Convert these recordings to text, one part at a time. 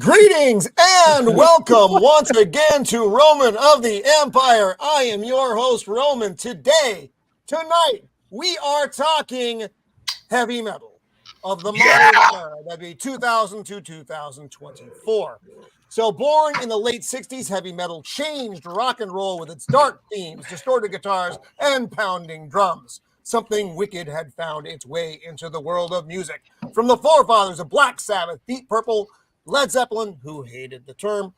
Greetings and welcome once again to Roman of the Empire. I am your host, Roman. Tonight, we are talking heavy metal of the modern era. That'd be 2000 to 2024. So born in the late 60s, heavy metal changed rock and roll with its dark themes, distorted guitars, and pounding drums. Something wicked had found its way into the world of music. From the forefathers of Black Sabbath, Deep Purple, Led Zeppelin, who hated the term,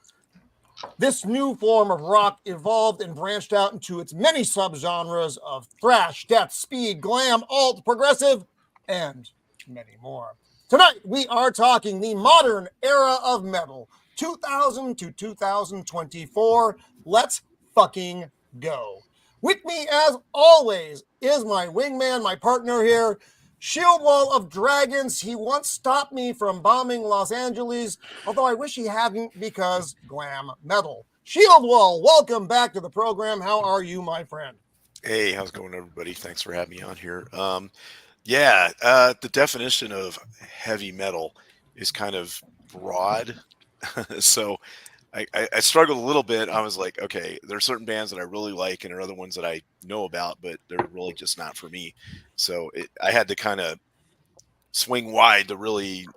this new form of rock evolved and branched out into its many subgenres of thrash, death, speed, glam, alt, progressive, and many more. Tonight, we are talking the modern era of metal, 2000 to 2024. Let's fucking go. With me, as always, is my wingman, my partner here, Shieldwall of Dragons. He once stopped me from bombing Los Angeles, although I wish he hadn't because glam metal. Shieldwall, welcome back to the program. How are you, my friend? Hey, how's it going, everybody? Thanks for having me on here. The definition of heavy metal is kind of broad. So I struggled a little bit. I was like, okay, there are certain bands that I really like and there are other ones that I know about, but they're really just not for me. So I had to kind of swing wide to really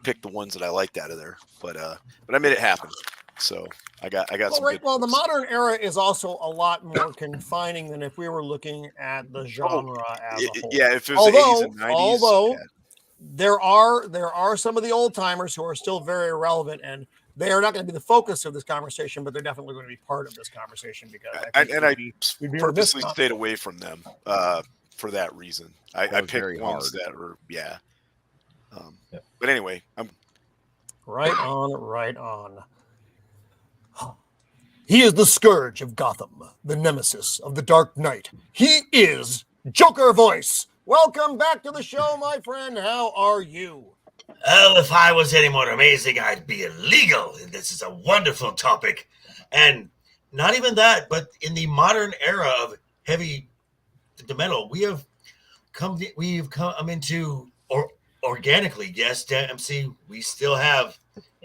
pick the ones that I liked out of there. But I made it happen. So I got some good Well, the modern era is also a lot more confining than if we were looking at the genre as a whole. Yeah, if it was the 80s and 90s. Although there are some of the old timers who are still very relevant, and they are not going to be the focus of this conversation, but they're definitely going to be part of this conversation because I purposely stayed away from them for that reason. I picked ones that were But anyway, I'm right on. He is the scourge of Gotham, the nemesis of the Dark Knight. He is Joker Voice. Welcome back to the show, my friend. How are you? Well, if I was any more amazing, I'd be illegal. This is a wonderful topic. And not even that, but in the modern era of heavy metal, we've come into, or organically, yes, Dempsey, we still have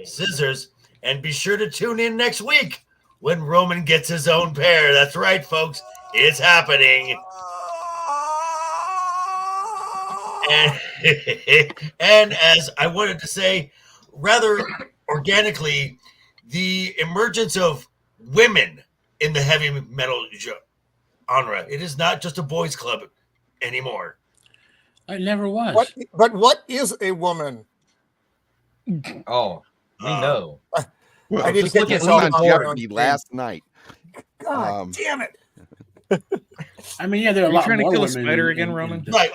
scissors. And be sure to tune in next week when Roman gets his own pair. That's right, folks. It's happening. And as I wanted to say, rather organically, the emergence of women in the heavy metal genre. It is not just a boys' club anymore. It never was. What is a woman? Oh, we know. Well, I need to get this on Jeopardy last night. God damn it! I mean, yeah, there are a lot trying to more kill a women spider again, Roman? Right.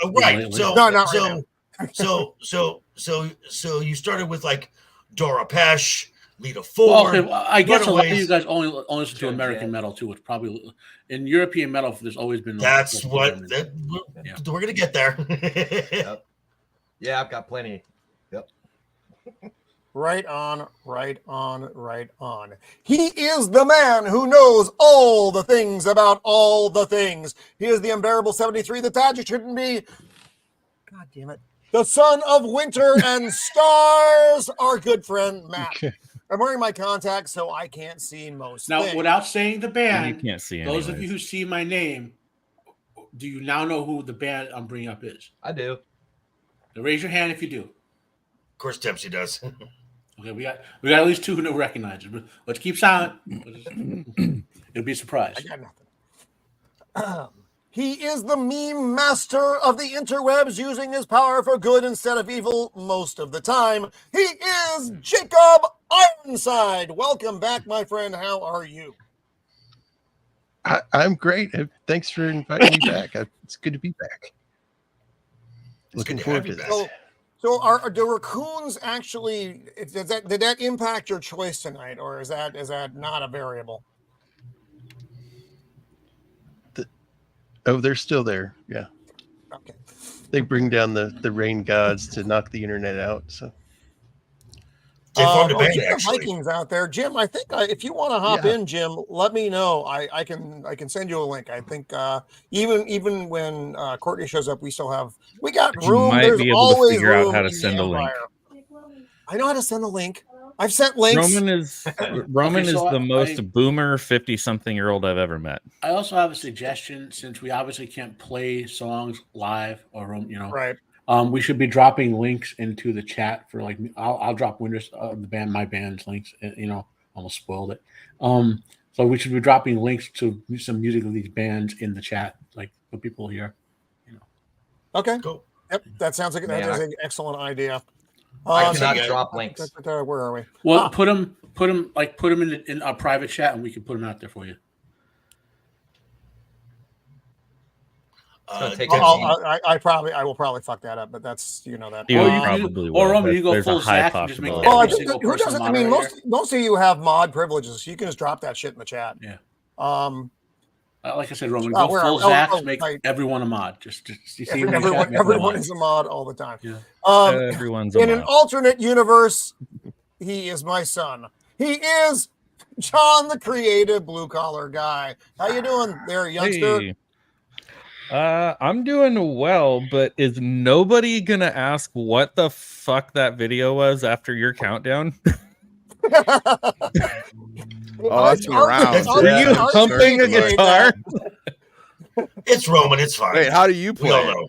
So, no, not right now. So you started with like Dora Pesh, Lita Ford. Well, I guess a lot of you guys only listen to American metal too. It's probably in European metal. There's always been. That's what we're gonna get there. Yep. Yeah, I've got plenty. Yep. Right on. He is the man who knows all the things about all the things. He is the unbearable 73, the Tajik shouldn't be. God damn it. The son of winter and stars, our good friend, Matt. Okay. I'm wearing my contacts, so I can't see most Now, things. without saying the band, you can't see those of you who see my name, do you now know who the band I'm bringing up is? I do. Now raise your hand if you do. Of course, Dempsey does. Okay, we got at least two who recognize it. Let's keep silent. It'll be a surprise. I got nothing. He is the meme master of the interwebs, using his power for good instead of evil most of the time. He is Jacob Ironside. Welcome back, my friend. How are you? I'm great. Thanks for inviting me back. It's good to be back. Looking forward to this. So are the raccoons actually, did that impact your choice tonight, or is that not a variable? They're still there. Yeah. Okay. They bring down the rain gods to knock the internet out. So. The Vikings out there, Jim. I think if you want to hop in, Jim, let me know. I can send you a link. I think even when Courtney shows up, we got room. You might There's be able always to figure room out how to in send the a link. Empire. I know how to send a link. I've sent links. Roman is the most boomer 50-something-year-old I've ever met. I also have a suggestion, since we obviously can't play songs live or Right. we should be dropping links into the chat for like I'll drop winners of the band, my band's links. Almost spoiled it. So we should be dropping links to some music of these bands in the chat, like for people here. Okay. Cool. Yep. That sounds like that is an excellent idea. I cannot drop links. Where are we? Well, put them in our private chat, and we can put them out there for you. It's gonna take I will probably fuck that up, but that's that. You probably will. Or Roman, you go There's full a high Zach and just make possibility. every single who person doesn't? I mean, moderator. most of you have mod privileges, so you can just drop that shit in the chat. Yeah. Like I said, Roman, go full Zach, make everyone a mod. Just you see everyone is a mod all the time. Yeah. Everyone's a in mod. an alternate universe, he is my son. He is John, the creative blue collar guy. How you doing there, youngster? Hey. I'm doing well, but is nobody gonna ask what the fuck that video was after your countdown? It's been around. Were you humping a guitar? It's Roman. It's fine. Wait, how do you play? We all know.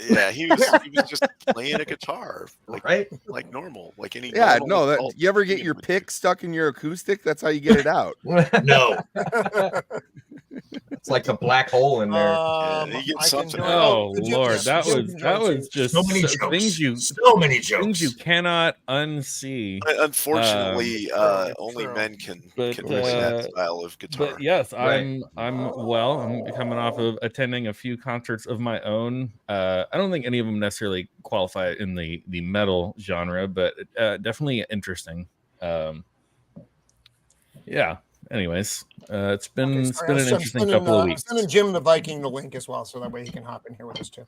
Yeah, he was just playing a guitar, like normal, like any. Yeah, normal no. adult You ever get your pick stuck in your acoustic? That's how you get it out. No. It's like a black hole in there. he gets something. Oh Lord, that was just so many jokes. So many jokes. Things you cannot unsee. Unfortunately, only men can play that style of guitar. But yes, I'm well. I'm coming off of attending a few concerts of my own. I don't think any of them necessarily qualify in the metal genre, but definitely interesting. Yeah. Anyways, it's been an interesting couple of weeks. I'm sending Jim the Viking the link as well, so that way he can hop in here with us too.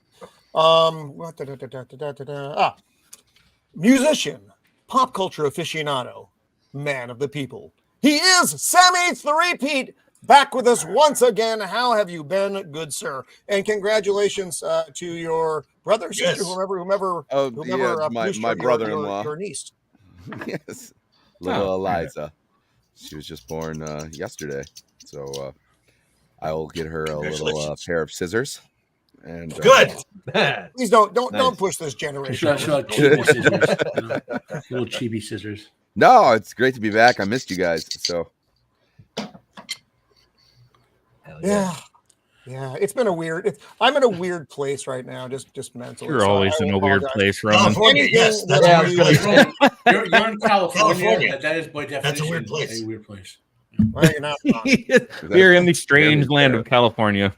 Musician, pop culture aficionado, man of the people. He is Sammy Threepeat, back with us once again. How have you been, good sir? And congratulations to your brother, sister, whomever my brother-in-law, your niece. Yes, little Eliza. She was just born yesterday, so I will get her a little pair of scissors. And good. Please don't push this generation. Little chibi scissors. No, it's great to be back. I missed you guys. So yeah, it's been a weird. I'm in a weird place right now, just mentally. You're always in a weird place, Roman. Yes, you're in California. That is by definition that's a weird place. A weird place. Well, you're not wrong. We're in the strange land of California.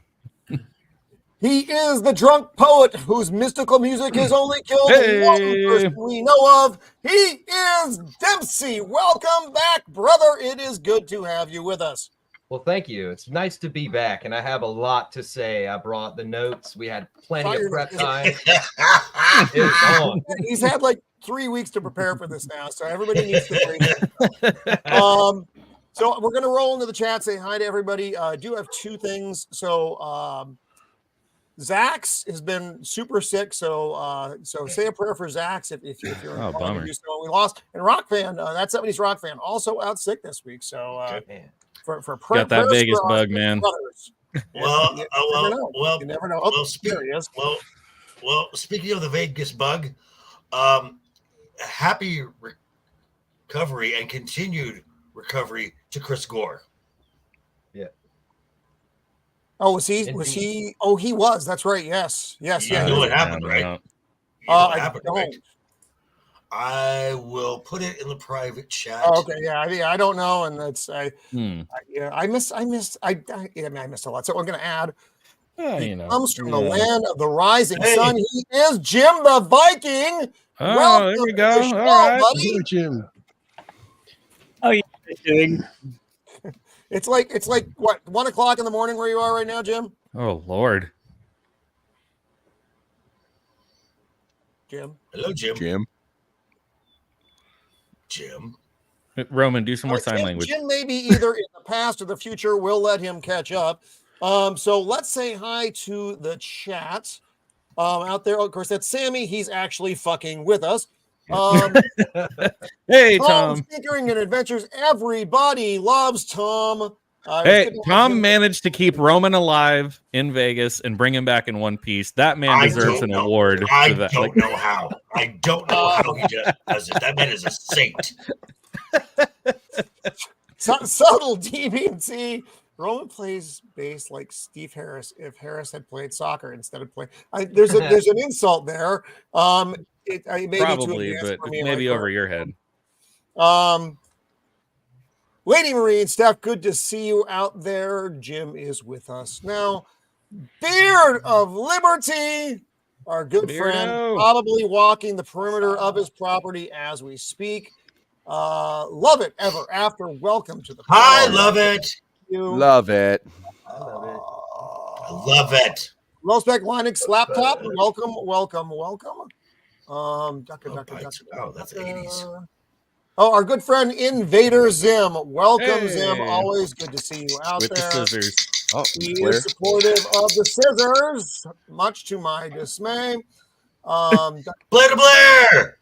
He is the drunk poet whose mystical music has only killed one person we know of. He is Dempsey. Welcome back, brother. It is good to have you with us. Well, thank you. It's nice to be back, and I have a lot to say. I brought the notes. We had plenty of prep time. It was on. He's had like 3 weeks to prepare for this now, so everybody needs to break. So we're gonna roll into the chat. Say hi to everybody. I do have two things. So Zach's has been super sick, so say a prayer for Zach's if you're bummer. We lost, and Rock Fan, that 70s Rock Fan, also out sick this week. So for got that Vegas bug, man. Well, you never know. Oh, there he is. Well, speaking of the Vegas bug, happy recovery and continued recovery to Chris Gore. Oh, was he? Oh, he was. That's right. Yes. You know what happened, right? I don't. I will put it in the private chat. Oh, okay. Yeah. I don't know, and that's I missed a lot. So I'm going to add. He comes from the land of the rising sun. He is Jim the Viking. Oh, welcome there we to go. the show, All right. buddy. Hello, Jim. How you doing? It's like what, 1 o'clock in the morning where you are right now, Jim? Oh Lord. Hello, Jim. Jim. Roman, do some more sign language. Jim may be either in the past or the future. We'll let him catch up. So let's say hi to the chat out there. Of course, that's Sammy. He's actually fucking with us. Hey, Tom's Tom. Tinkering and Adventures. Everybody loves Tom. Hey, Tom managed to keep Roman alive in Vegas and bring him back in one piece. That man deserves an award. I for that. don't know how. I don't know how he does it. That man is a saint. Subtle DB&C. Roman plays bass like Steve Harris if Harris had played soccer instead of playing. There's an insult there. Probably, but maybe over your head. Lady Marine, Steph, good to see you out there. Jim is with us now. Beard of Liberty, our good friend, probably walking the perimeter of his property as we speak. Love it ever after. Welcome to the I love it. Love it. I love it. Rospec Linux laptop. Welcome. That's 80s. Oh, our good friend Invader Zim. Welcome, Zim. Always good to see you out with there. The scissors. Oh, he Blair. is supportive of the scissors, much to my dismay. Blair!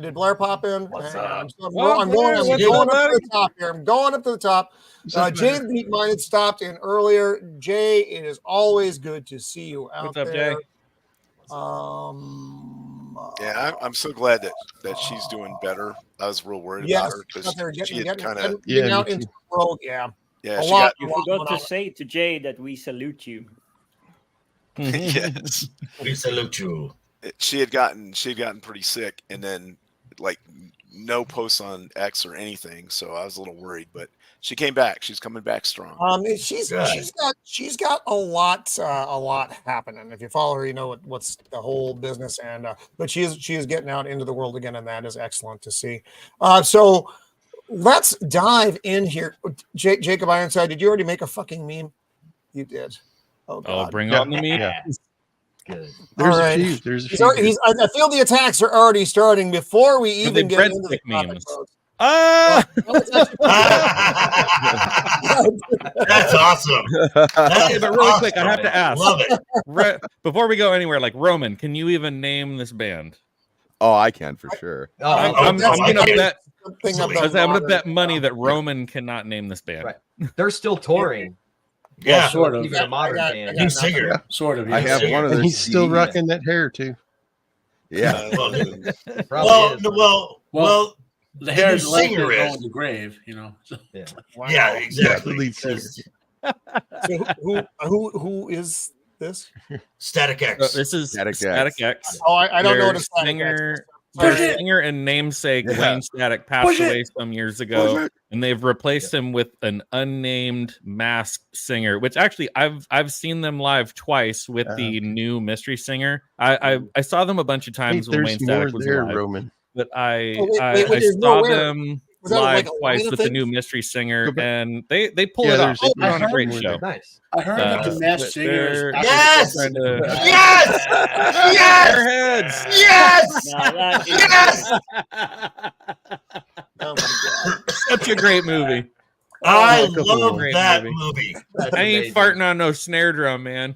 Did Blair pop in? What's up? I'm going up to the top here. I'm going up to the top. Jay the Beat Mine had stopped in earlier. Jay, it is always good to see you out What's up, there. Jay? Yeah, I'm so glad that she's doing better. I was real worried about her because she had kind of out into the world. Yeah, yeah. You forgot to say to Jay that we salute you. Yes, we salute you. She had gotten pretty sick, and then like no posts on X or anything, so I was a little worried. But she came back. She's coming back strong. She's got a lot happening. If you follow her, you know what's the whole business. And but she is getting out into the world again, and that is excellent to see. So let's dive in here. Jacob Ironside, did you already make a fucking meme? You did. Oh, God. Bring on the meme. Yeah. Good. There's right. a few. There's a few. I feel the attacks are already starting before we even get into the memes. That's awesome. Okay, but really quick, I have to ask. Love it. Before we go anywhere, like Roman, can you even name this band? Oh, I can for sure. I'm gonna bet. I'm gonna bet money that Roman cannot name this band. Right. They're still touring. Yeah, sort of. Even a modern band. New singer. Sort of. I have one of those. And he's still CDs. rocking that hair too. Yeah. Well, the hair is singer going is. to the grave, you know. So. Yeah. Wow. Yeah, exactly. The lead singer. So who is this? Static X. This is Static Static X. Oh, I don't know what a Their Static X is. Their singer and namesake Wayne Static passed away some years ago, and they've replaced him with an unnamed masked singer. Which actually, I've seen them live twice with the new mystery singer. I saw them a bunch of times when Wayne Static was alive. Roman. But I there's saw nowhere. them Was that live like a twice line of with the things? new mystery singer, Go back. and they pull Yeah, it off. there's- They put on a I great heard show. Nice. I heard that the masked singer is Yes! Trying to- Yes! Yes! Airheads! Yes! Now that is Yes! Oh my God. Such a great movie. I couple love great that movie. movie. That's I ain't amazing. farting on no snare drum, man.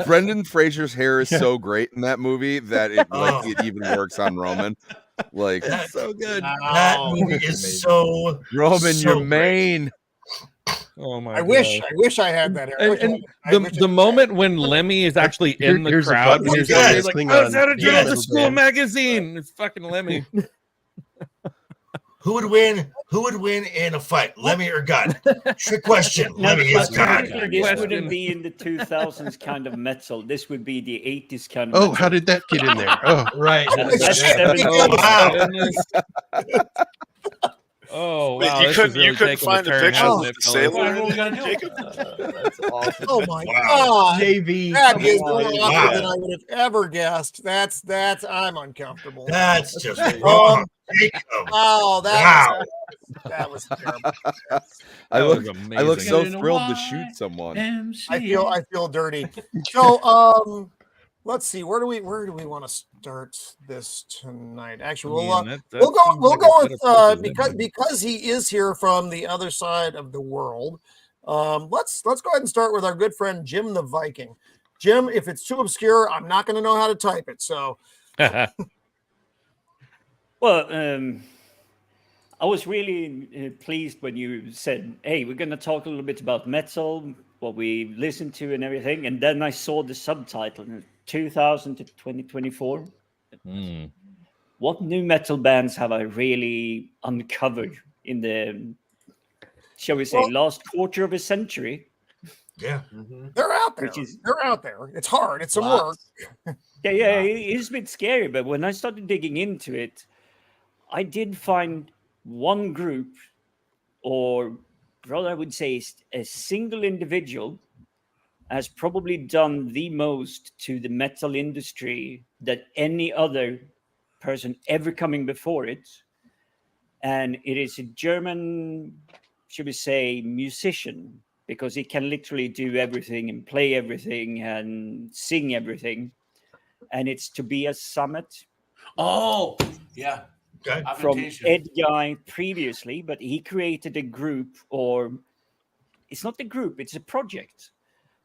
Brendan Fraser's hair is so great in that movie that it even works on Roman. Like That, So good. that movie is so Roman, so you're great. main. Oh my I wish I had that hair. And the moment when Lemmy is actually in the Here's a crowd, button. he's Yes. like, Thing "I was on out of the jail Yes. to school band. magazine." It's fucking Lemmy. Who would win? Who would win in a fight, Lemmy or God? Trick question. Lemmy is God. This wouldn't be in the 2000s kind of metal. This would be the 80s kind of Oh, metal. how did that get in there? Oh, Right. That's Oh, my 70s. goodness. Oh Wait, wow! you this couldn't is really you couldn't taking a find the turn, picture hasn't of it, the fellas? sailor? What we gotta do? Jacob? That's awesome. Oh my Wow. God. JV. That come is on. more Wow. awkward than I would have ever guessed. That's I'm uncomfortable. That's just wrong. Jacob. Oh, Wow. that was terrible. I That look was I look amazing. so Get in a thrilled to Y. shoot someone. I feel dirty. So let's see, where do we want to start this tonight? Actually, we'll go with because he is here from the other side of the world. Let's go ahead and start with our good friend Jim the Viking. Jim, if it's too obscure, I'm not going to know how to type it. So Well, I was really pleased when you said, "Hey, we're going to talk a little bit about metal, what we listened to, and everything." And then I saw the subtitle, 2000 to 2024. Mm. What new metal bands have I really uncovered in the, shall we say, last quarter of a century? Yeah. They're out there. Which is They're out there. It's hard. It's some work. yeah, it's a bit scary. But when I started digging into it, I did find one group, or rather, I would say a single individual, has probably done the most to the metal industry that any other person ever coming before it. And it is a German, should we say, musician, because he can literally do everything and play everything and sing everything. And it's Tobias Summit. Oh, yeah. Okay. From Avantasia. Ed Guy previously, but he created a group, or it's not a group, it's a project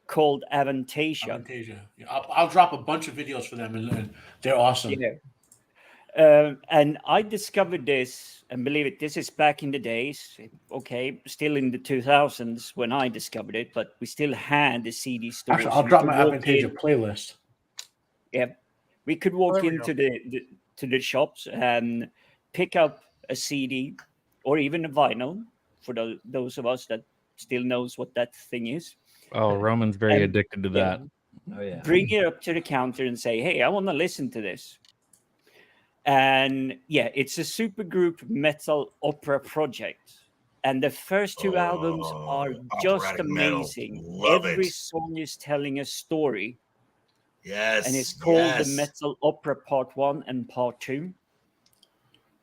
called Avantasia. Avantasia. Yeah, I'll drop a bunch of videos for them, and they're awesome. Yeah. And I discovered this, and believe it, this is back in the days. Okay, still in the 2000s when I discovered it, but we still had the CD stores. Actually, I'll drop my Avantasia playlist. Yeah, we could walk There we into the shops and pick up a CD or even a vinyl for those of us that still knows what that thing is. Oh, Roman's very And, addicted to yeah, that. Oh yeah. bring it up to the counter and say, "Hey, I want to listen to this." And yeah, it's a supergroup metal opera project. And the first two albums are just operatic metal. amazing. Love Every it. song is telling a story. Yes. And it's called yes. the Metal Opera Part 1 and Part 2.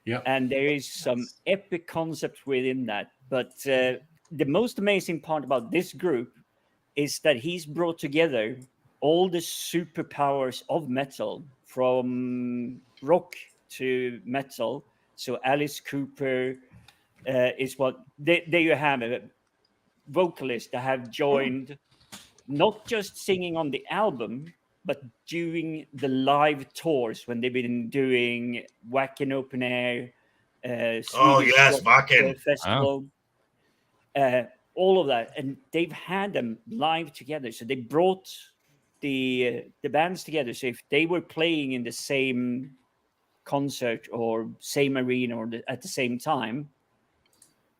Yeah. And there is some epic concepts within that. But the most amazing part about this group is that he's brought together all the superpowers of metal, from rock to metal. So Alice Cooper is what there you have a vocalist that have joined, not just singing on the album, but doing the live tours when they've been doing Wacken Open Air, Swedish yes, Rock Wacken. Festival, all of that, and they've had them live together. So they brought the bands together. So if they were playing in the same concert or same arena or at the same time,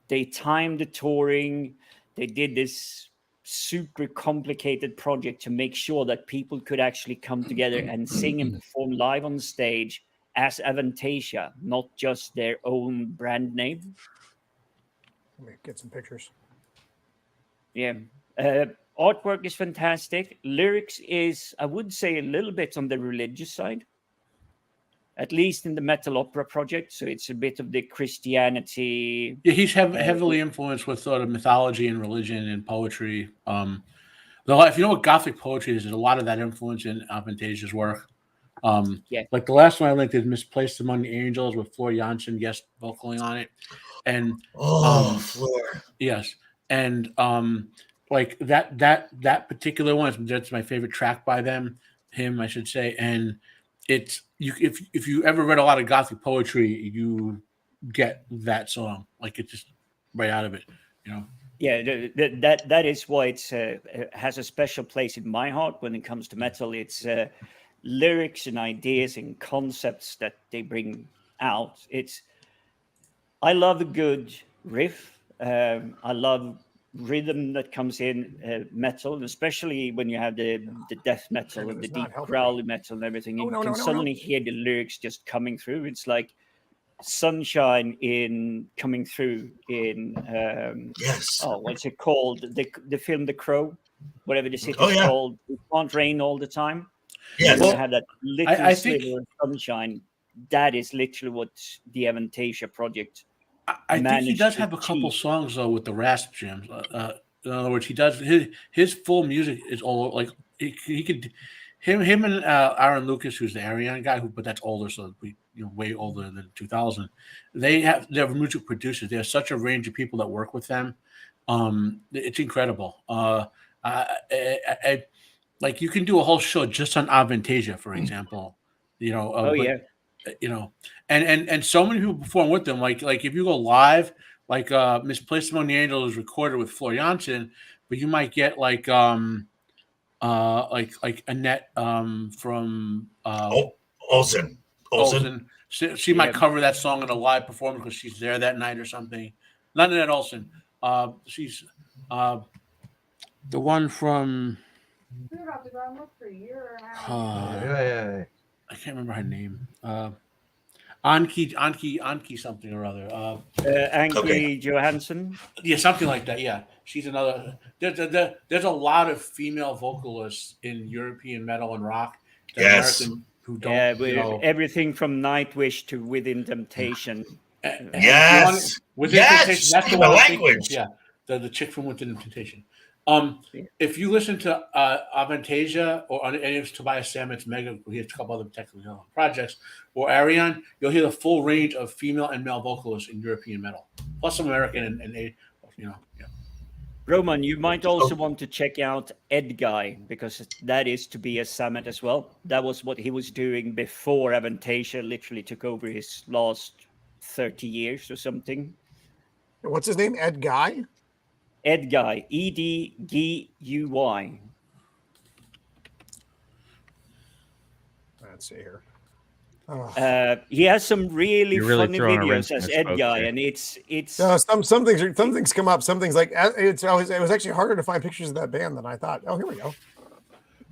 they timed the touring. They did this super complicated project to make sure that people could actually come together and sing and perform live on stage as Avantasia, not just their own brand name. Let me get some pictures. Yeah. Artwork is fantastic. Lyrics is, I would say, a little bit on the religious side, at least in the Metal Opera project. So it's a bit of the Christianity. Yeah, he's heavily influenced with sort of mythology and religion and poetry. If you know what Gothic poetry is, there's a lot of that influence in Avantasia's work. Yeah. Like the last one I linked is "Misplaced Among the Angels" with Floor Janssen guest vocaling on it, and Floor. yes, and like that particular one, that's my favorite track by him, I should say, and it's if you ever read a lot of Gothic poetry, you get that song, like it's just right out of it, you know. Yeah, that is why it has a special place in my heart when it comes to metal. It's lyrics and ideas and concepts that they bring out. I love a good riff. I love rhythm that comes in metal, and especially when you have the death metal and the deep growly metal and everything. You can suddenly hear the lyrics just coming through. It's like sunshine coming through in yes. Oh, what's it called? The film The Crow, whatever the city's called. It can't rain all the time. Yes. You have that little sliver of sunshine. That is literally what the Avantasia project. I think he does have a couple songs though with the rasp jams. In other words, he does his full music is all like he could him and Aaron Lucas, who's the Ariane guy, but that's older, so way older than 2000. They're music producers. They have such a range of people that work with them. It's incredible. Like you can do a whole show just on Avantasia, for example. and so many people perform with them. Like if you go live, like Misplaced Among the Angels is recorded with Floor Jansen, but you might get like Annette from Olsen. She might cover that song in a live performance because she's there that night or something. Not Annette Olsen. She's the one from. I can't remember her name. Anki something or other. Anki Johansson. Yeah, something like that. Yeah, she's another. There's a lot of female vocalists in European metal and rock. American who don't. Everything from Nightwish to Within Temptation. Yes. Within Temptation. That's the one language. Yeah, the chick from Within Temptation. If you listen to Avantasia or any of Tobias Sammet's Mega, he has a couple other technical projects, or Arion, you'll hear the full range of female and male vocalists in European metal, plus some American and. Roman, you might also want to check out Ed Guy, because that is Tobias Sammet as well. That was what he was doing before Avantasia literally took over his last 30 years or something. What's his name? Ed Guy? Ed Guy, EDGUY. Let's see here. He has some really funny videos as Ed Guy, and it's some things come up. Some things like it was actually harder to find pictures of that band than I thought. Oh, here we go.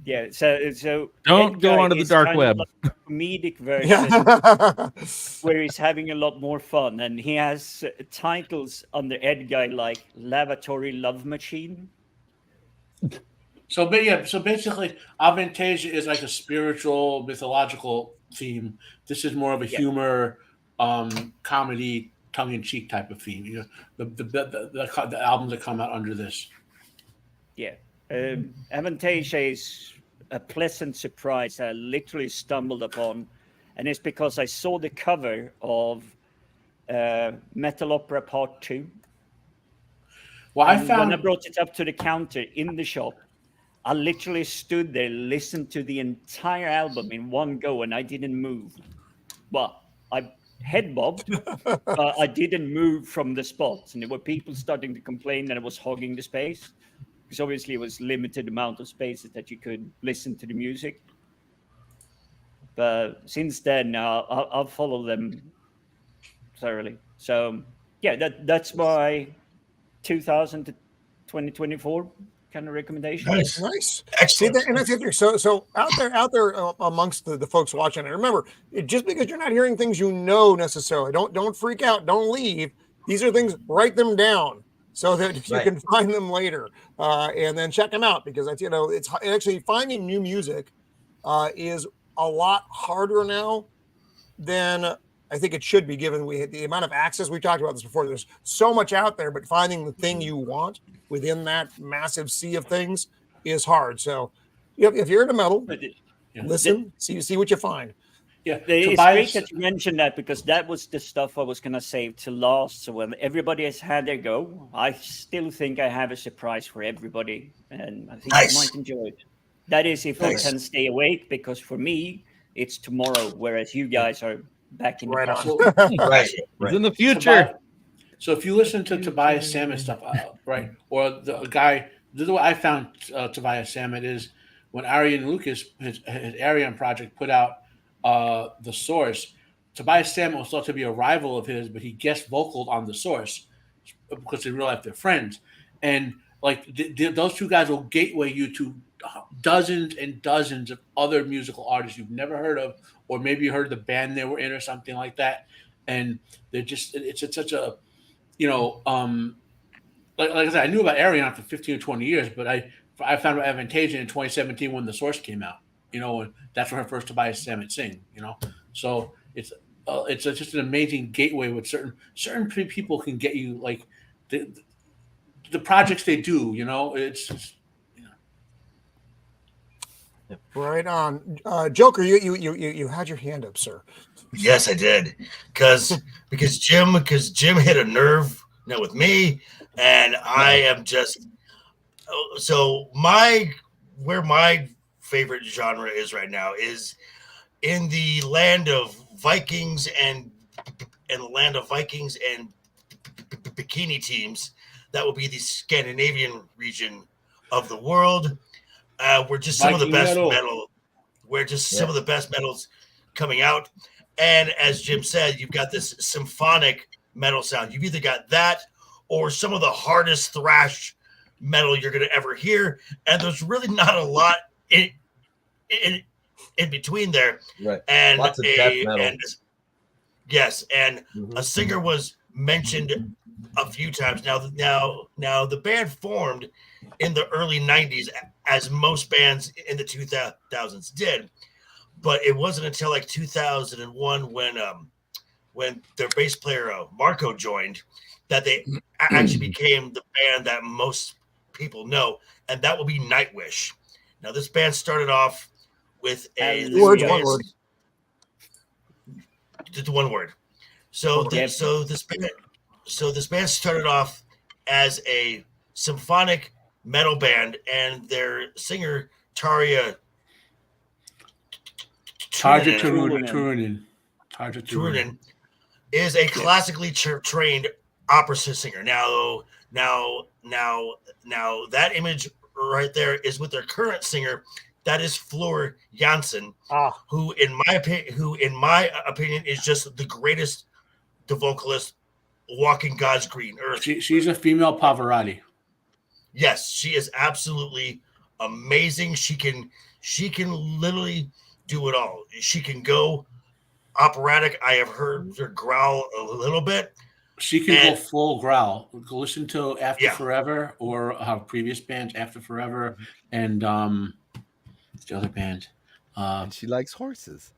Yeah, so don't go onto the dark web. Like a comedic version where he's having a lot more fun, and he has titles under Ed Guy like Lavatory Love Machine. So basically, Avantasia is like a spiritual, mythological theme. This is more of a humor, comedy, tongue-in-cheek type of theme. You know, the albums that come out under this. Yeah, Avantasia is a pleasant surprise I literally stumbled upon, and it's because I saw the cover of Metal Opera Part 2. Well, when I brought it up to the counter in the shop, I literally stood there, listened to the entire album in one go, and I didn't move. Well, I head bobbed, but I didn't move from the spot. And there were people starting to complain that I was hogging the space, because obviously it was limited amount of spaces that you could listen to the music. But since then, I'll follow them thoroughly. So yeah, that's my 2000 to 2024 kind of recommendation. Nice. Excellent. See, and that's interesting. So out there amongst the folks watching, and remember, just because you're not hearing things you know necessarily, don't freak out, don't leave. These are things, write them down so that you can find them later, and then check them out, because that's, it's actually finding new music is a lot harder now than I think it should be, given the amount of access. We talked about this before. There's so much out there, but finding the thing you want within that massive sea of things is hard. So if you're into metal, listen, see what you find. Yeah, it's great that you mentioned that, because that was the stuff I was going to save to last. So when everybody has had their go, I still think I have a surprise for everybody, and I think you might enjoy it. That is if I can stay awake, because for me, it's tomorrow, whereas you guys are back in the past. It's in the future. So if you listen to Tobias Sammet stuff, or the guy, the way I found Tobias Sammet is when Arian Lucas, his Arian project, put out The Source. Tobias Sammet was thought to be a rival of his, but he guest vocaled on The Source because in real life they're friends. And like those two guys will gateway you to dozens and dozens of other musical artists you've never heard of, or maybe you heard the band they were in or something like that. And they're just, it's such a, like I said, I knew about Arion for 15 or 20 years, but I found out Avantasia in 2017 when The Source came out, and that's when her first Tobias Sammet sing, So it's just an amazing gateway with certain people can get you, like the projects they do, it's just, Right on. Joker, you had your hand up, sir. Yes, I did. Because Jim hit a nerve with me, and I am just where my favorite genre is right now is in the land of Vikings and the land of Vikings and bikini teams. That will be the Scandinavian region of the world. We're just some of the Viking best metal. metal. We're just some of the best metals coming out. And as Jim said, you've got this symphonic metal sound. You've either got that or some of the hardest thrash metal you're going to ever hear. And there's really not a lot in between there. Right. And Lots of death metal. And yes, and a singer was mentioned a few times. Now the band formed in the early 90s, as most bands in the 2000s did, but it wasn't until like 2001 when their bass player Marco joined that they actually became the band that most people know, and that will be Nightwish. Now this band started off with one word. Just one word. So this band started off as a symphonic metal band, and their singer Tarja Turunen is a classically trained opera singer. Now that image right there is with their current singer. That is Floor Jansen, who in my opinion is just the greatest vocalist walking God's green earth. She's a female Pavarotti. Yes, she is absolutely amazing. She can literally do it all. She can go operatic. I have heard her growl a little bit. She can go full growl. Listen to After Forever or her previous bands, After Forever, and the other band. And she likes horses.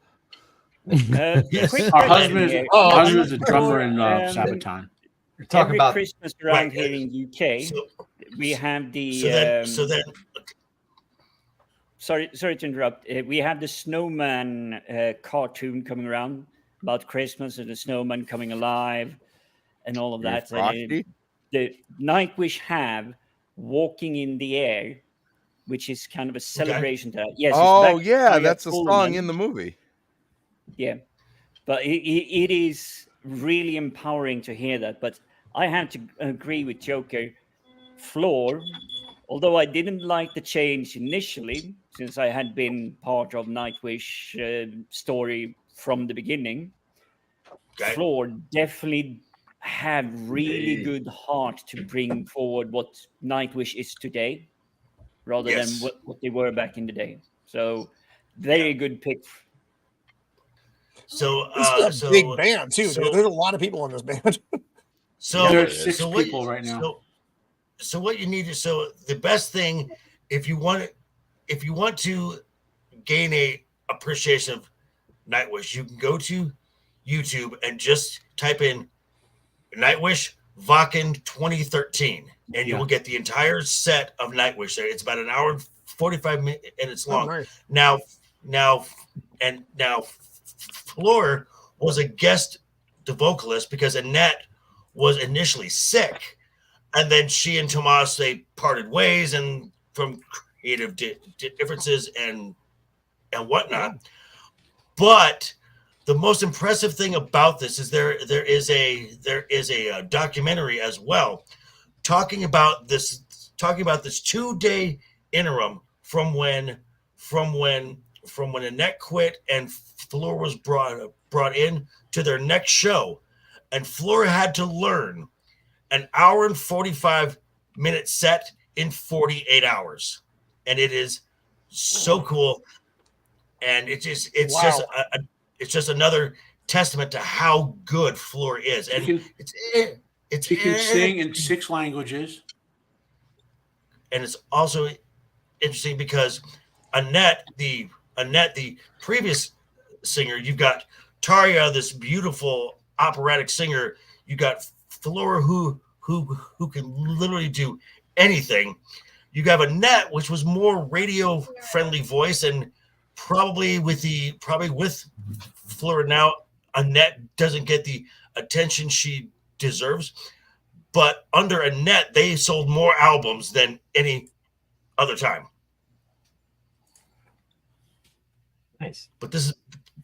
Yes. Our husband is a drummer in Sabaton. You're talking about Christmas around here in UK. We have the. Sorry to interrupt. We have the snowman cartoon coming around about Christmas and the snowman coming alive and all of that. And the Nightwish have Walking in the Air, which is kind of a celebration to that. Yes. That's a song in the movie. Yeah, but it is really empowering to hear that. But I have to agree with Joker. Floor, although I didn't like the change initially, since I had been part of Nightwish story from the beginning, Floor definitely have really good heart to bring forward what Nightwish is today, rather than what they were back in the day. So, very good pick. So this is a big band too. There's a lot of people in this band. There's 6 people right now. So what you need is the best thing if you want to gain a appreciation of Nightwish, you can go to YouTube and just type in Nightwish Wacken 2013, and you will get the entire set of Nightwish there. It's about an hour and 45 minutes long. Nice. Now Floor was a guest vocalist because Annette was initially sick, and then she and Tomas, they parted ways and from creative differences and whatnot. But the most impressive thing about this is there is a documentary as well talking about this 2-day interim from when Annette quit and Floor was brought in to their next show, and Floor had to learn an hour and 45-minute set in 48 hours, and it is so cool. And it's just another testament to how good Floor is. And she can sing in 6 languages, and it's also interesting because Annette, the previous singer, you've got Tarja, this beautiful operatic singer. You got Floor, who can literally do anything. You have Annette, which was more radio friendly voice, and probably with Floor now, Annette doesn't get the attention she deserves. But under Annette, they sold more albums than any other time. Nice. But this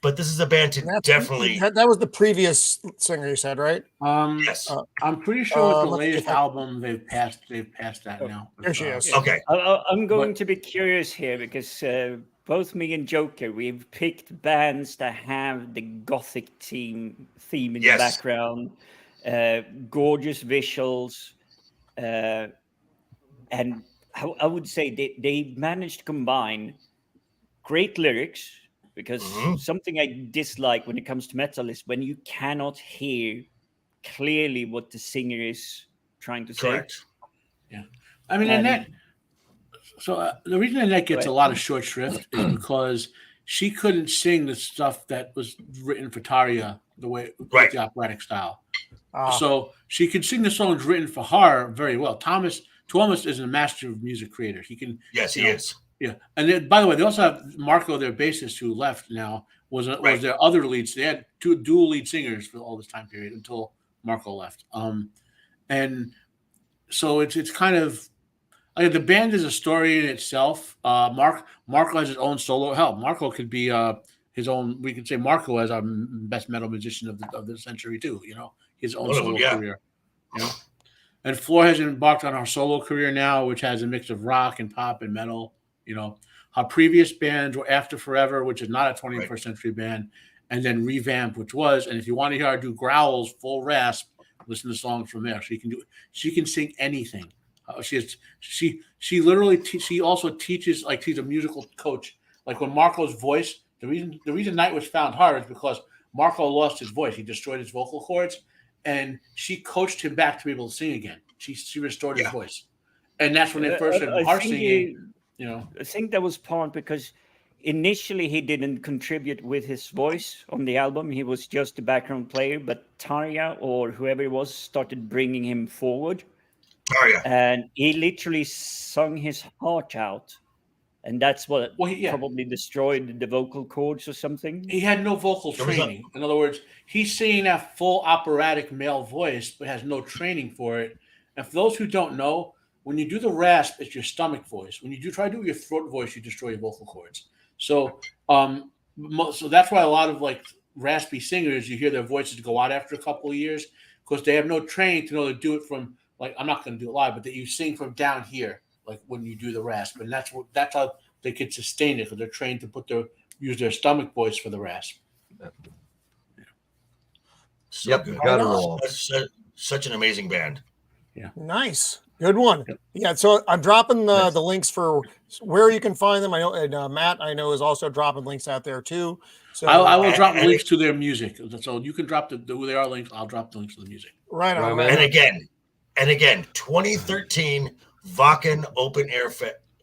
but this is a band to definitely. That was the previous singer you said, right? Yes. I'm pretty sure with the let's see latest if I- album they've passed that now. There she is. Okay. I'm going to be curious here because both me and Joker, we've picked bands that have the gothic theme in the background, gorgeous visuals, and I would say they managed to combine great lyrics, because something I dislike when it comes to metal is when you cannot hear clearly what the singer is trying to say. Correct. Yeah. I mean, the reason Annette gets a lot of short shrift is because she couldn't sing the stuff that was written for Tarja the operatic style. So she could sing the songs written for her very well. Thomas is a master of music creator. He can. Yes, he is. Yeah, and then, by the way, they also have Marco, their bassist, who left now, was their other leads. They had two dual lead singers for all this time period until Marco left. And so it's kind of like the band is a story in itself. Marco has his own solo. Hell, Marco could be his own. We could say Marco as our best metal musician of the century too. You know, his own solo career. You know, and Floor has embarked on her solo career now, which has a mix of rock and pop and metal. You know, her previous bands were After Forever, which is not a 21st century band, and then Revamp, which was. And if you want to hear her do growls, full rasp, listen to songs from there. She can sing anything. She literally she also teaches, like, she's a musical coach. Like when Marco's voice, the reason Nightwish found her is because Marco lost his voice. He destroyed his vocal cords, and she coached him back to be able to sing again. She restored his voice, and that's when they first started her singing. You know, I think that was part because initially he didn't contribute with his voice on the album. He was just a background player, but Tarja or whoever it was started bringing him forward. Tarja. And he literally sung his heart out. And that's what probably destroyed the vocal cords or something. He had no vocal training. In other words, he's singing that full operatic male voice, but has no training for it. And for those who don't know, when you do the rasp, it's your stomach voice. When you try to do your throat voice, you destroy your vocal cords. So, so that's why a lot of like raspy singers, you hear their voices go out after a couple of years because they have no training to know to do it from, like, I'm not going to do it live, but that you sing from down here, like when you do the rasp, and that's how they can sustain it because they're trained to use their stomach voice for the rasp. Got it all. Such an amazing band. Yeah, nice. Good one. Yeah, so I'm dropping the links for where you can find them. I know, and Matt, I know, is also dropping links out there too. So I will drop links to their music. So you can drop who they are links. I'll drop the links to the music. Right on. And again, 2013 Wacken Open Air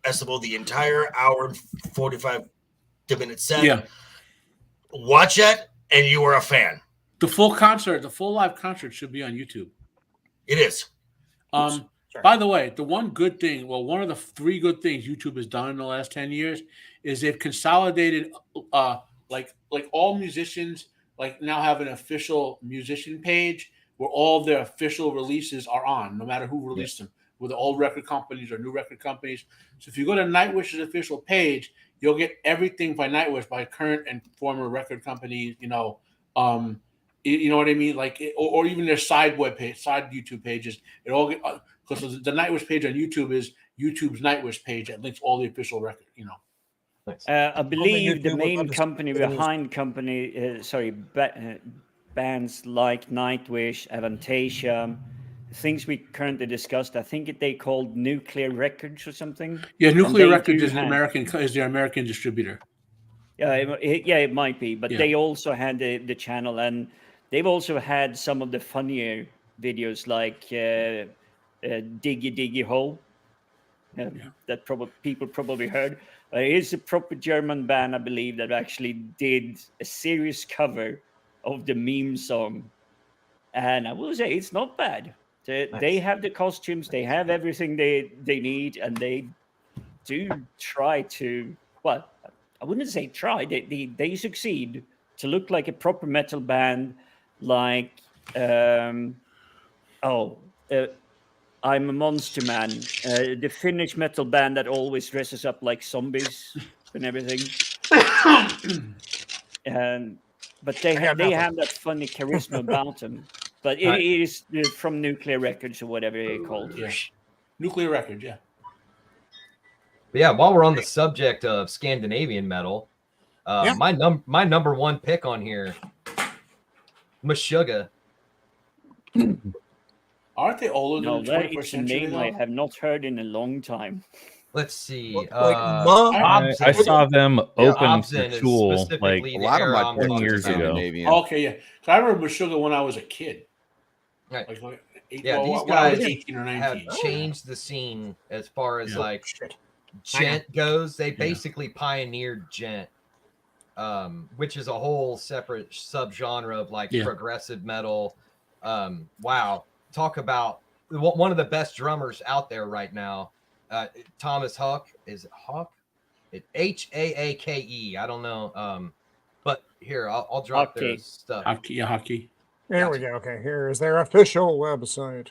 Festival, the entire hour and 45-minute set. Yeah. Watch it, and you are a fan. The full live concert should be on YouTube. It is. By the way, one of the 3 good things YouTube has done in the last 10 years is they've consolidated, like all musicians, like now have an official musician page where all of their official releases are on, no matter who released them, whether old record companies or new record companies. So if you go to Nightwish's official page, you'll get everything by Nightwish, by current and former record companies. You know what I mean? Like, or even their side YouTube pages. It all get. Because the Nightwish page on YouTube is YouTube's Nightwish page that links all the official record, you know. Nice. I believe the main company behind bands like Nightwish, Avantasia, things we currently discussed, I think they called Nuclear Records or something. Yeah, Nuclear Records is their American distributor. Yeah, it might be, but they also had the channel, and they've also had some of the funnier videos like Diggy Diggy Hole that people probably heard. It's a proper German band, I believe, that actually did a serious cover of the meme song, and I will say it's not bad. They have the costumes, they have everything they need, and they do try to. Well, I wouldn't say try. They succeed to look like a proper metal band, like I'm a Monster Man, the Finnish metal band that always dresses up like zombies and everything. But they got have that funny charisma about them. But it is from Nuclear Records or whatever they're called. Yeah. Nuclear Records, yeah. But yeah, while we're on the subject of Scandinavian metal, my number one pick on here, Meshuggah. Aren't they older No, than the that 21st is a century? name I have not heard in a long time. Let's see. I saw them open Obzin for is Tool specifically A the lot of era my I'm picks talking are 10 years about. ago. Scandinavian. Okay, yeah. So I remember Meshuggah when I was a kid. Right. These Yeah, these when I was guys 18 or 19. have changed the scene as far as like Shit. gent goes. They basically pioneered gent, which is a whole separate subgenre of like progressive metal. Wow, talk about one of the best drummers out there right now. Thomas Huck. Is it Huck? It Haake. I don't know. But here I'll drop their stuff. Hockey. There we go. Okay, here is their official website.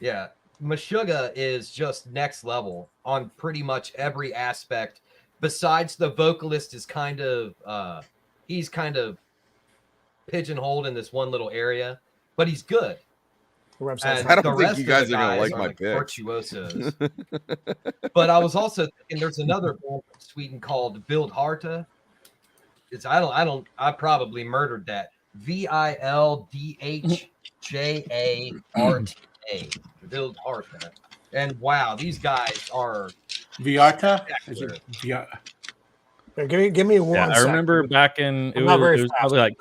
Yeah, Meshuggah is just next level on pretty much every aspect. Besides the vocalist is kind of he's kind of pigeonholed in this one little area, but he's good. Website. I don't think you guys are gonna like my pick. Virtuosos. But I was also thinking there's another band from Sweden called Vildharta. I probably murdered that. Vildhjarta. Vildharta. And wow, these guys are Viarta? Give me one. Yeah, I remember back in it was probably like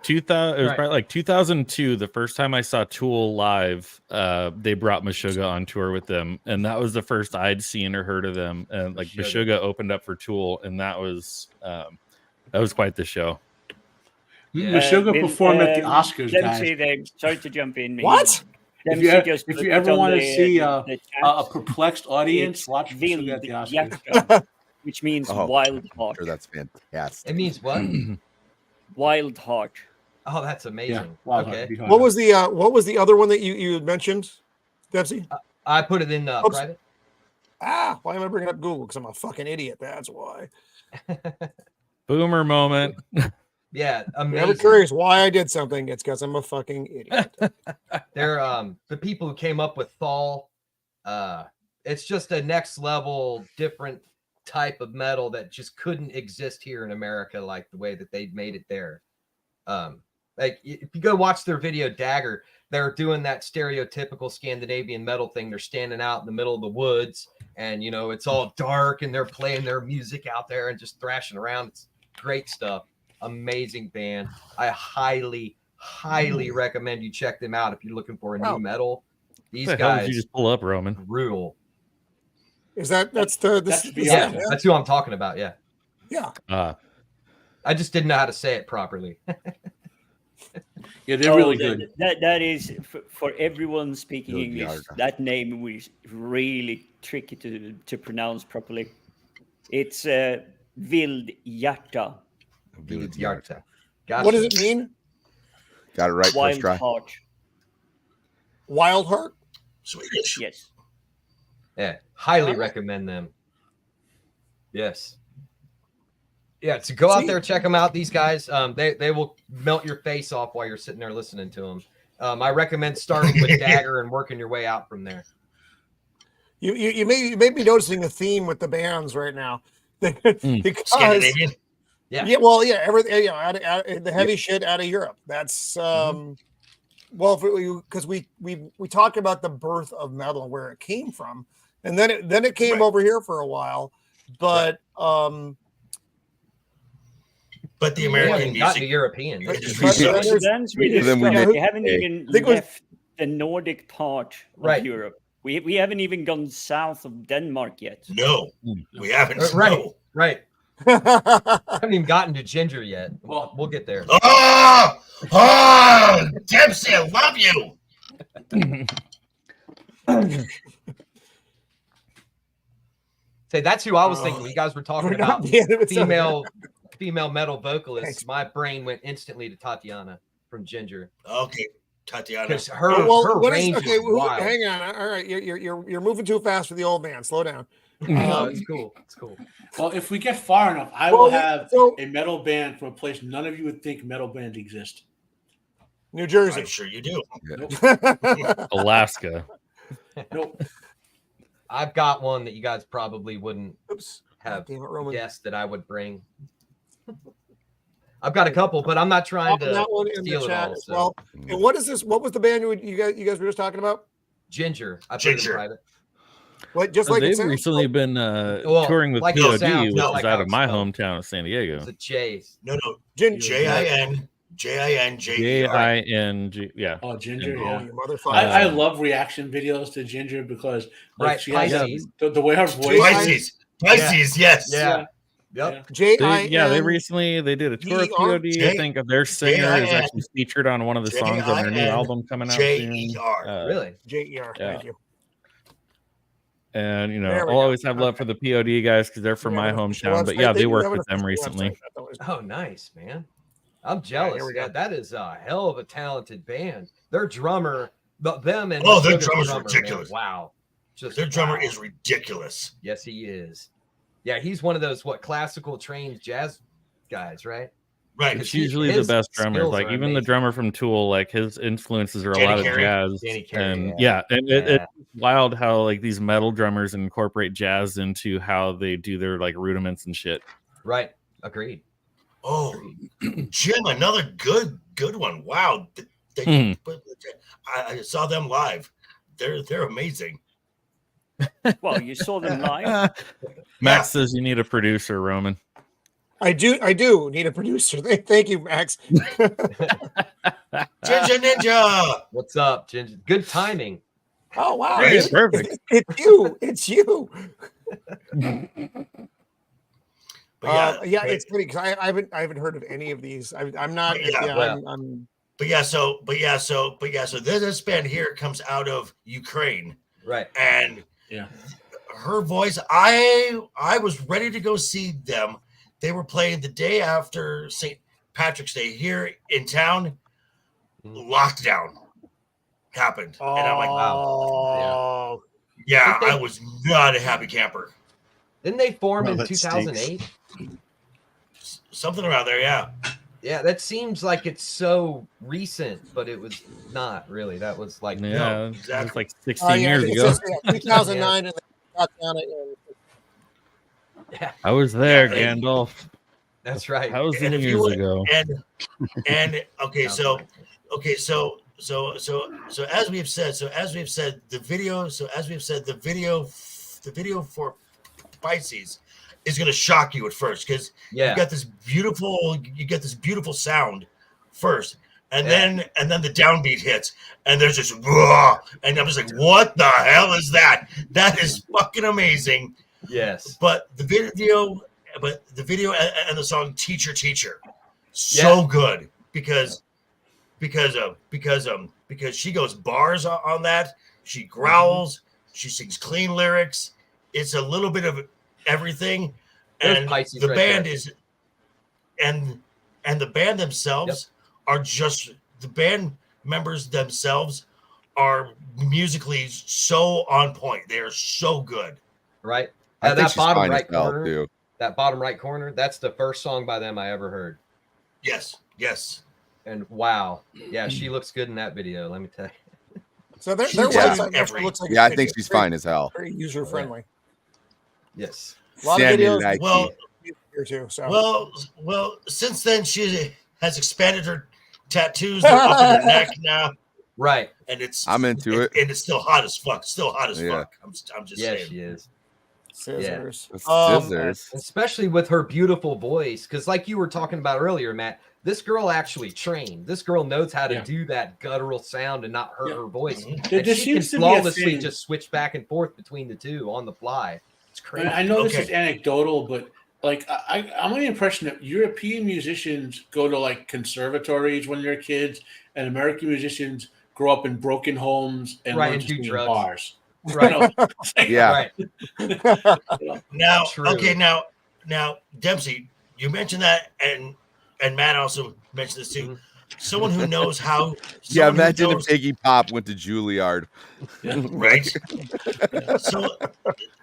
2000. It was probably like 2002. The first time I saw Tool live, they brought Meshuggah on tour with them, and that was the first I'd seen or heard of them. And like Meshuggah opened up for Tool, and that was quite the show. Meshuggah performed at the Oscars, Dempsey, sorry to jump in. What? If you ever want to see a perplexed audience, watch Meshuggah at the Oscars. Which means wild heart. Sure, that's fantastic. It means what? Wild heart. Oh, that's amazing. Yeah, okay. What was the other one that you had mentioned, Dempsey? I put it in private. Why am I bringing up Google? Because I'm a fucking idiot. That's why. Boomer moment. Yeah, amazing. Never curious why I did something. It's because I'm a fucking idiot. They're the people who came up with Thal. It's just a next level, different type of metal that just couldn't exist here in America like the way that they made it there. Like if you go watch their video Dagger, they're doing that stereotypical Scandinavian metal thing. They're standing out in the middle of the woods and it's all dark and they're playing their music out there and just thrashing around. It's great stuff. Amazing band. I highly recommend you check them out if you're looking for a new metal. These guys, you just pull up, Roman. Brutal. Is that's that's who I'm talking about. Yeah. I just didn't know how to say it properly. Yeah, they're really good. That is for everyone speaking English. That name was really tricky to pronounce properly. It's Vildhjarta. Vildhjarta. What does it mean? Got it right first try. Heart. Wild Heart? Swedish. Yes. Yeah, highly recommend them. Yes. Yeah, so go out there, check them out. These guys, they will melt your face off while you're sitting there listening to them. I recommend starting with Dagger and working your way out from there. You may be noticing a theme with the bands right now. Because Scandinavian. Yeah, everything. The heavy shit out of Europe. That's well, because we talked about the birth of metal and where it came from, and then it came over here for a while, but the American music, the European. They haven't even left the Nordic part of Europe. We haven't even gone south of Denmark yet. No, we haven't. Right. I haven't even gotten to Ginger yet. We'll get there. Oh, Dempsey, I love you. Say that's who I was thinking. You guys were talking about female metal vocalists. Thanks. My brain went instantly to Tatiana from Ginger. Okay, Tatiana. Because her range is wild. Hang on. All right, you're moving too fast for the old man. Slow down. It's cool. It's cool. Well, if we get far enough, I will have a metal band from a place none of you would think metal bands exist. New Jersey. I'm sure you do. Nope. Alaska. Nope. I've got one that you guys probably wouldn't have Damn it, Roman. guessed that I would bring. I've got a couple, but I'm not trying to that one in steal the it chat all. as So. well. And what is this? What was the band you guys were just talking about? Ginger. I put it in Ginger. private. What? Just like it They've sounds? recently been Well, touring with like it POD, sounds, which not is like out how of my it's spelled. hometown of San Diego. The J's. No, Ginger. J-I-N. J-I-N-G. Yeah. Oh, Ginger. Oh, Yeah. you motherfucker. I love reaction videos to Ginger because Right, she has Pisces. the way her voice is. Pisces, yes. Yeah. Yep. They recently they did a tour of POD. I think of their singer is actually featured on one of the songs on their new album coming out soon. Really? J-E-R. Yeah. Thank you. And There I'll we go. always have love for the POD guys because they're from my hometown. But yeah, they worked with them recently. Oh, nice, man. I'm jealous. here we Yeah, go. that is a hell of a talented band. Their drummer, them and Oh, their Sugar's drummer's drummer, ridiculous. Man, wow. Just Their drummer wow. is ridiculous. Yes, he is. Yeah, he's one of those classical trained jazz guys, right? Right. It's usually the best drummers. Like even the drummer from Tool, like his influences are a lot of jazz. And it's wild how like these metal drummers incorporate jazz into how they do their like rudiments and shit. Right. Agreed. Oh, Jim, another good one. Wow. I saw them live. They're amazing. Well, you saw them live. Max says you need a producer, Roman. I do need a producer. Thank you, Max. Ginger Ninja. What's up, Ginger? Good timing. Oh wow, Right, perfect. It's you. It's you. But it's funny because I haven't heard of any of these. I'm not. So this band here comes out of Ukraine, right? And yeah, her voice. I was ready to go see them. They were playing the day after St. Patrick's Day here in town. Lockdown happened, and I'm like, wow. Yeah, I was not a happy camper. Didn't they form in 2008? Something around there, yeah. Yeah, that seems like it's so recent, but it was not really. That was like it was like 16 years ago. 2009, and they got down it. Yeah. I was there, Gandalf. That's right. That was years ago. And so as we've said, the video for Pisces is going to shock you at first because you get this beautiful sound first, and then the downbeat hits, and there's this raw, and I'm just like, what the hell is that? That is fucking amazing. Yes, but the video and the song "Teacher, so good because she goes bars on that. She growls. She sings clean lyrics. It's a little bit of everything, and the band is, and the band themselves are just the band members themselves are musically so on point. They are so good. Right. I think that she's fine right as hell, corner, too. that bottom right corner, that's the first song by them I ever heard. Yes. And wow. Yeah, she looks good in that video, let me tell you. So their website actually looks like I think she's fine as hell. Very user friendly. Yes. A lot of videos. Here too. So well, since then she has expanded her tattoos. They're up in her neck now. Right. And I'm into it. And it's still hot as fuck. Fuck. I'm just saying. She is. Scissors. Yeah. Scissors. Especially with her beautiful voice. Because like you were talking about earlier, Matt, this girl actually trained. This girl knows how to do that guttural sound and not hurt her voice. Mm-hmm. And she can flawlessly just switch back and forth between the two on the fly. It's crazy. I know this is anecdotal, but like I'm under the impression that European musicians go to like conservatories when they're kids, and American musicians grow up in broken homes and learn to sing in bars. Right. Yeah. Right. Now, now, Dempsey, you mentioned that, and Matt also mentioned this too. Someone who knows how. Yeah, imagine if Iggy Pop went to Juilliard. Right.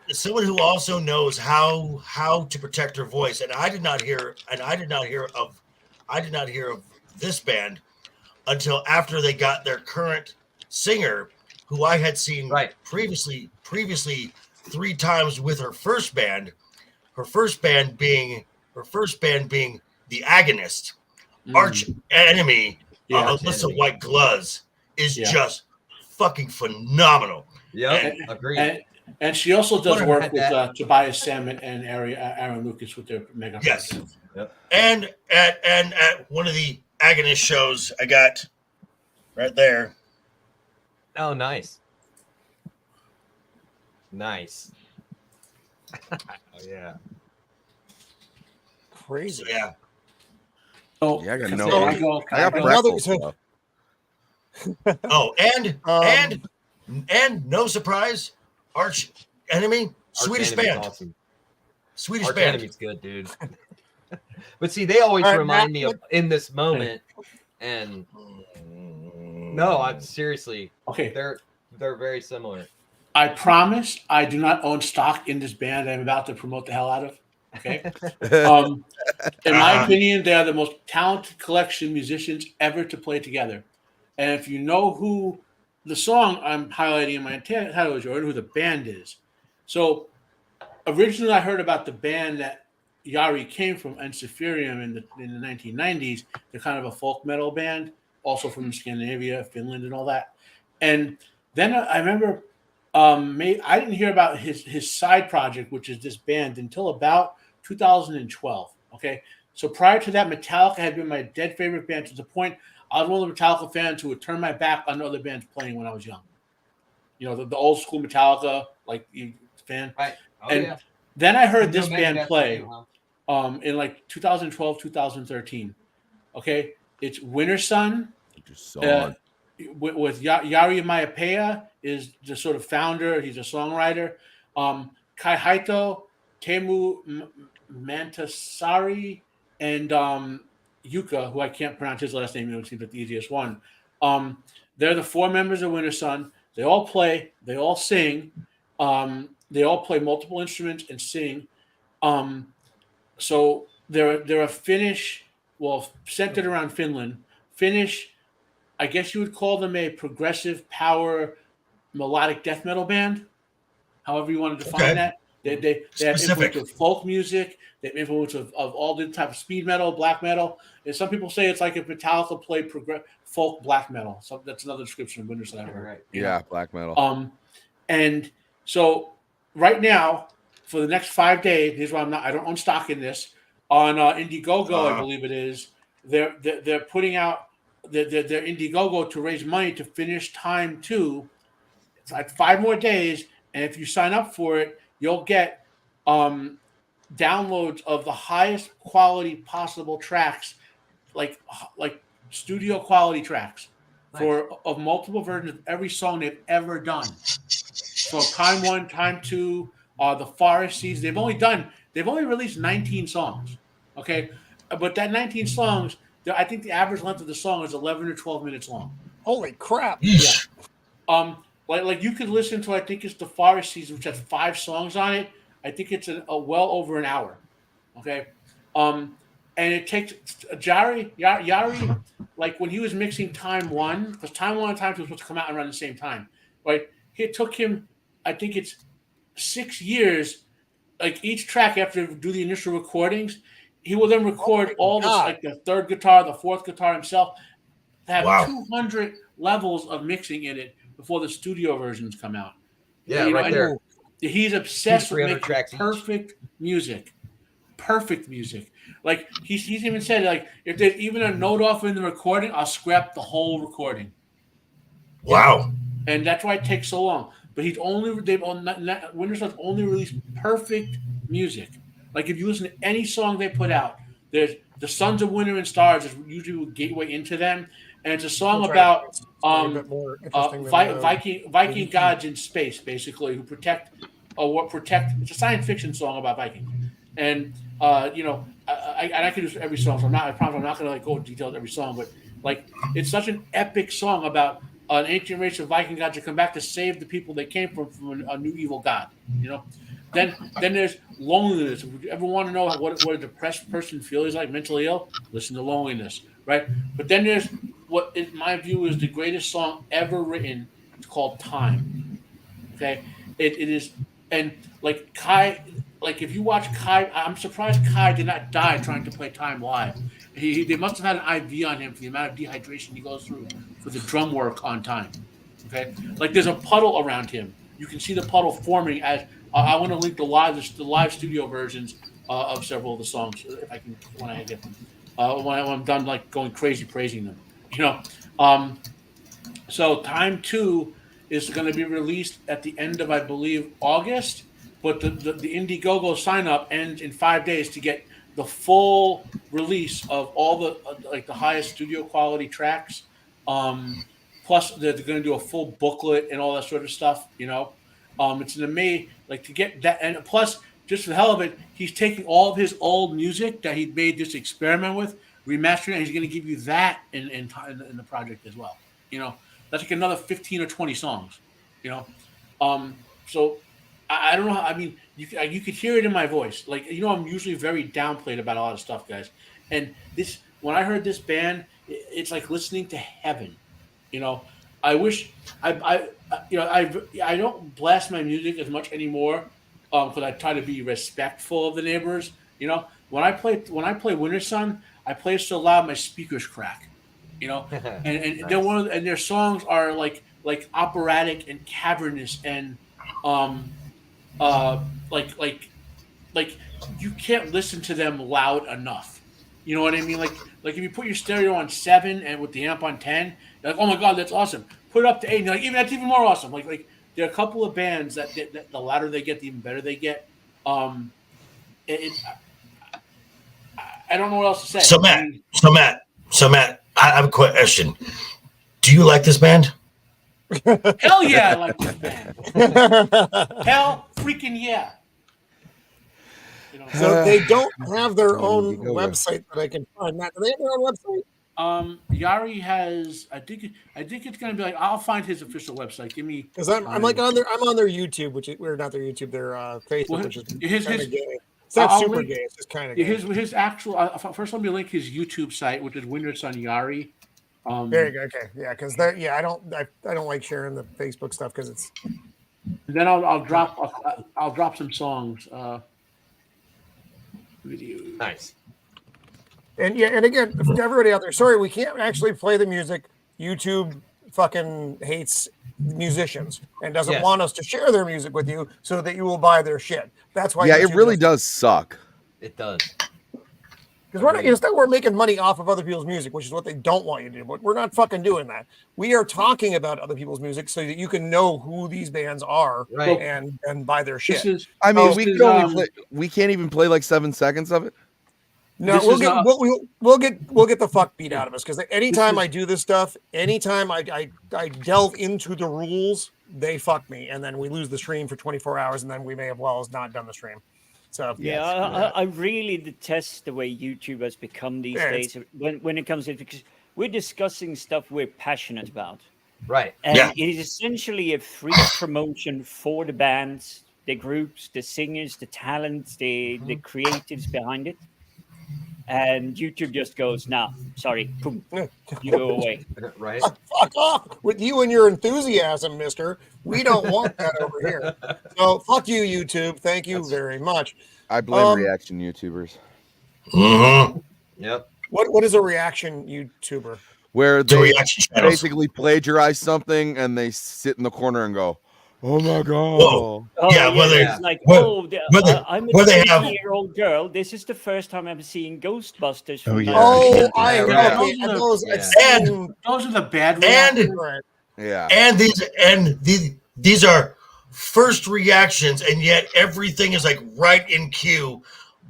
someone who also knows how to protect her voice, and I did not hear of this band until after they got their current singer, who I had seen previously 3 times with her first band. Her first band being the Agonist. Arch Enemy, Alyssa White Gloves is just fucking phenomenal. Yeah, agreed. And she also does work with Tobias Sam and Aaron Lucas with their mega. Yes. Yep. And at one of the Agonist shows I got right there. Oh, nice. Nice. Oh, yeah. Crazy. So, yeah. Oh, yeah, I got another. Oh, and no surprise, Arch Enemy, Swedish band. Awesome. Swedish Arch band. Enemy's good, dude. But see, they always remind me of In This Moment, and no, I'm seriously okay. They're very similar. I promise I do not own stock in this band I'm about to promote the hell out of. Okay. In my opinion, they are the most talented collection of musicians ever to play together. And if you know who the song I'm highlighting in my title is, or who the band is. So originally I heard about the band that Jari came from, Ensiferium, in the 1990s. They're kind of a folk metal band, also from Scandinavia, Finland, and all that. And then I remember I didn't hear about his side project, which is this band, until about 2012. Okay, so prior to that, Metallica had been my dead favorite band, to the point I was one of the Metallica fans who would turn my back on other bands playing when I was young. You know, the old school Metallica, like, you fan. Right. Oh, and yeah. then I heard this band play in like 2012, 2013. Okay, it's Winter Sun. With Jari Maipea is the sort of founder. He's a songwriter. Kai Haito, Teemu Mantasari, and Yuka, who I can't pronounce his last name. It seems like the easiest one. They're the 4 members of Winter Sun. They all play. They all sing. They all play multiple instruments and sing. So they're a Finnish, centered around Finland. Finnish. I guess you would call them a progressive power melodic death metal band, however you want to define that. They have influence of folk music. They have influence of all different types of speed metal, black metal. And some people say it's like if Metallica played folk black metal. So that's another description of Winter Sun. Right. Yeah, black metal. And so right now, for the next 5 days, here's why I don't own stock in this. On Indiegogo, I believe it is, they're putting out their Indiegogo to raise money to finish Time 2. It's like 5 more days, and if you sign up for it, you'll get downloads of the highest quality possible tracks, like studio quality tracks, of multiple versions of every song they've ever done. So Time 1, Time 2, the Forest Seas. They've only released 19 songs. Okay, but that 19 songs, I think the average length of the song is 11 or 12 minutes long. Holy crap! Yeah. Like you could listen to, I think it's the Forest Seas, which has 5 songs on it. I think it's a well over an hour. Okay, and it takes Jari, like when he was mixing Time 1, because Time 1 and Time 2 were supposed to come out around the same time, right? It took him, I think it's 6 years. Like each track, after do the initial recordings, he will then record all this, like the third guitar, the fourth guitar himself, to have 200 levels of mixing in it before the studio versions come out. Yeah, right there. He's obsessed with making perfect music. Perfect music. Like he's even said, like, if there's even a note off in the recording, I'll scrap the whole recording. Wow. And that's why it takes so long. But Winter Sun's only released perfect music. Like if you listen to any song they put out, there's the Sons of Winter and Stars is usually a gateway into them, and it's a song about Viking gods in space, basically, who protect. It's a science fiction song about Vikings, and I can do every song. So I promise I'm not going to go into details every song, but like it's such an epic song about an ancient race of Viking gods that come back to save the people they came from a new evil god. Then there's loneliness. If you ever want to know what a depressed person feels like, mentally ill, listen to Loneliness, right? But then there's what, in my view, is the greatest song ever written. It's called Time. Okay, it is, and like Kai, like if you watch Kai, I'm surprised Kai did not die trying to play Time live. They must have had an IV on him for the amount of dehydration he goes through for the drum work on Time. Okay, like there's a puddle around him. You can see the puddle forming as. I want to link the live studio versions of several of the songs if I can when I get them. When I'm done like going crazy praising them, So Time 2 is going to be released at the end of, I believe, August, but the Indiegogo sign up ends in 5 days to get the full release of all the the highest studio quality tracks. Plus they're going to do a full booklet and all that sort of stuff. It's an amazing to get that, and plus just for the hell of it, he's taking all of his old music that he made this experiment with, remastering it, and he's going to give you that in the project as well. That's like another 15 or 20 songs. So I don't know how, I mean, you could hear it in my voice. I'm usually very downplayed about a lot of stuff, guys. And when I heard this band, it's like listening to heaven. I wish I don't blast my music as much anymore because I try to be respectful of the neighbors. When I play Winter Sun, I play so loud my speakers crack. And they're and their songs are like operatic and cavernous and like you can't listen to them loud enough. You know what I mean? Like if you put your stereo on 7 and with the amp on 10, you're like, oh my god, that's awesome. Put it up to 8, and you're like, even that's even more awesome. Like there are a couple of bands that the louder they get, the even better they get. I don't know what else to say. So Matt, I have a question. Do you like this band? Hell yeah, I like this band. Hell freaking yeah. So they don't have their own website that I can find. Matt, do they have their own website? Yari has. I think it's going to be like. I'll find his official website. Give me. Because I'm on their YouTube, which we're not their YouTube. Their Facebook, which is kind of gay. It's not super gay. It's just kind of gay. His actual. First, let me link his YouTube site, which is Winter Sun Yari. There you go. Okay, yeah, because I don't like sharing the Facebook stuff because it's. Then I'll drop some songs. Video. Nice. And again, for everybody out there, sorry, we can't actually play the music. YouTube fucking hates musicians and doesn't want us to share their music with you so that you will buy their shit. That's why. Yeah, YouTube it really does suck. It does. Because we're not, instead we're making money off of other people's music, which is what they don't want you to do. But we're not fucking doing that. We are talking about other people's music so that you can know who these bands are, right, and buy their shit. We can't even play like 7 seconds of it. No, we'll get the fuck beat out of us because anytime I do this stuff, anytime I delve into the rules, they fuck me, and then we lose the stream for 24 hours, and then we may have not done the stream. So I really detest the way YouTube has become these days when it comes to, because we're discussing stuff we're passionate about, right? And it is essentially a free promotion for the bands, the groups, the singers, the talents, the creatives behind it. And YouTube just goes, nah, sorry, boom, you go away. Right? Fuck off with you and your enthusiasm, mister. We don't want that over here. So fuck you, YouTube. Thank you very much. I blame reaction YouTubers. Mm-hmm. Yep. What is a reaction YouTuber? Where they basically plagiarize something and they sit in the corner and go, oh my god! Oh, yeah, I'm a 20-year-old girl. This is the first time I'm seeing Ghostbusters. Those are the bad ones. And these are first reactions, and yet everything is like right in queue.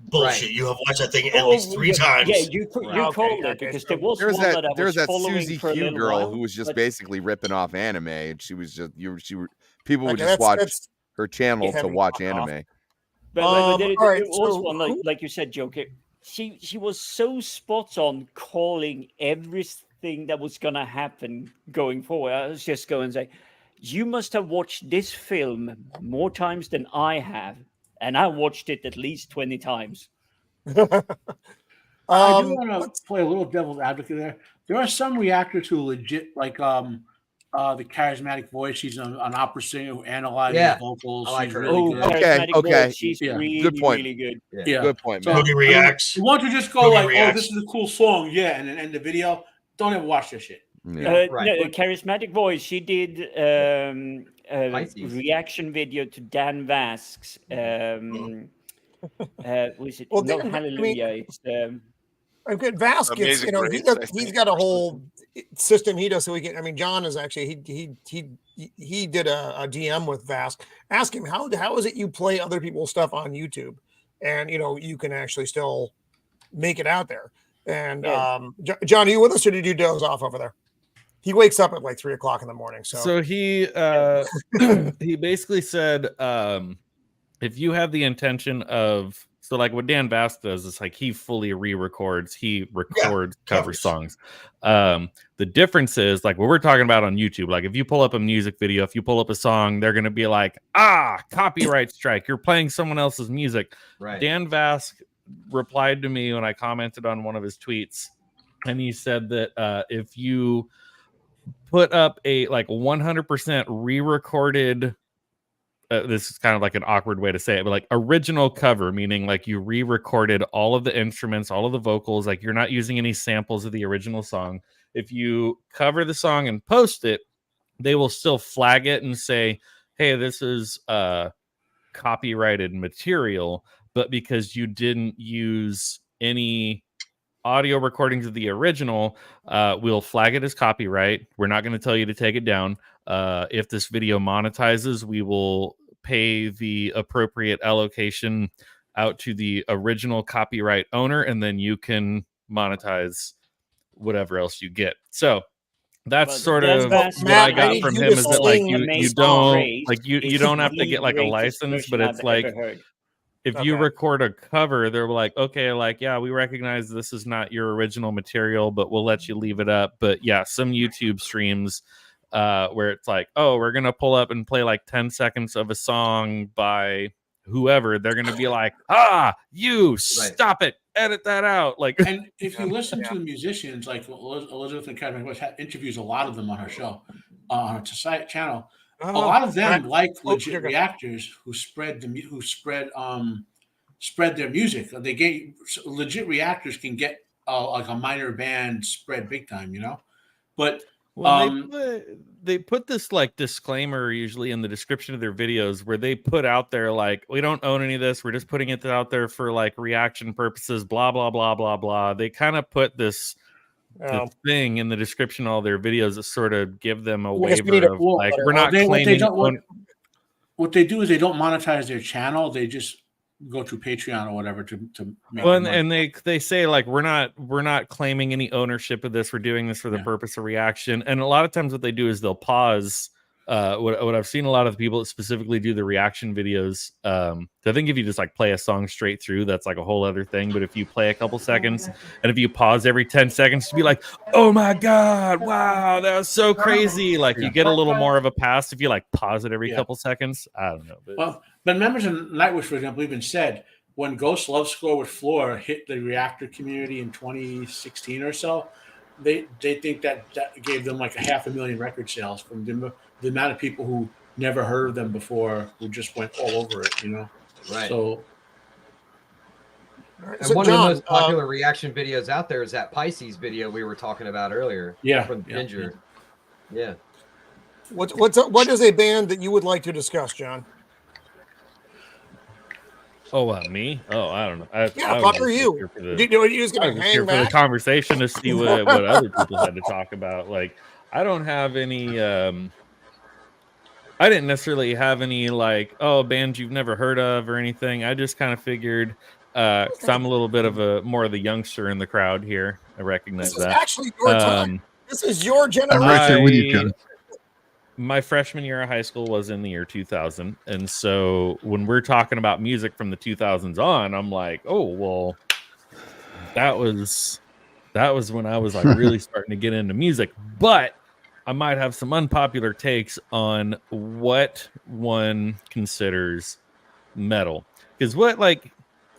Bullshit! Right. You have watched that thing at least 3 times. Yeah, you called it because there was one that I was following Susie for a Q little girl while, who was just basically ripping off anime, and she was just people would just watch her channel to watch anime. But there was one like you said, Joker. She was so spot on calling every thing that was going to happen going forward. I was just going to say, you must have watched this film more times than I have, and I watched it at least 20 times. I do want to play a little devil's advocate there. There are some reactors who legit like the charismatic voice. She's an opera singer who analyzes vocals. I like She's her. really good. Okay. Voice, she's really, Good point. really good. Yeah. Good point, So, man. Boogie reacts. You want to just go Boogie like, reacts. "Oh, this is a cool song," and then end the video. Don't ever watch that shit. Yeah. No, charismatic voice. She did a reaction video to Dan Vask's. Was it? Well, Not Dan- Hallelujah. It's I've got Vasquez, Amazing you know, Grace, I he's think. got a whole system he does so he can. I mean, John is actually he did a DM with Vask. Ask him how is it you play other people's stuff on YouTube, and you know you can actually still make it out there. And John, are you with us or did you doze off over there? He wakes up at like 3 o'clock in the morning. So he he basically said if you have the intention of, so like what Dan Bass does is like he fully re-records, he records cover songs. The difference is like what we're talking about on YouTube, like if you pull up a music video, if you pull up a song, they're going to be like, copyright strike, you're playing someone else's music. Right. Dan Vask replied to me when I commented on one of his tweets, and he said that if you put up a like 100% re-recorded, this is kind of like an awkward way to say it, but like original cover, meaning like you re-recorded all of the instruments, all of the vocals, like you're not using any samples of the original song. If you cover the song and post it, they will still flag it and say, hey, this is copyrighted material, but because you didn't use any audio recordings of the original, we'll flag it as copyright. We're not going to tell you to take it down. If this video monetizes, we will pay the appropriate allocation out to the original copyright owner, and then you can monetize whatever else you get. So that's sort of what I got from him, is that like you don't like you don't have to get like a license, but it's like if you record a cover, they're like, okay, like, yeah, we recognize this is not your original material, but we'll let you leave it up. But yeah, some YouTube streams where it's like, oh, we're going to pull up and play like 10 seconds of a song by whoever. They're going to be like, stop it, edit that out. Like, and if you listen to the musicians, like Elizabeth and Kevin interviews a lot of them on her show, on her society channel. A lot of them like legit reactors who spread their music. They get legit reactors can get like a minor band spread big time, you know. But they put this like disclaimer usually in the description of their videos where they put out there like, we don't own any of this, we're just putting it out there for like reaction purposes, blah blah blah blah blah. They kind of put this thing in the description of all their videos that sort of give them a waiver of like, we're not claiming. What they do is they don't monetize their channel. They just go to Patreon or whatever to make and they say like, we're not claiming any ownership of this. We're doing this for the purpose of reaction. And a lot of times what they do is they'll pause. What I've seen a lot of the people that specifically do the reaction videos. I think if you just like play a song straight through, that's like a whole other thing. But if you play a couple seconds and if you pause every 10 seconds to be like, oh my God, wow, that was so crazy. Like you get a little more of a pass if you like pause it every couple seconds. I don't know. But members of Nightwish, for example, even said when Ghost Love Score with Floor hit the reactor community in 2016 or so, they think that gave them like 500,000 record sales from the amount of people who never heard of them before, who just went all over it, you know? Right. So one of the most popular reaction videos out there is that Pisces video we were talking about earlier. Yeah. From Ginger. Yeah. What is a band that you would like to discuss, John? Oh, me? Oh, I don't know. Fuck are you? You just gonna hang here back? for the conversation to see what other people had to talk about. Like, I don't have any. I didn't necessarily have any like, bands you've never heard of or anything. I just kind of figured, because I'm a little bit of more of the youngster in the crowd here. I recognize this that. Is actually your time. This is your generation. I'm right there with you, John. My freshman year of high school was in the year 2000. And so when we're talking about music from the 2000s on, I'm like, oh, well, that was That was when I was like really starting to get into music. But I might have some unpopular takes on what one considers metal. Because what, like,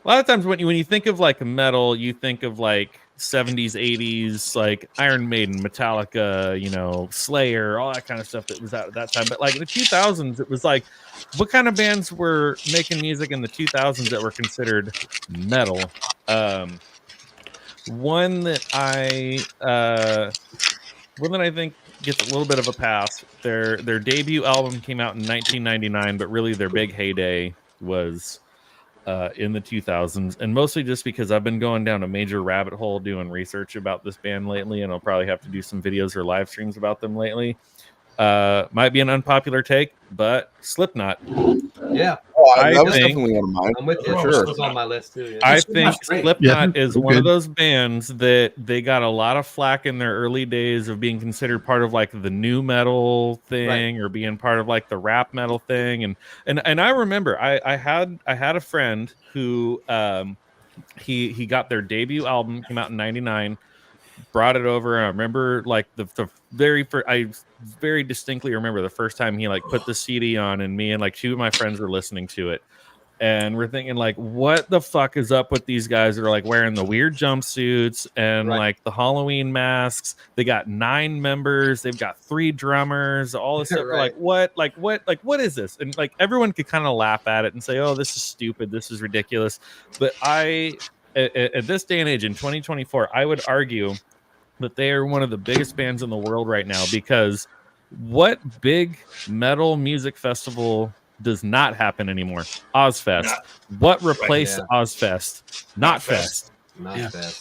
a lot of times when you think of like metal, you think of like 70s, 80s, like Iron Maiden, Metallica, you know, Slayer, all that kind of stuff that was out at that time. But like in the 2000s, it was like, what kind of bands were making music in the 2000s that were considered metal? One that I think gets a little bit of a pass. Their debut album came out in 1999, but really their big heyday was in the 2000s, and mostly just because I've been going down a major rabbit hole doing research about this band lately, and I'll probably have to do some videos or live streams about them lately. Might be an unpopular take, but Slipknot. Yeah. That was definitely one of mine. I'm with you. Sure. It was on my list too. Yeah. I think Slipknot Yeah, is one of those bands that they got a lot of flack in their early days of being considered part of like the new metal thing, or being part of like the rap metal thing. And I remember I had a friend who he got their debut album, came out in 99, brought it over, and I remember like the very first, I very distinctly remember the first time he like put the CD on, and me and like two of my friends were listening to it, and we're thinking like, what the fuck is up with these guys that are like wearing the weird jumpsuits and like the Halloween masks? They got 9 members, they've got 3 drummers, all this stuff. Like what is this? And like everyone could kind of laugh at it and say, oh, this is stupid, this is ridiculous. But at this day and age in 2024, I would argue that they are one of the biggest bands in the world right now, because what big metal music festival does not happen anymore? Ozfest. What replaced Ozfest? Knotfest.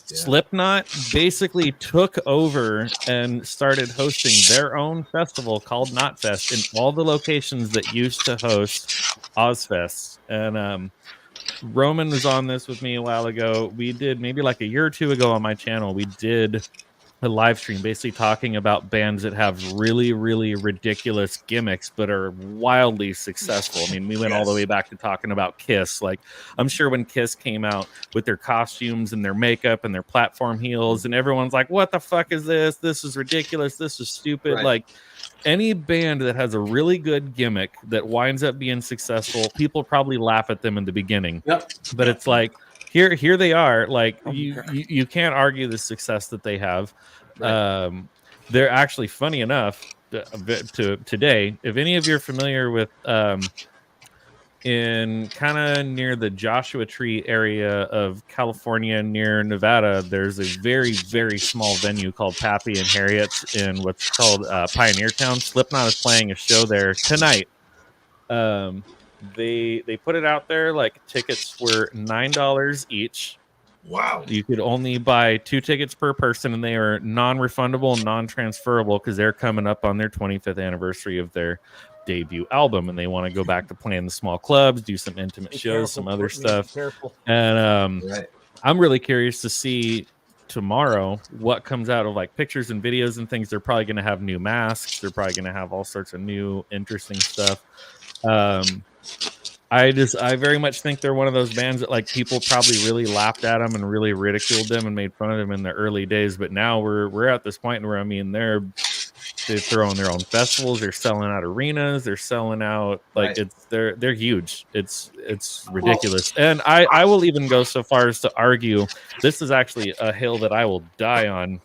Slipknot basically took over and started hosting their own festival called Knotfest in all the locations that used to host Ozfest. And Roman was on this with me a while ago. We did maybe like a year or two ago on my channel. We did a live stream basically talking about bands that have really, really ridiculous gimmicks but are wildly successful. I mean, we went all the way back to talking about Kiss. Like, I'm sure when Kiss came out with their costumes and their makeup and their platform heels, and everyone's like, what the fuck is this? This is ridiculous. This is stupid. Like, any band that has a really good gimmick that winds up being successful, people probably laugh at them in the beginning. But it's like, here they are. Like, you can't argue the success that they have. They're actually, funny enough, to today, if any of you are familiar with in kind of near the Joshua Tree area of California near Nevada, there's a very, very small venue called Pappy and Harriet's in what's called Pioneer Town. Slipknot is playing a show there tonight. They put it out there, like tickets were $9 each. Wow. You could only buy 2 tickets per person, and they are non-refundable and non-transferable because they're coming up on their 25th anniversary of their debut album, and they want to go back to playing the small clubs, do some intimate shows, some other stuff. And I'm really curious to see tomorrow what comes out of like pictures and videos and things. They're probably going to have new masks. They're probably going to have all sorts of new interesting stuff. I very much think they're one of those bands that like people probably really laughed at them and really ridiculed them and made fun of them in the early days. But now we're at this point where, I mean, they're throwing their own festivals, they're selling out arenas, they're selling out like they're huge. It's ridiculous. And I will even go so far as to argue, this is actually a hill that I will die on,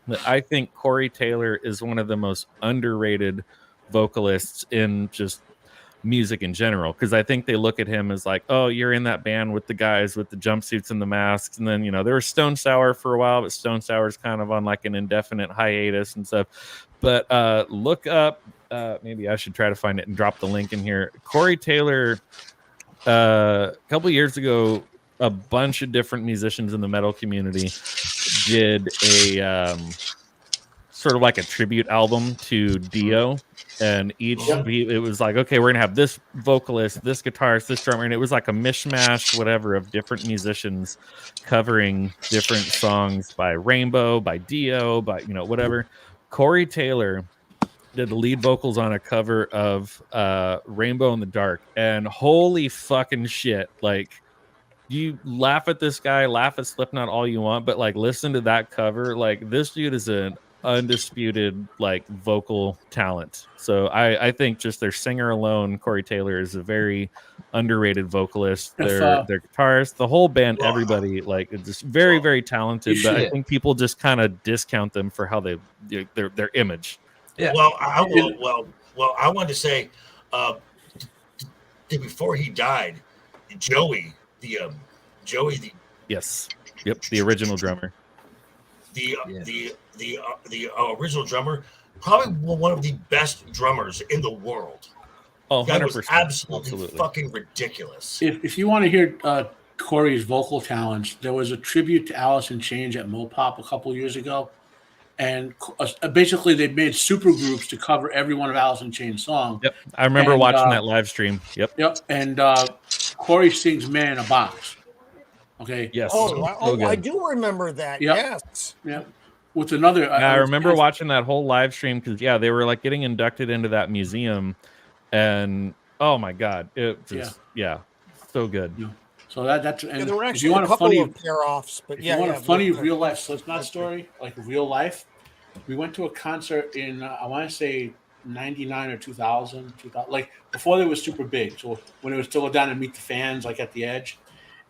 that I think Corey Taylor is one of the most underrated vocalists in just music in general, because I think they look at him as like, oh, you're in that band with the guys with the jumpsuits and the masks, and then, you know, there was Stone Sour for a while, but Stone Sour's kind of on like an indefinite hiatus and stuff. But look up, maybe I should try to find it and drop the link in here. Corey Taylor, a couple years ago, a bunch of different musicians in the metal community did a sort of like a tribute album to Dio. And it was like, okay, we're gonna have this vocalist, this guitarist, this drummer, and it was like a mishmash, whatever, of different musicians covering different songs by Rainbow, by Dio, by, you know, whatever. Corey Taylor did the lead vocals on a cover of Rainbow in the Dark, and holy fucking shit, like, you laugh at this guy, laugh at Slipknot all you want, but like listen to that cover. Like this dude is an undisputed like vocal talent. So I think just their singer alone, Corey Taylor, is a very underrated vocalist. Their guitarist, the whole band, everybody like it's just very, very talented. But I think people just kind of discount them for how their image. Yeah. Well, I wanted to say before he died, Joey, the original drummer. The original drummer, probably one of the best drummers in the world. Oh, 100%. That was absolutely fucking ridiculous. If you want to hear Corey's vocal talents, there was a tribute to Alice in Chains at Mopop a couple years ago. And basically, they made super groups to cover every one of Alice in Chains' songs. Yep, I remember watching that live stream. Yep. And Corey sings "Man in a Box." Okay. Yes. I do remember that. Yep. Yes. Yeah. With another. I remember watching that whole live stream because they were like getting inducted into that museum, and oh my god, it just so good. Yeah. So that's and there were if you actually want a couple funny of pair-offs, but if you want a funny real life Slipknot story, like real life, we went to a concert in I want to say 99 or 2000, like before they were super big. So when it was still down to Meet the Fans, like at the Edge,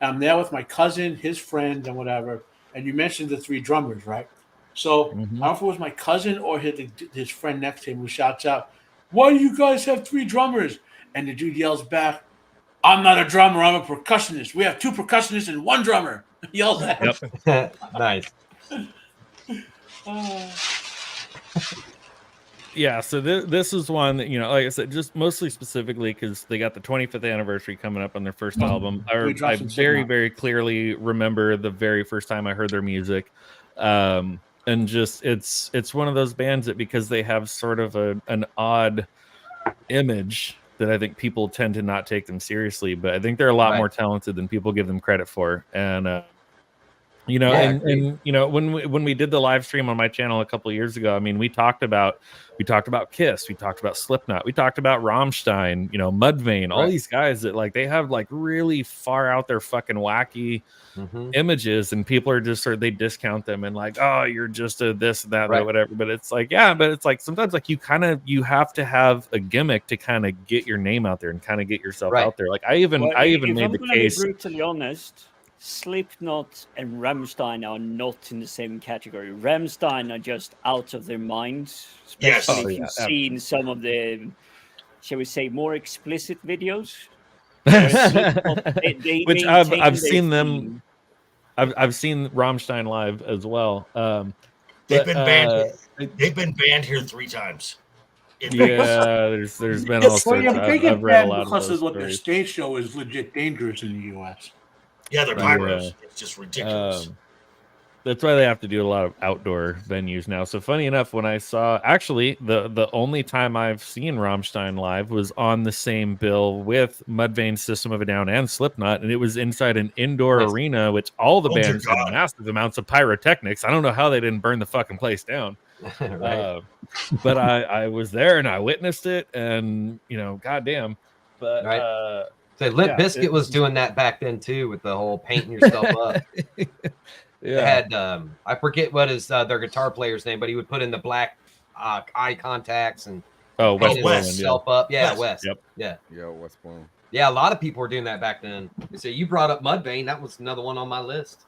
I'm there with my cousin, his friend, and whatever. And you mentioned the three drummers, right? So I don't know if it was my cousin or his friend next to him who shouts out, "Why do you guys have three drummers?" And the dude yells back, "I'm not a drummer, I'm a percussionist. We have two percussionists and one drummer." He yells at him. Yep. Nice. Yeah, so this is one that, like I said, just mostly specifically because they got the 25th anniversary coming up on their first album. I very, very clearly remember the very first time I heard their music. And just it's one of those bands that, because they have sort of an odd image, that I think people tend to not take them seriously, but I think they're a lot more talented than people give them credit for. And when we did the live stream on my channel a couple of years ago, I mean, we talked about Kiss, we talked about Slipknot, we talked about Rammstein, Mudvayne, all these guys that like they have like really far out there fucking wacky images, and people are just they discount them and like, oh, you're just a this, that, or whatever. But it's like, but it's like sometimes like you have to have a gimmick to kind of get your name out there and kind of get yourself out there. Like I even made the case. To be brutally honest, Slipknot and Rammstein are not in the same category. Rammstein are just out of their minds, especially if you've seen some of the, shall we say, more explicit videos. Which I've seen them. I've seen Rammstein live as well. They've been banned. They've been banned here 3 times. There's been all sorts. I've read a lot because of what their stage show is legit dangerous in the U.S. Yeah, they're pyros. It's just ridiculous. That's why they have to do a lot of outdoor venues now. So funny enough, when I saw, actually, the only time I've seen Rammstein live was on the same bill with Mudvayne, System of a Down, and Slipknot, and it was inside an indoor arena, which all the bands had massive amounts of pyrotechnics. I don't know how they didn't burn the fucking place down. But I was there and I witnessed it, and goddamn. But so Limp Bizkit was doing that back then too, with the whole painting yourself up. They had I forget what is their guitar player's name, but he would put in the black eye contacts and Wes himself up. Yeah, Wes. Yep. Yeah. Yeah, Wes Bloom. Yeah, a lot of people were doing that back then. So you brought up Mudvayne. That was another one on my list.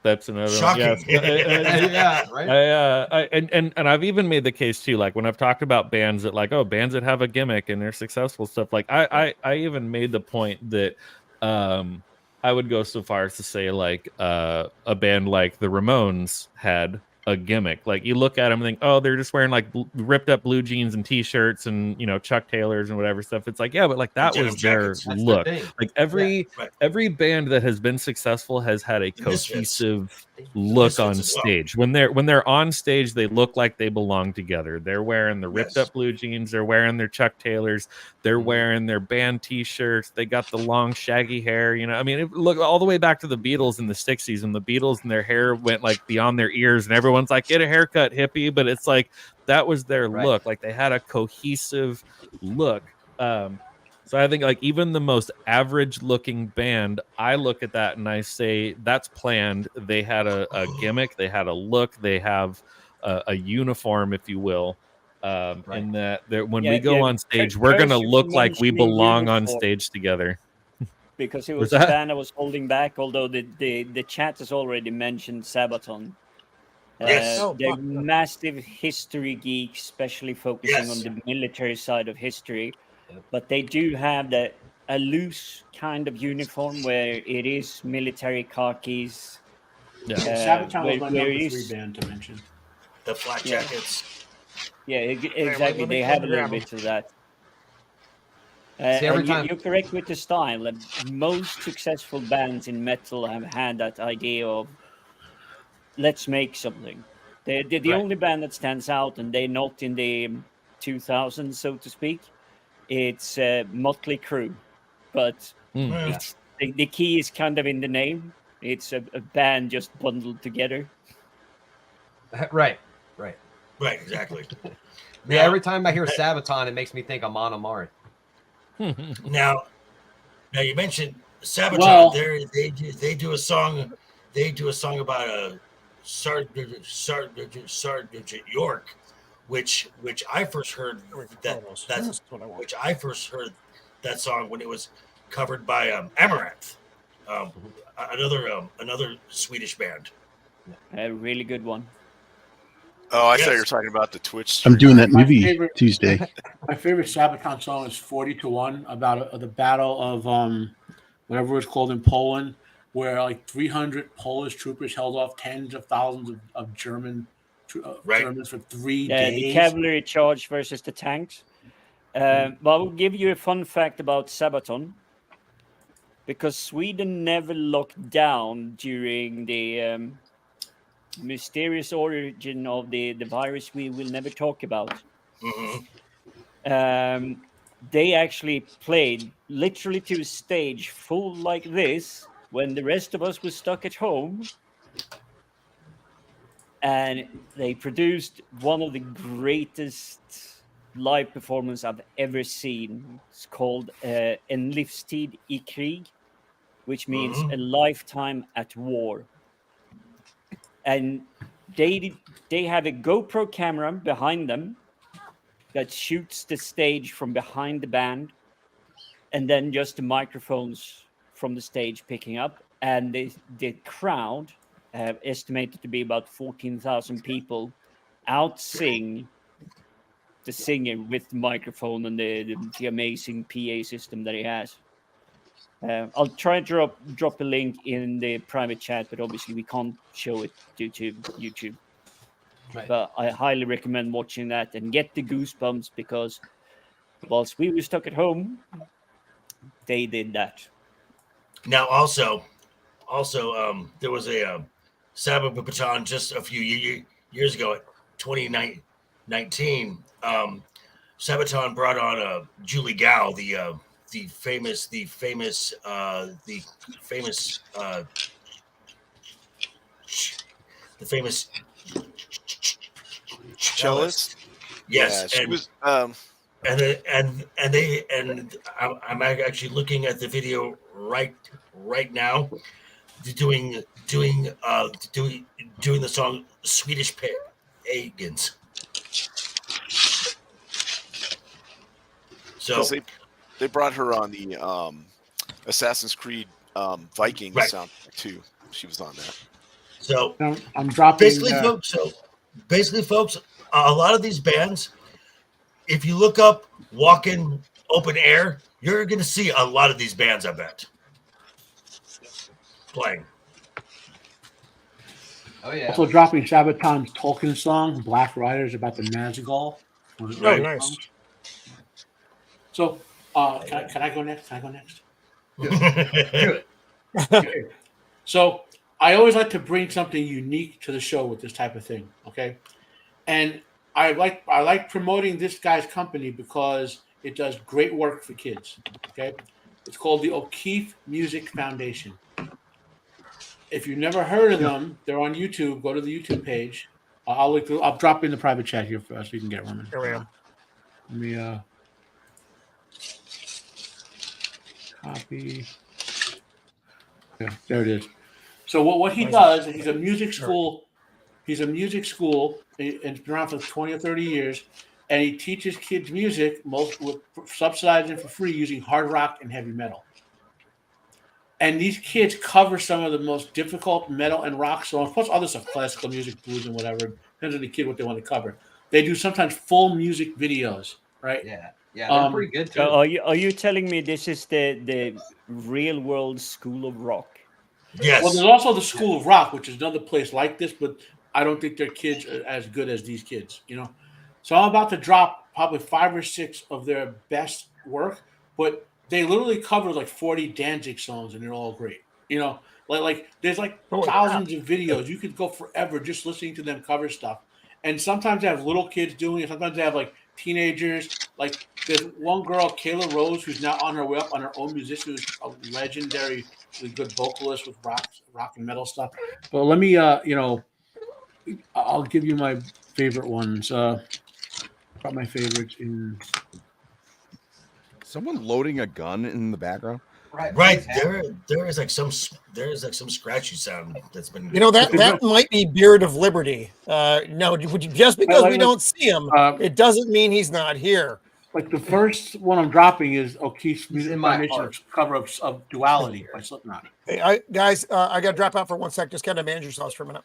That's another Shocking. one. Yeah, right. And I've even made the case too, like when I've talked about bands that bands that have a gimmick and they're successful stuff. Like I even made the point that I would go so far as to say like a band like the Ramones had a gimmick. Like you look at them and think, oh, they're just wearing like ripped up blue jeans and t-shirts and Chuck Taylors and whatever stuff. It's like, but like that was their look. Like every band that has been successful has had a cohesive look on stage. When they're on stage, they look like they belong together. They're wearing the ripped up blue jeans, they're wearing their Chuck Taylors, they're wearing their band t-shirts, they got the long shaggy hair. I mean, look all the way back to the Beatles in the 60s, and the Beatles and their hair went like beyond their ears, and everyone's like, get a haircut, hippie. But it's like that was their look. Like they had a cohesive look. So So I think like even the most average looking band, I look at that and I say that's planned. They had a gimmick, they had a look, they have a uniform, if you will. In that when we go on stage, we're gonna look like we belong on stage together. Because it was a band I was holding back, although the chat has already mentioned Sabaton. Yes. They're massive history geeks, especially focusing on the military side of history. But they do have a loose kind of uniform where it is military khakis. Yeah, Sabaton was my number 3 band to mention. The flak jackets. Yeah, exactly. They have a little bit of that. See, every time you're correct with the style. Most successful bands in metal have had that idea of let's make something. They're the only band that stands out, and they're not in the 2000s, so to speak. It's Motley Crue, but it's the key is kind of in the name. It's a band just bundled together. Right, exactly. Yeah, every time I hear Sabaton, it makes me think of Mon Amarth. Now you mentioned Sabaton. They do a song. They do a song about a Sergeant York, which I first heard that song when it was covered by Amaranth, another Swedish band. A really good one. Oh, I thought you were talking about the Twitch I'm stream. doing that movie Tuesday. My favorite Sabaton song is 40-1 about the battle of whatever it's called in Poland, where like 300 Polish troopers held off tens of thousands of Germans for 3 days. The cavalry charge versus the tanks. But I'll give you a fun fact about Sabaton. Because Sweden never locked down during the mysterious origin of the virus we will never talk about. Mm-hmm. They actually played literally to a stage full like this when the rest of us were stuck at home. And they produced one of the greatest live performance I've ever seen. It's called En livstid I krig, which means a lifetime at war. And they have a GoPro camera behind them that shoots the stage from behind the band, and then just the microphones from the stage picking up. And the crowd, estimated to be about 14,000 people, out-sing the singer with the microphone and the amazing PA system that he has. I'll try and drop a link in the private chat, but obviously we can't show it due to YouTube. Right. But I highly recommend watching that and get the goosebumps, because whilst we were stuck at home, they did that. Now, also, there was a Sabaton just a few years ago, 2019. Sabaton brought on Julie Gao, the famous cellist. Yes, yeah, she was. And I'm actually looking at the video right now, doing the song Swedish Pagans. So they brought her on the Assassin's Creed Vikings soundtrack too. She was on that. So I'm dropping. Basically, folks, a lot of these bands, if you look up Walk-In Open Air, you're going to see a lot of these bands, I bet, playing. Oh, yeah. Also dropping Sabaton's Tolkien song, Black Riders, about the Nazgul. Oh, nice. So, can I go next? Do it. Okay. So, I always like to bring something unique to the show with this type of thing, okay? And I like promoting this guy's company because it does great work for kids, okay? It's called the O'Keefe Music Foundation. If you've never heard of them, they're on YouTube. Go to the YouTube page. I'll drop in the private chat here for us so you can get one. Here we are. Let me Copy. Yeah, there it is. So what he does, he's a music school. He's a music school, and it's been around for 20 or 30 years, and he teaches kids music, subsidized and for free, using hard rock and heavy metal. And these kids cover some of the most difficult metal and rock songs, plus other stuff, classical music, blues, and whatever. Depends on the kid what they want to cover. They do sometimes full music videos, right? Yeah, they're pretty good too. Are you telling me this is the real world school of rock? Yes. Well, there's also the School of Rock, which is another place like this, but I don't think their kids are as good as these kids, you know. So I'm about to drop probably 5 or 6 of their best work, but they literally cover like 40 Danzig songs, and they're all great. You know, like there's like thousands of videos. You could go forever just listening to them cover stuff. And sometimes they have little kids doing it. Sometimes they have like teenagers. Like there's one girl, Kayla Rose, who's now on her way up on her own musician, who's a legendary, good vocalist with rock and metal stuff. But let me, I'll give you my favorite ones. Got my favorites in. Someone loading a gun in the background. Right. There is like some scratchy sound that's been. You know that might be Beard of Liberty. No, just because we don't see him, it doesn't mean he's not here. Like the first one I'm dropping is O'Keefe's Music Foundation's cover of Duality by Slipknot. Hey, guys, I got to drop out for 1 sec. Just kind of manage yourselves for a minute.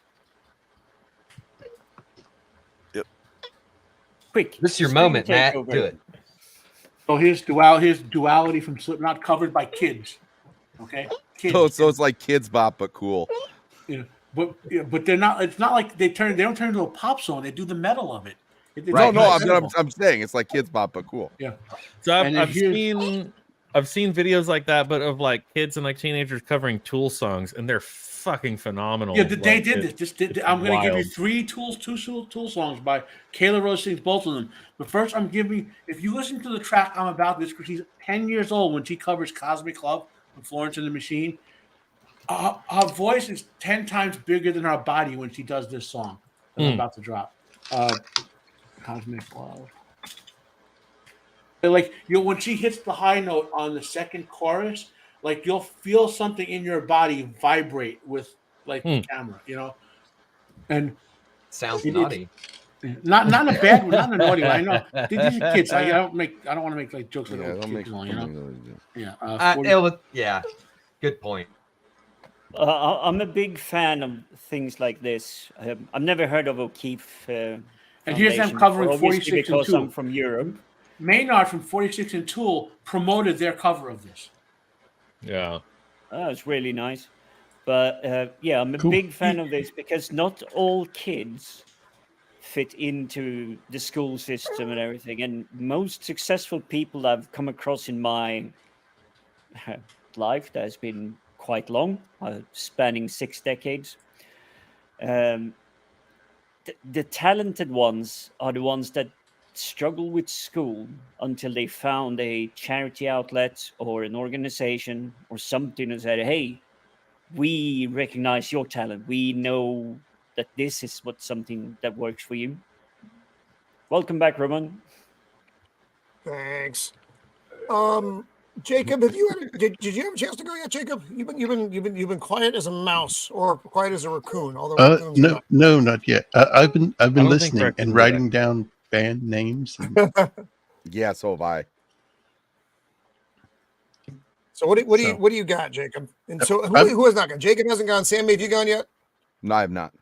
Yep. Quick. This is your moment, Matt. Do it. So here's Duality from Slipknot, covered by kids. Okay. Kids. So it's like Kids Bop, but cool. Yeah, but they're not. It's not like they don't turn into a pop song. They do the metal of it. I'm saying it's like Kids Bop, but cool. Yeah. So I've seen videos like that, but of like kids and like teenagers covering Tool songs, and they're fucking phenomenal. Yeah, they did this. I'm going to give you 3 Tool songs by Kayla Rose sings both of them. But first, I'm giving. If you listen to the track I'm about this, because she's 10 years old when she covers Cosmic Love from Florence and the Machine. Her voice is 10 times bigger than her body when she does this song that I'm about to drop. Cosmic Love. Like when she hits the high note on the second chorus, like you'll feel something in your body vibrate with like the camera, you know. And sounds naughty. Not in a bad way, not in a naughty way. I know these are kids. I don't want to make like jokes like don't make kids, you know. Yeah. Good point. I'm a big fan of things like this. I've never heard of O'Keefe. And here's them covering 46 and because Tool. I'm from Europe. Maynard from 46 and Tool promoted their cover of this. Yeah. It's really nice. But I'm a big fan of this because not all kids fit into the school system and everything. And most successful people I've come across in my life that has been quite long, spanning 6 decades. The talented ones are the ones that struggle with school until they found a charity outlet or an organization or something that said, hey, we recognize your talent. We know that this is something that works for you. Welcome back, Roman. Thanks. Jacob, did you have a chance to go yet, Jacob? You've been quiet as a mouse or quiet as a raccoon. Although no, not yet. I've been listening and writing down band names. Yeah, so have I. So what do you got, Jacob? And so who has not gone? Jacob hasn't gone. Sammy, have you gone yet? No, I have not.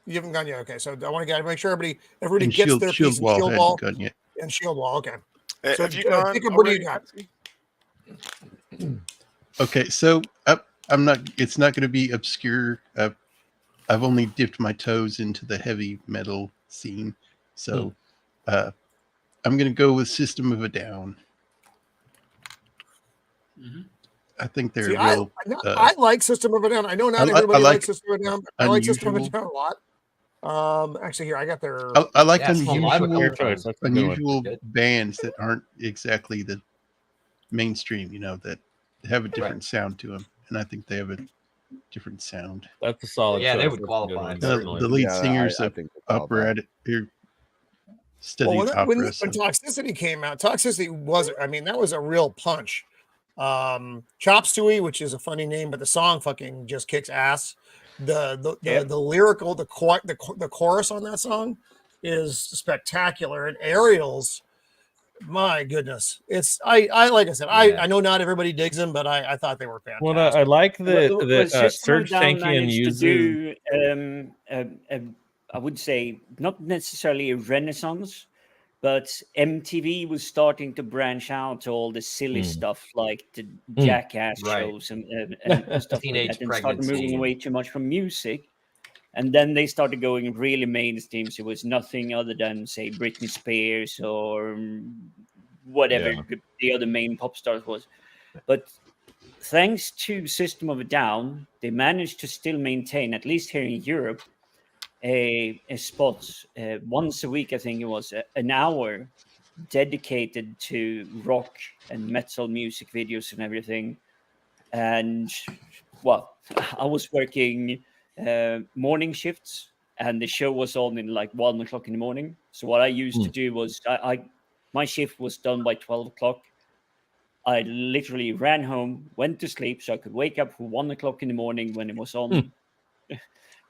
You haven't gone yet. Okay, so I want to make sure everybody gets their piece of Shieldwall and Shieldwall. Okay. So Jacob, what do you got? Okay, so I'm not. It's not going to be obscure. I've only dipped my toes into the heavy metal scene, so I'm going to go with System of a Down. Mm-hmm. I think they're real. I like System of a Down. I know not everybody likes System of a Down. I like System of a Down a lot. Actually, here I got their. I like unusual bands that aren't exactly the mainstream. You know, that have a different sound to them, and I think they have a different sound. That's a solid. Yeah, they would qualify. The lead singers of operatic. Studied when Toxicity came out, Toxicity was. I mean, that was a real punch. Chop Suey, which is a funny name, but the song fucking just kicks ass. The lyrical, the chorus on that song is spectacular. And Ariel's, my goodness, it's I like I said, I know not everybody digs them, but I thought they were fantastic. Well, I like that System of Serge Down Tankian managed uses. to do, I would say, not necessarily a renaissance, but MTV was starting to branch out to all the silly stuff like the Jackass shows and stuff Teenage like that, and started pregnancy. moving away too much from music. And then they started going really mainstream. So it was nothing other than, say, Britney Spears or whatever the other main pop stars was. But thanks to System of a Down, they managed to still maintain, at least here in Europe, a spot once a week. I think it was an hour dedicated to rock and metal music videos and everything. And well, I was working morning shifts, and the show was on in like 1 o'clock in the morning. So what I used to do was my shift was done by 12 o'clock. I literally ran home, went to sleep, so I could wake up for 1 o'clock in the morning when it was on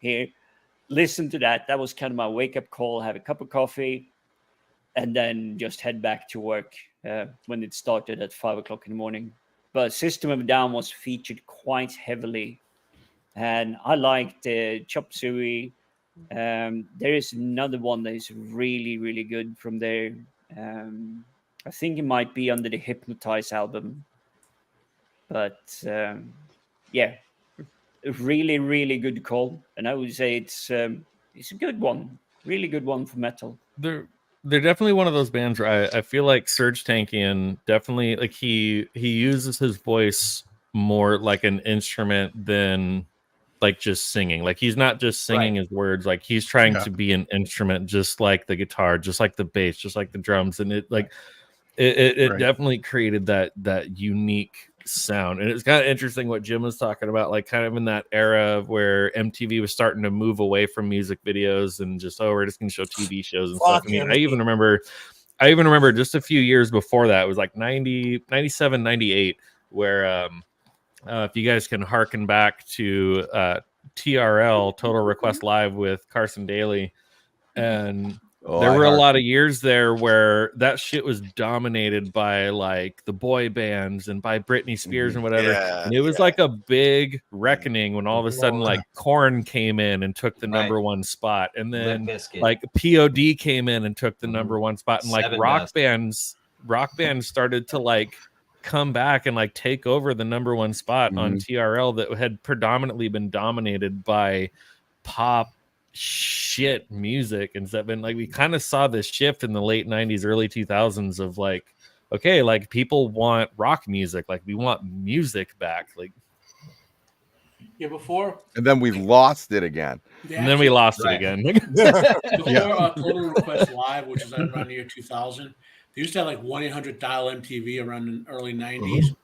here. Listen to that. That was kind of my wake up call. Have a cup of coffee, and then just head back to work when it started at 5 o'clock in the morning. But System of a Down was featured quite heavily, and I liked Chop Suey. There is another one that is really, really good from there. I think it might be under the Hypnotize album, but yeah, a really, really good call, and I would say it's a good one, really good one for metal. They're definitely one of those bands where I feel like Serge Tankian definitely, like, he uses his voice more like an instrument than like just singing. Like, he's not just singing his words, like he's trying to be an instrument, just like the guitar, just like the bass, just like the drums, and it like it definitely created that unique sound. And it's kind of interesting what Jim was talking about, like kind of in that era of where MTV was starting to move away from music videos and just, we're just gonna show TV shows and stuff. I mean, I even remember just a few years before that, it was like 97, 98, where if you guys can harken back to TRL, Total Request Live with Carson Daly, and there were a lot of years there where that shit was dominated by like the boy bands and by Britney Spears and whatever. And it was like a big reckoning when all of a sudden like Korn came in and took the number one spot, and then like POD came in and took the number one spot, and like rock bands started to like come back and like take over the number one spot on TRL that had predominantly been dominated by pop shit music and stuff. And like we kind of saw this shift in the late 90s, early 2000s of like, okay, like people want rock music, like we want music back, like before, and then we lost it again, and then we lost it again. Before Total Request Live, which was around the year 2000, they used to have like 1-800 dial MTV around the early 90s.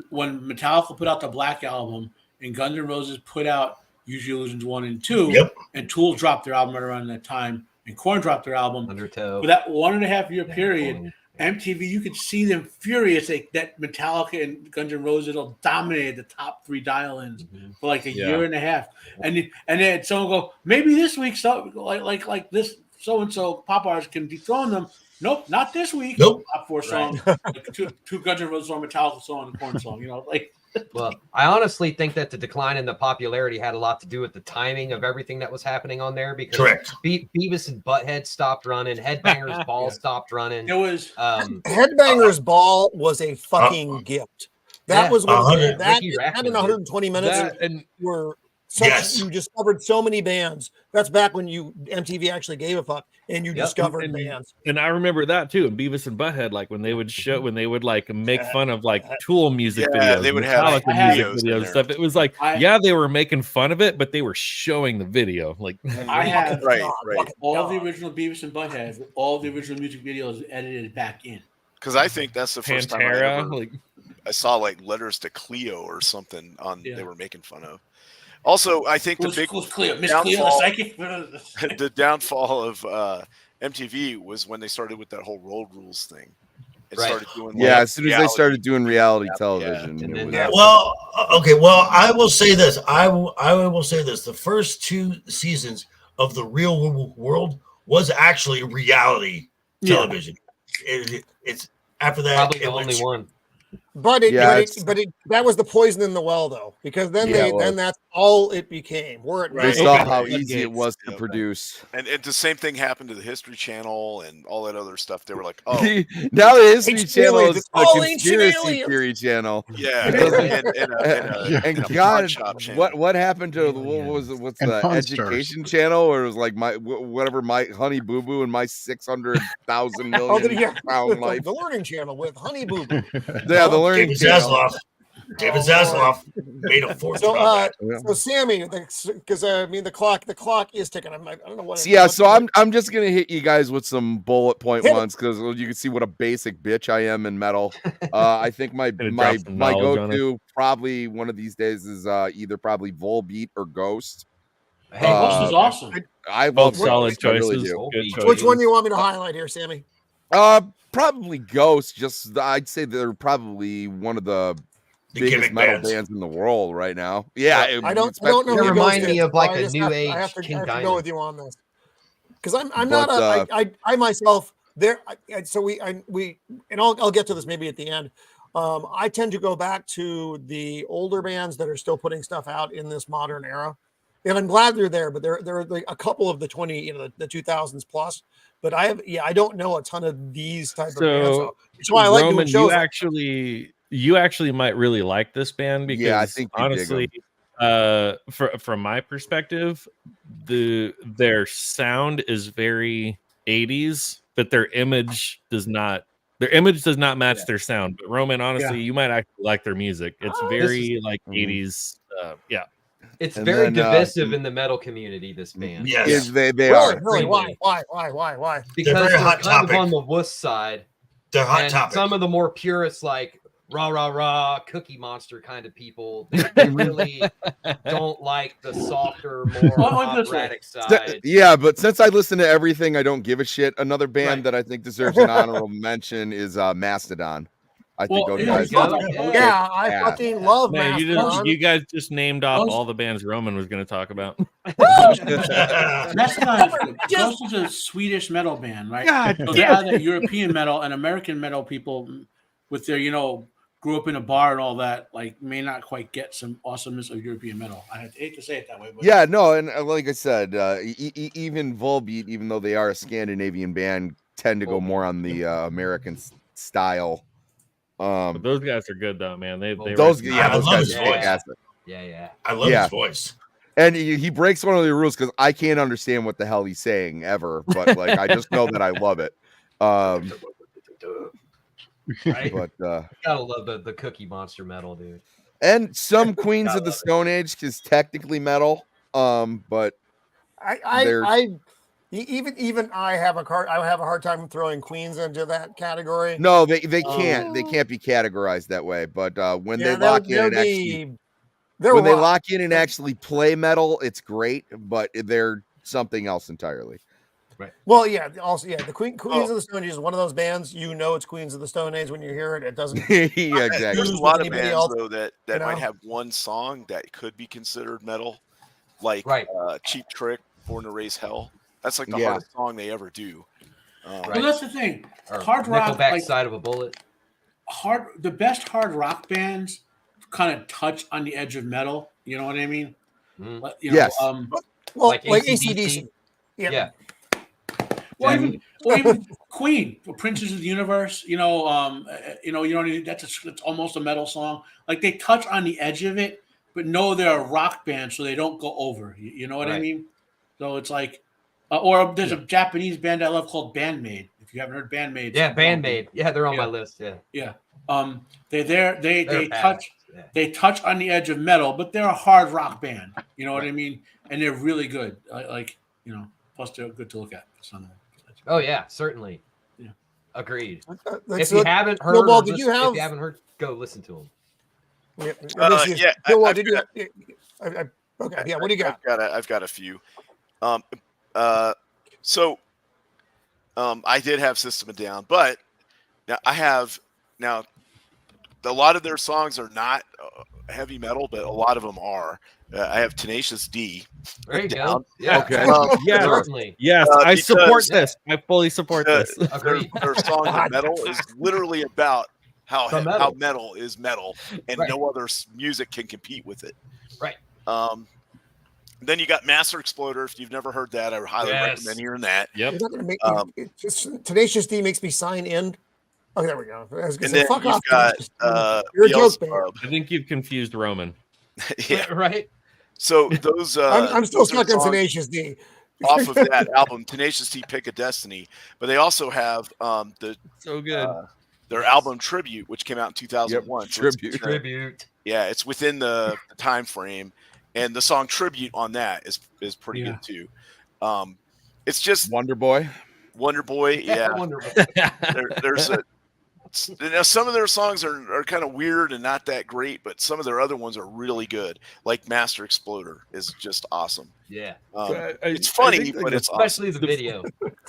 When Metallica put out the Black Album and Guns N' Roses put out Use Your Illusions 1 and 2, and Tool dropped their album right around that time, and Korn dropped their album. For that 1.5 year period, MTV, you could see them furious that Metallica and Guns N' Roses all dominated the top 3 dial-ins for like a year and a half. And then someone go, maybe this week, so like this so-and-so pop artist can dethrone them. Nope, not this week. Top 4 song, like two Guns N' Roses song, Metallica song, and Korn song. You know, like. Well, I honestly think that the decline in the popularity had a lot to do with the timing of everything that was happening on there, because Beavis and Butthead stopped running, Headbangers Ball stopped running. It was Headbangers Ball was a fucking gift. That was one that in 120 minutes were such, you discovered so many bands. That's back when MTV actually gave a fuck and you discovered bands. And I remember that too. And Beavis and Butthead, like when they would like make fun of like Tool music videos, they would have music videos stuff. It was like, they were making fun of it, but they were showing the video. Like I have all the original Beavis and Butthead, all the original music videos edited back in. Because I think that's the first Pantera, time I saw like Letters to Cleo or something on they were making fun of. Also, I think the downfall of MTV was when they started with that whole road rules thing. and Right. started doing as soon as they reality. started doing reality Yeah. television, And it then was, that- Well, okay. Well, I will say this. I will say this. The first 2 seasons of the Real World was actually reality television. It's after that. Probably the it went only one. But that was the poison in the well, though, because then then that's all it became. Where it Right. they now saw is- how easy it was to produce. And the same thing happened to the History Channel and all that other stuff. They were like, oh, Now the History Ancient Channel aliens, is it's the all ancient conspiracy aliens. theory channel. yeah. And in a God, pawn shop channel. what happened to what's And the Pawn education channel, or it was like whatever my Honey Boo Boo and my 600,000 Oh, million pound life. the Learning Channel with Honey Boo Boo. Yeah, the Learning David Channel. Zaslav. David Zaslav made a fortune So, on that. so Sammy, because I mean the clock is ticking. I don't know what. So I'm just gonna hit you guys with some bullet point ones because you can see what a basic bitch I am in metal. I think my go-to probably one of these days is either probably Volbeat or Ghost. Hey, Ghost is awesome. I love solid Ghost. I really choices. do. Good choices. Which one do you want me to highlight here, Sammy? Probably Ghost. Just I'd say they're probably one of the biggest metal bands in the world right now. Yeah, I don't know. They remind me of like a new I age have to King go Diamond. with you on this because I'm not I myself there. And I'll get to this maybe at the end. I tend to go back to the older bands that are still putting stuff out in this modern era, and I'm glad they're there. But there are like a couple of the the 2000s plus. But I don't know a ton of these type of bands. So that's why I like doing shows. You actually might really like this band because I think honestly, from my perspective, their sound is very 80s, but their image does not. Their image does not match their sound. But Roman, honestly, you might actually like their music. It's very 80s. It's very divisive in the metal community. This band, yes, they Really? are. Why? Because very they're hot kind of topic. on the wuss side. They're hot And topic. some of the more purists, like rah Cookie Monster kind of people, they really don't like the softer, more operatic side. Yeah, but since I listen to everything, I don't give a shit. Another band that I think deserves an honorable mention is Mastodon. I think those guys. I fucking love Mastodon. You guys just named off all the bands Roman was going to talk about. Mastodon Ghost is a Swedish metal band, right? So they are the European metal and American metal people with their, grew up in a bar and all that, like may not quite get some awesomeness of European metal. I hate to say it that way, but and like I said, even Volbeat, even though they are a Scandinavian band, tend to go more on the American style. But those guys are good though, man. I love his voice. Yeah. I love his voice. And he breaks one of the rules because I can't understand what the hell he's saying ever, but like I just know that I love it. Right? But gotta love the Cookie Monster metal, dude. And some Queens of the Stone Age is technically metal, but even I have a hard time throwing Queens into that category. No, they can't. They can't be categorized that way. But when they lock in and actually play metal, it's great. But they're something else entirely. Right. Well, the Queens of the Stone Age is one of those bands. It's Queens of the Stone Age when you hear it. It doesn't. Exactly. There's a lot of bands though that might have one song that could be considered metal, like Cheap Trick, Born to Raise Hell. That's like the hardest song they ever do. Well, that's the thing. Or hard rock, Side of a Bullet. The best hard rock bands kind of touch on the edge of metal. You know what I mean? Yes. Like AC/DC. Yeah. Or even Queen, Princes of the Universe. That's almost a metal song. Like they touch on the edge of it, but know they're a rock band, so they don't go over. You know what I mean? So it's like, or there's a Japanese band I love called Bandmaid. If you haven't heard Bandmaid, Bandmaid. Yeah, they're on my list. Yeah. They touch on the edge of metal, but they're a hard rock band. You know what I mean? And they're really good. Plus they're good to look at. Oh yeah, certainly. Yeah, agreed. If you haven't heard, if you haven't heard, go listen to them. Okay. What do you got? I've got a few. I did have System of a Down, but Now I have a lot of their songs are not heavy metal, but a lot of them are. I have Tenacious D. There you down. go. Yeah. Okay. Yes, Certainly. yes, I support this. I fully support this. Agreed. Their song of metal is literally about how metal is metal, and Right. no other music can compete with it. Right. Then you got Master Exploder. If you've never heard that, I highly recommend hearing that. Yep. You're not gonna make Tenacious D makes me sign in. Oh, there we go. I was gonna And say, then fuck you've off. got You're a joke Beelzebub. band. I think you've confused Roman. Yeah. Right. So those I'm still those are stuck on songs Tenacious D. off of that album, Tenacious D, Pick a Destiny. But they also have So good. their album Tribute, which came out in 2001. So it's- Tribute. yeah, it's within the time frame, and the song Tribute on that is pretty good too. It's just Wonder Boy. Wonder Boy. Yeah, Wonderful. there's now some of their songs are kind of weird and not that great, but some of their other ones are really good. Like Master Exploder is just awesome. Yeah. It's funny, think, like, but it's Especially awesome. the video.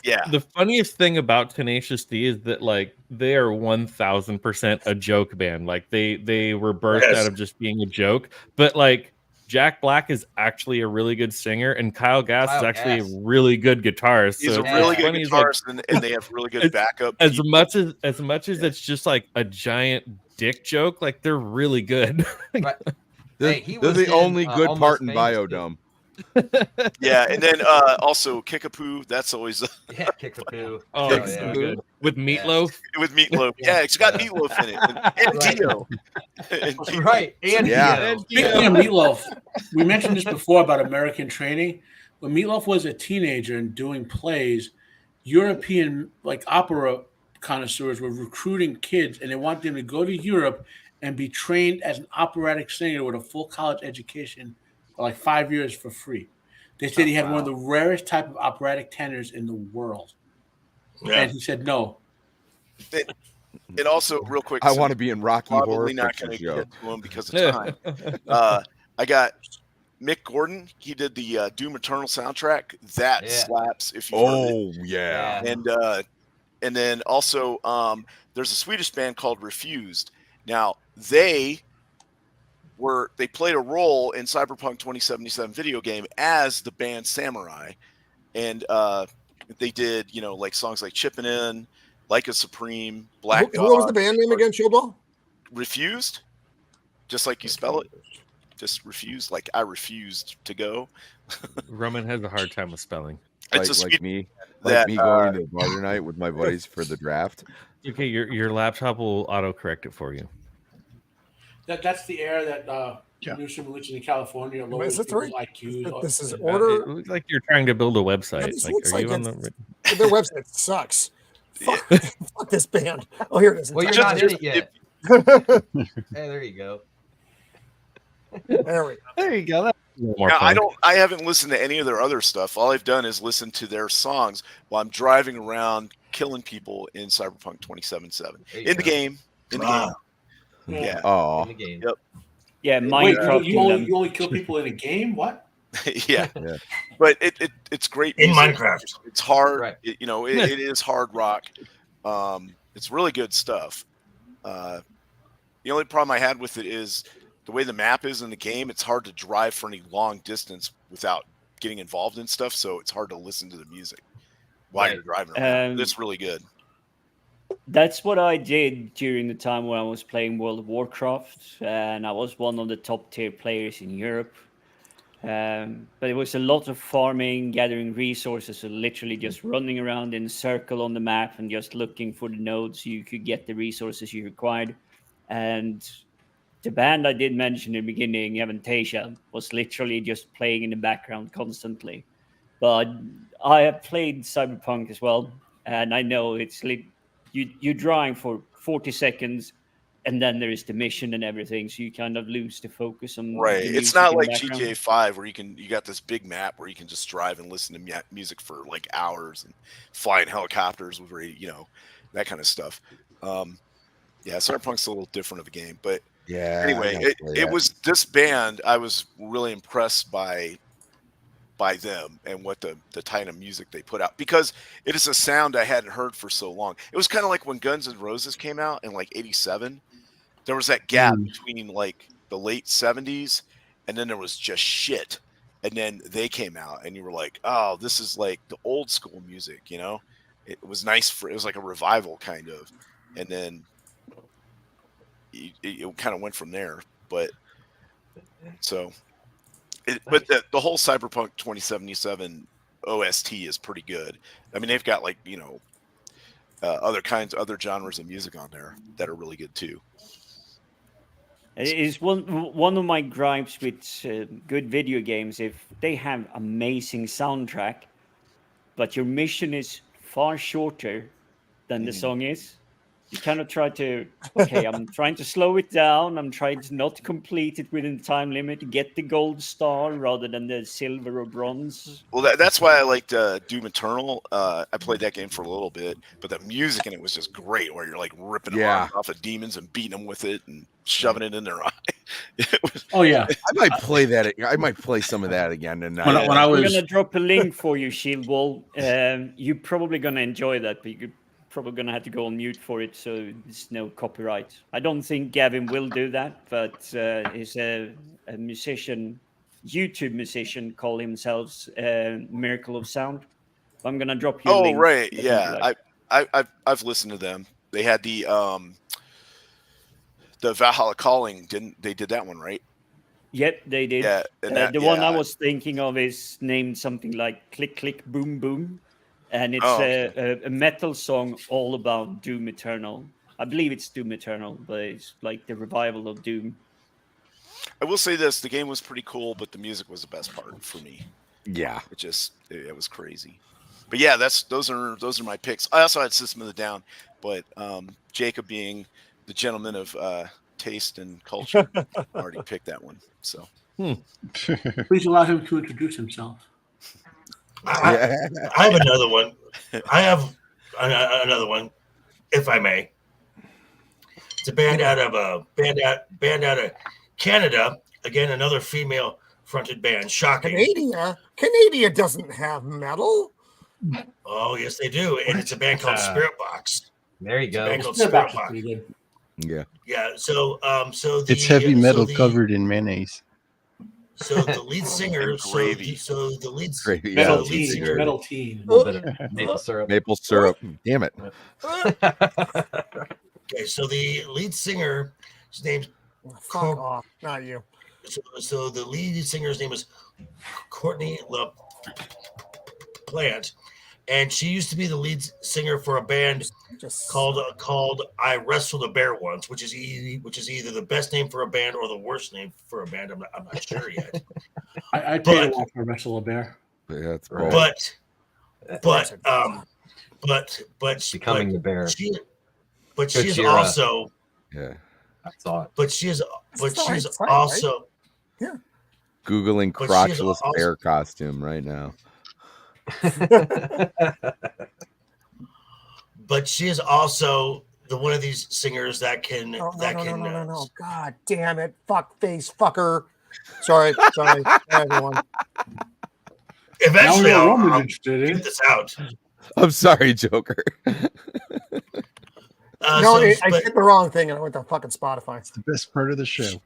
Yeah. The funniest thing about Tenacious D is that like they are 1000% a joke band. Like they were birthed out of just being a joke, but like Jack Black is actually a really good singer, and Kyle Gass is actually a really good guitarist. He's so a really good funny, guitarist, and they have really good backup. As much as it's just like a giant dick joke, like they're really good. Right. They're, Hey, he they're was the in, only good Almost part in Famous, too. Biodome. Yeah, and then also Kickapoo. That's always Yeah, Kickapoo. Oh, Yeah. so good. With Meatloaf. with Meatloaf. Yeah, it's got Meatloaf in it, and Right. Dio. And Dio. Right. And Yeah. Dio. Speaking of Meatloaf, we mentioned this before about American training. When Meatloaf was a teenager and doing plays, European like opera connoisseurs were recruiting kids, and they wanted them to go to Europe and be trained as an operatic singer with a full college education for like 5 years for free. They said he had one of the rarest type of operatic tenors in the world, and he said no. And also, real quick, I want to be in Rocky Horror probably not Picture going to Show. get to him because of time. I got Mick Gordon. He did the Doom Eternal soundtrack. That slaps. If you Oh yeah. And then also there's a Swedish band called Refused. Now they played a role in Cyberpunk 2077 video game as the band Samurai, and they did like songs like Chippin' In, Like a Supreme, Black What was the Dog. band name again? Shieldwall? Refused, just like you spell it. Just refused, like I refused to go. Roman has a hard time with spelling. Like me going to a bar tonight with my buddies for the draft. Okay, your laptop will autocorrect it for you. That's the air that Newsom religion in California lowers people's IQs. This is It order. looks like you're trying to build a website. this Like, looks are you like on the? Their website sucks. Fuck this band. Oh, here it is. Well, you're not in it yet. Hey, there you go. There we go. There you go. Now, I haven't listened to any of their other stuff. All I've done is listen to their songs while I'm driving around killing people in Cyberpunk 2077 in the game. Yeah. Oh. In the game. Yep. Yeah, Wait, Minecraft. you only kill people in a game? What? Yeah. But it's great In music. Minecraft. It's hard. Right. It is hard rock. It's really good stuff. The only problem I had with it is the way the map is in the game. It's hard to drive for any long distance without getting involved in stuff. So it's hard to listen to the music while you're driving around. It's really good. That's what I did during the time when I was playing World of Warcraft, and I was one of the top tier players in Europe. But it was a lot of farming, gathering resources, so literally just running around in a circle on the map and just looking for the nodes so you could get the resources you required. And the band I did mention in the beginning, Avantasia, was literally just playing in the background constantly. But I have played Cyberpunk as well, and I know it's you drive for 40 seconds, and then there is the mission and everything, so you kind of lose the focus on Right. the It's music not in like the background. GTA 5 where you got this big map where you can just drive and listen to music for like hours and fly in helicopters with that kind of stuff. Yeah, Cyberpunk's a little different of a game, but Yeah. anyway, it was this band. I was really impressed by by them and what the kind of music they put out, because it is a sound I hadn't heard for so long. It was kind of like when Guns N' Roses came out in like 87. There was that gap between like the late 70s and then there was just shit. And then they came out and you were like, oh, this is like the old school music, you know? It was nice it was like a revival kind of. And then it kind of went from there. But so, but the whole Cyberpunk 2077 OST is pretty good. I mean, they've got like, you know, other genres of music on there that are really good too. It's one of my gripes with good video games. If they have amazing soundtrack, but your mission is far shorter than the song is, you kind of try to, okay, I'm trying to slow it down. I'm trying to not complete it within the time limit, get the gold star rather than the silver or bronze. Well, that's why I liked Doom Eternal. I played that game for a little bit, but the music in it was just great, where you're like ripping arms off of demons and beating them with it and shoving it in their eye. Oh yeah, I might play that. I might play some of that again tonight. When I was I'm gonna drop a link for you, Shieldwall. You're probably gonna enjoy that, but you're probably gonna have to go on mute for it, so there's no copyright. I don't think Gavin will do that, but he's a musician, YouTube musician, call himself Miracle of Sound. I'm gonna drop you a link. Oh right, yeah. I've listened to them. They had the Valhalla Calling, they did that one, right? Yep, they did. Yeah, and the one I was thinking of is named something like Click Click Boom Boom, and it's a metal song all about Doom Eternal. I believe it's Doom Eternal, but it's like the revival of Doom. I will say this: the game was pretty cool, but the music was the best part for me. Yeah, it was crazy. But yeah, those are my picks. I also had System of the Down, but Jacob, being the gentleman of taste and culture, already picked that one. So please allow him to introduce himself. I have another one. I have another one, if I may. It's a band out of Canada. Again, another female-fronted band. Shocking. Canada doesn't have metal. Oh yes, they do, and it's a band called Spirit Box. There you go. Band called Spirit Box. Yeah. Yeah. So it's heavy metal covered in mayonnaise. So the lead singer, metal teen, a little bit of maple syrup. Maple syrup. Damn it. Okay, so the lead singer, his name's fuck off, not you. So the lead singer's name is Courtney LaPlante, and she used to be the lead singer for a band called I Wrestled a Bear Once, which is either the best name for a band or the worst name for a band. I'm not sure yet. I paid a lot for Wrestle a Bear. Yeah, that's right. But becoming the bear. She is also. Yeah. I thought. But she is also. Yeah. Googling crotchless bear costume right now. But she is also the one of these singers that can no. God damn it, fuck face fucker. Sorry, everyone. Eventually, I'll get this out. I'm sorry, Joker. I did the wrong thing and I went to fucking Spotify. It's the best part of the show.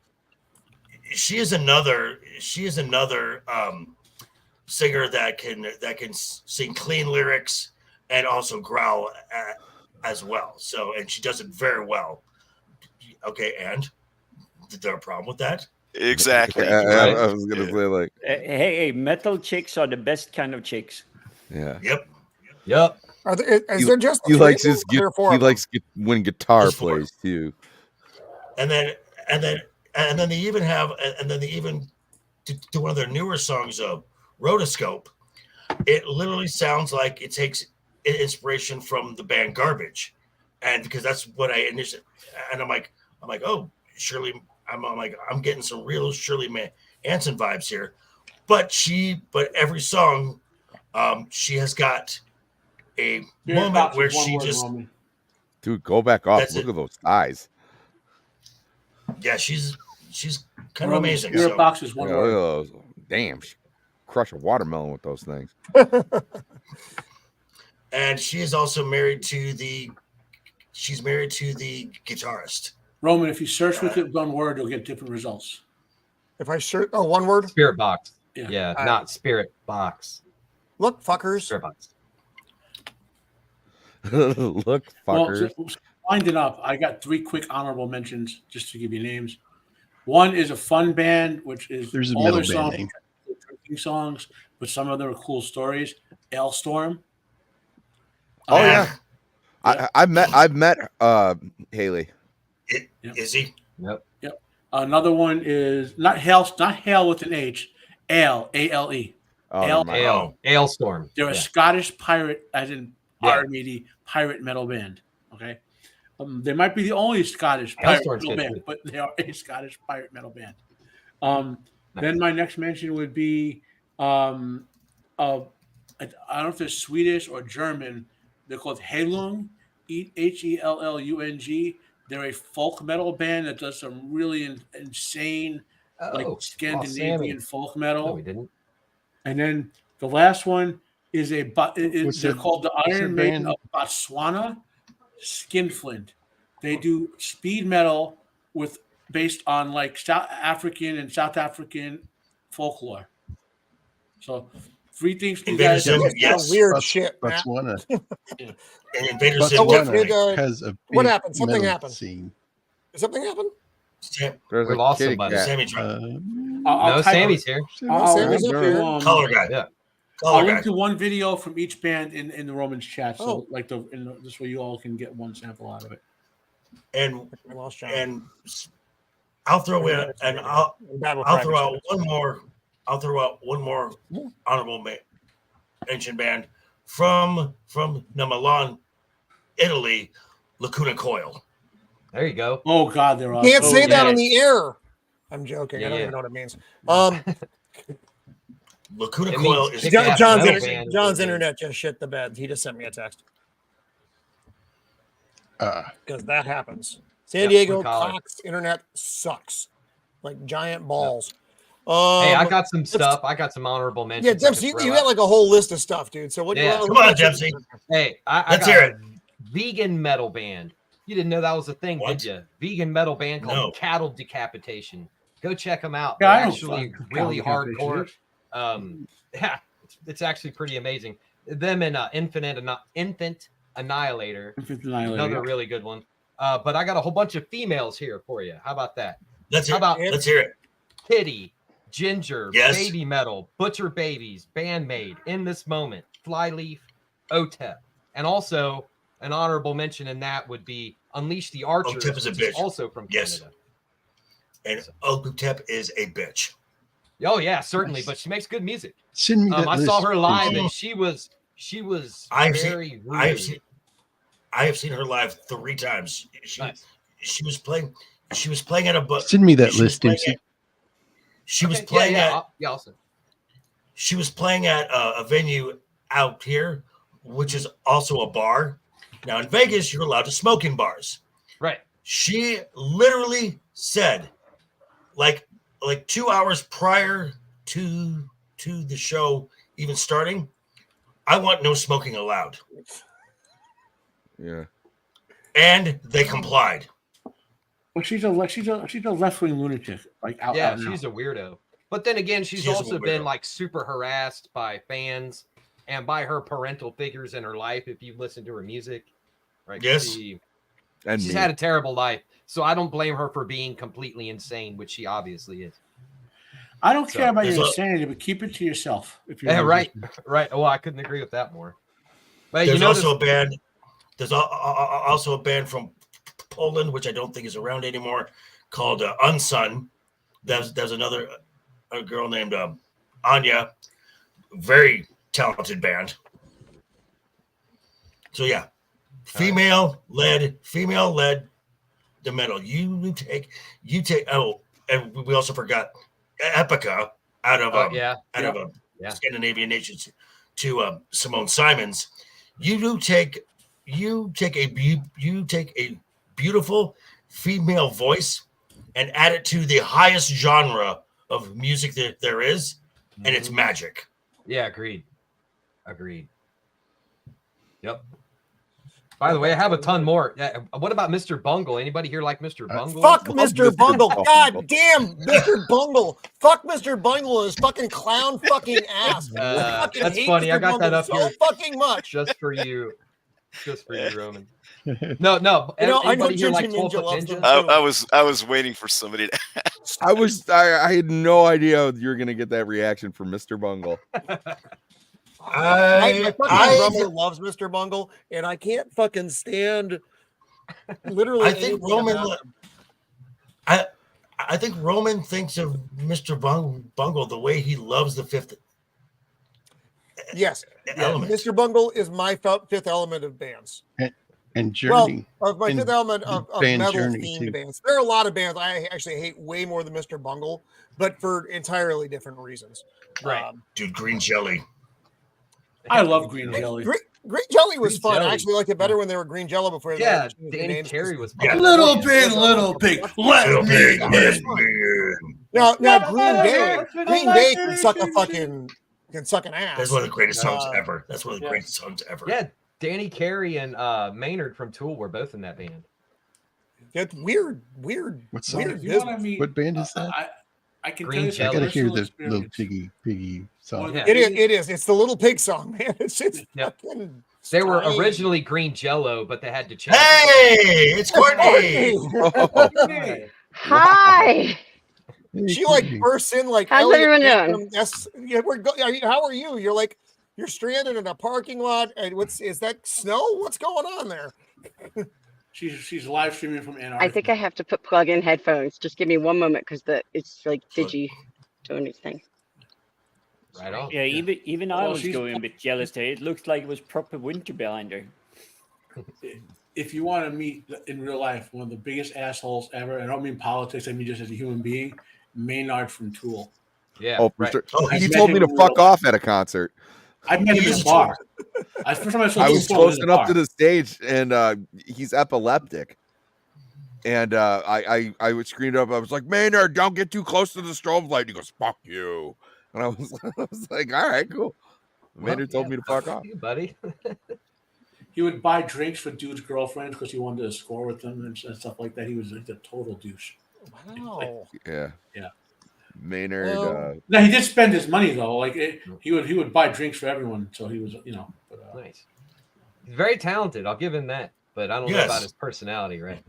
She is another singer that can sing clean lyrics and also growl as well. So, and she does it very well. Okay, and is there a problem with that? Exactly. I was gonna say like, hey, metal chicks are the best kind of chicks. Yeah. Yep. Is there just he likes when guitar Just four. plays too. And then they even do one of their newer songs of Rotoscope. It literally sounds like it takes inspiration from the band Garbage, and because that's what I initially, and I'm like, oh, Shirley, I'm getting some real Shirley Manson vibes here, but every song, she has got a moment where she just, dude, go back off. Look it. at those eyes. Yeah, she's kind of amazing. Your box is one word. Damn. crush a watermelon with those things. And she is also married to the guitarist. Roman, if you search with it one word, you'll get different results. If I search, one word. Spirit box. Yeah. Yeah, not spirit box. Look, fuckers. Spirit box. Look, fuckers. Well, winding up, I got 3 quick honorable mentions just to give you names. One is a fun band, which is There's a all metal their band songs, name. drinking songs, but some of them are cool stories. Ailstorm. Oh yeah, I've met Haley. Is he? Yep. Another one is not Hail with an H, Ale, A-L-E. Oh, Ailstorm. They're a Scottish pirate, as in Armady pirate metal band. Okay, they might be the only Scottish pirate metal band, but they are a Scottish pirate metal band. Then my next mention would be I don't know if they're Swedish or German. They're called Helung, Hellung. They're a folk metal band that does some really insane, like Scandinavian folk metal. No, we didn't. And then the last one is they're called the Iron Maiden of Botswana, Skinflint. They do speed metal based on like South African folklore. So 3 things you guys. Yes. Weird shit. Botswana. And Invader Sim has a what happened? Something metal happened. Scene. Something happened? There's We a lost kitty somebody. cat. Sammy No, Sammy's here. Sammy's up here. Color guy. Yeah. I'll link to one video from each band in the Romans chat, so this way you all can get one sample out of it. And I'll throw in and I'll throw out one more honorable mention band from Milan, Italy, Lacuna Coil. There you go. Oh God, they're awesome. Can't say that on the air. I'm joking. I don't even know what it means. Lacuna Coil is John's internet just shit the bed. He just sent me a text. Because that happens. San Diego Cox internet sucks. Like giant balls. Hey, I got some stuff. I got some honorable mentions. Yeah, Dempsey, you got like a whole list of stuff, dude. So what do you want? Come on, Dempsey. Hey, let's hear it. Vegan metal band. You didn't know that was a thing, did you? Vegan metal band called Cattle Decapitation. Go check them out. They're actually really hardcore. Yeah, it's actually pretty amazing. Them and Infant Annihilator. Another really good one. But I got a whole bunch of females here for you. How about that? Let's hear it. Kitty, Ginger, Baby Metal, Butcher Babies, Bandmade, In This Moment, Flyleaf, OTEP. And also an honorable mention in that would be Unleash the Archers, OTEP is a bitch. Also from Canada. And OTEP is a bitch. Oh yeah, certainly, but she makes good music. Send me that I saw her live and she was very rude. I have seen her live 3 times. She was playing at a Send me that list, Dempsey. She was playing at a venue out here, which is also a bar. Now in Vegas, you're allowed to smoke in bars. Right. She literally said, like 2 hours prior to the show even starting, I want no smoking allowed. Yeah. And they complied. Well, she's a left-wing lunatic. She's a weirdo. But then again, she's also been like super harassed by fans and by her parental figures in her life. If you listen to her music, right? Yes. She's had a terrible life, so I don't blame her for being completely insane, which she obviously is. I don't care about your insanity, but keep it to yourself. If you're right. Oh, I couldn't agree with that more. But there's also a band. There's also a band from Poland, which I don't think is around anymore, called Unsun. There's a girl named Anya, very talented band. So yeah, female led the metal. You take. Oh, and we also forgot Epica out of a Scandinavian nation to Simone Simons. You take a beautiful female voice and add it to the highest genre of music that there is, and it's magic. Yeah, agreed. Yep. By the way, I have a ton more. Yeah, what about Mr. Bungle? Anybody here like Mr. Bungle? Fuck Mr. Bungle. God damn, Mr. Bungle. Fuck Mr. Bungle and his fucking clown fucking ass. I fucking That's hate funny. Mr. I got that Bungle up so here fucking much. just for you. Just for you, Roman. No. You know, I know Anybody here Ginger like 12 Ninja Foot loves Ninja? them too. I was waiting for somebody to ask. I had no idea you were gonna get that reaction from Mr. Bungle. My fucking brother loves Mr. Bungle, and I can't fucking stand literally. I think Roman. I think Roman thinks of Mr. Bungle the way he loves the fifth. Yes, element. Mr. Bungle is my fifth element of bands. And Journey. Well, of my fifth element of metal Journey, themed too. bands. There are a lot of bands I actually hate way more than Mr. Bungle, but for entirely different reasons. Right. Dude, Green Jelly. I love Green Jelly. Green Jelly was Green fun. Jelly. I actually liked it better when they were Green Jello before. Yeah, they Danny names. Carey was. Little pig, let me in. Now Green Day can suck an ass. That's one of the greatest songs ever. That's one of the greatest songs ever. Yeah, Danny Carey and Maynard from Tool were both in that band. It's weird. What's weird You want to meet? What band is that? I can Green tell you. I gotta hear personal the little experience. piggy song. Yeah. It is. It's the Little Pig song, man. It's Yep. fucking They were strange. originally Green Jello, but they had to change. Hey, it's Courtney. Hi. She like bursts in like. How's Elliot everyone Newton. Yes, yeah, how are you? You're like you're stranded in a parking lot, and is that snow? What's going on there? She's live streaming from Antarctica. I think I have to plug in headphones. Just give me one moment because it's like digi doing its thing. Right on. Yeah, even I Well, was she's- going a bit jealous there. It looked like it was proper winter behind her. If you want to meet in real life one of the biggest assholes ever, and I don't mean politics, I mean just as a human being, Maynard from Tool. Yeah. Oh, for right. sure. Oh, He I've told met me him to in fuck real- off at a concert. I met him in a bar. First time I saw I Tool was was close in a enough bar. to the stage, and he's epileptic. And I was screamed up. I was like, Maynard, don't get too close to the strobe light. He goes, fuck you. And I was like, all right, cool. Maynard told me to fuck off. You, buddy. He would buy drinks for dudes' girlfriends because he wanted to score with them and stuff like that. He was like a total douche. Wow. Yeah. Yeah. Maynard. Well, No, he did spend his money though. Like he would buy drinks for everyone. So he was, But, Nice. He's very talented. I'll give him that. But I don't know Yes. about his personality, right?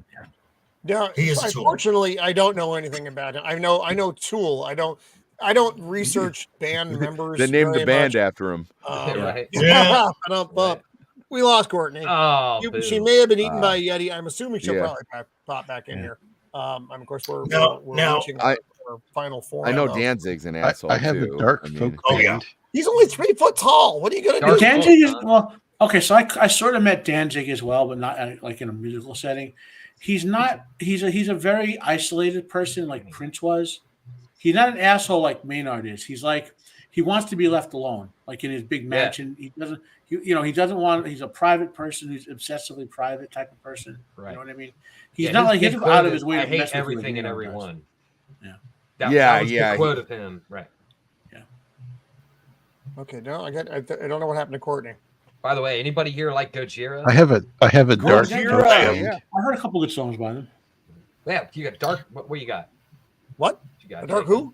Yeah, He is a Tool. unfortunately, I don't know anything about him. I know Tool. I don't research band members. They named the very band much. after him. Right. Yeah. We lost Courtney. Oh, She boo. may have been eaten by a Yeti. I'm assuming she'll Yeah. probably pop back in here. Of course, we're Now, reaching I- our final form. I know Danzig's an asshole I have too. a dark I mean, folk Oh, band. yeah. He's only 3 foot tall. What are you gonna Dark do? Danzig is Folk, huh? well. Okay, so I sort of met Danzig as well, but not like in a musical setting. He's not. He's a very isolated person, like Prince was. He's not an asshole like Maynard is. He's like he wants to be left alone, like in his big mansion. He doesn't. He doesn't want. He's a private person. He's obsessively private type of person. Right. You know what I mean? He's Yeah, not his like big he's quote out of is, his way. I to hate mess with you everything like and Maynard does. everyone. Yeah. That was yeah, the quote of him. Right. Okay, no, I don't know what happened to Courtney. By the way, anybody here like Gojira? I have a dark Gojira. folk band. Yeah. I heard a couple good songs by them. Yeah, you got dark. What you got? What? You got A dark Jake? who?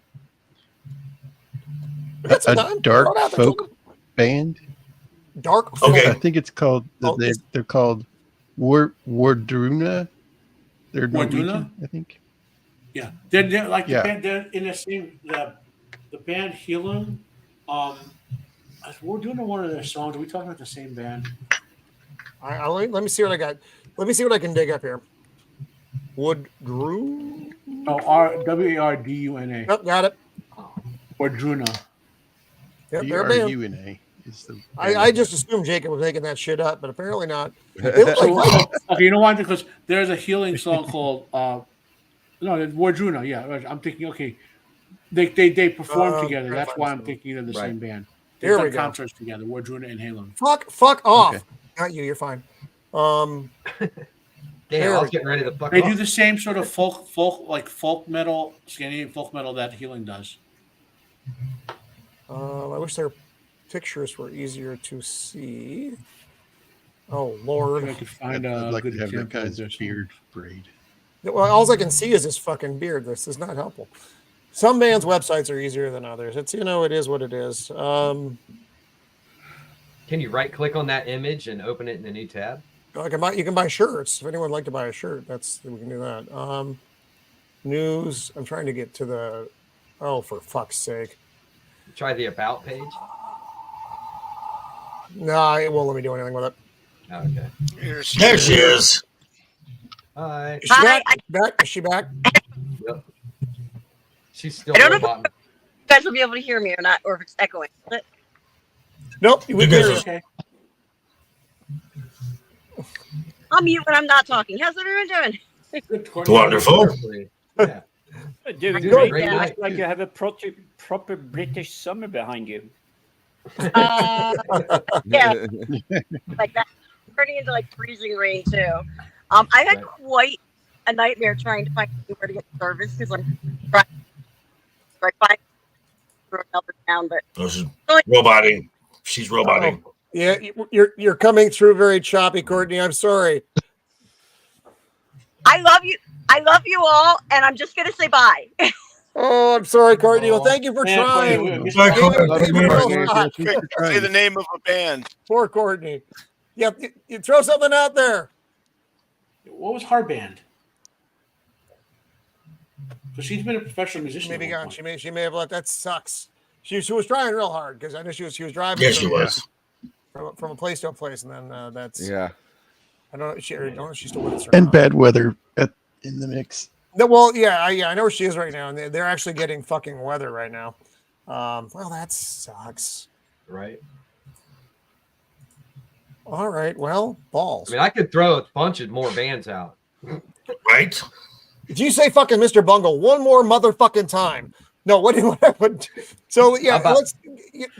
That's A time. dark Throw it out there, folk band. Dark. Okay. I think it's called. Oh, They're called Wardruna. They're Wardruna? Norwegian, I think. Yeah, they're like Yeah. the band. They're in the same the band Healing. We're doing one of their songs. Are we talking about the same band? Let me see what I got. Let me see what I can dig up here. Wood Drew. Oh, Warduna. Oh, got it. Wardruna. Yep, they're a band. UNA is the. I just assumed Jacob was making that shit up, but apparently not. They look like Okay, you know why? Because there's a Healing song called Wardruna. Yeah, I'm thinking. Okay, they perform together. trying to That's find why I'm some. thinking they're the Right. same band. Here They've we done go. concerts together. Wardruna and Healing. fuck off. Okay. Not you. You're fine. Damn, There I we was getting ready to fuck They off. do the same sort of folk metal, Scandinavian folk metal that Healing does. I wish their pictures were easier to see. Oh Lord! I could find I'd a like good to have that example of guy's this. beard braid. Well, all I can see is his fucking beard. This is not helpful. Some bands' websites are easier than others. It's it is what it is. Can you right click on that image and open it in a new tab? You can buy shirts. If anyone would like to buy a shirt, we can do that. News. I'm trying to get to the. Oh, for fuck's sake! Try the about page. No, it won't let me do anything with it. Okay. There she is. Hi. Is she back? Is she back? Yep. She's still I don't know if robot. you guys will be able to hear me or not, or if it's echoing. Nope. We can hear you. Okay. I'll mute when I'm not talking. How's everyone doing? Good, Courtney. Wonderful. Yeah. Doing Doing great. great Looks night. like you have a proper British summer behind you. Yeah, like that. Turning into like freezing rain too. I had quite a nightmare trying to find where to get service because I'm trying to find through another town, but Oh, she's roboting. She's roboting. Oh, yeah, you're coming through very choppy, Courtney. I'm sorry. I love you. I love you all, and I'm just gonna say bye. Oh, I'm sorry, Courtney. Well, thank you for trying. Sorry, Courtney. Gave it a real shot. Say the name of a band. Poor Courtney. Yeah, you throw something out there. What was her band? Because she's been a professional musician. Maybe at one gone. point. She may have let that sucks. She was trying real hard because I know she was driving. Yes, she was. From a place to a place, and then that's Yeah. I don't know. I don't know if she's still with us or And not. bad weather in the mix. No, well, yeah, I know where she is right now, and they're actually getting fucking weather right now. Well, that sucks. Right. All right, well, balls. I mean, I could throw a bunch of more bands out. Right? Did you say fucking Mr. Bungle one more motherfucking time? No, what happened? So yeah, let's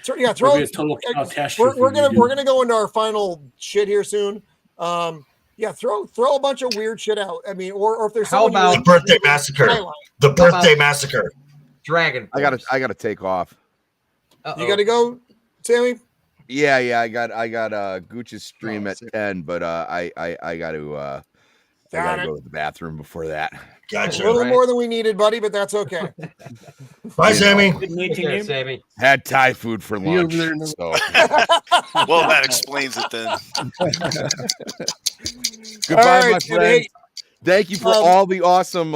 throw. It'll be a total test We're for gonna you. go into our final shit here soon. Yeah, throw a bunch of weird shit out. I mean, or if there's How about the birthday massacre? The birthday massacre. Dragon. I gotta take off. You gotta go, Sammy. Yeah, I got Gooch's stream at 10, but I gotta go to the bathroom before that. Gotcha. A little more than we needed, buddy, but that's okay. Bye, Sammy. Good meeting you. Sammy. Had Thai food for You lunch. over there in the- So. Well, that explains it then. Goodbye, All right, my dude, friend. hey, Thank you for all the awesome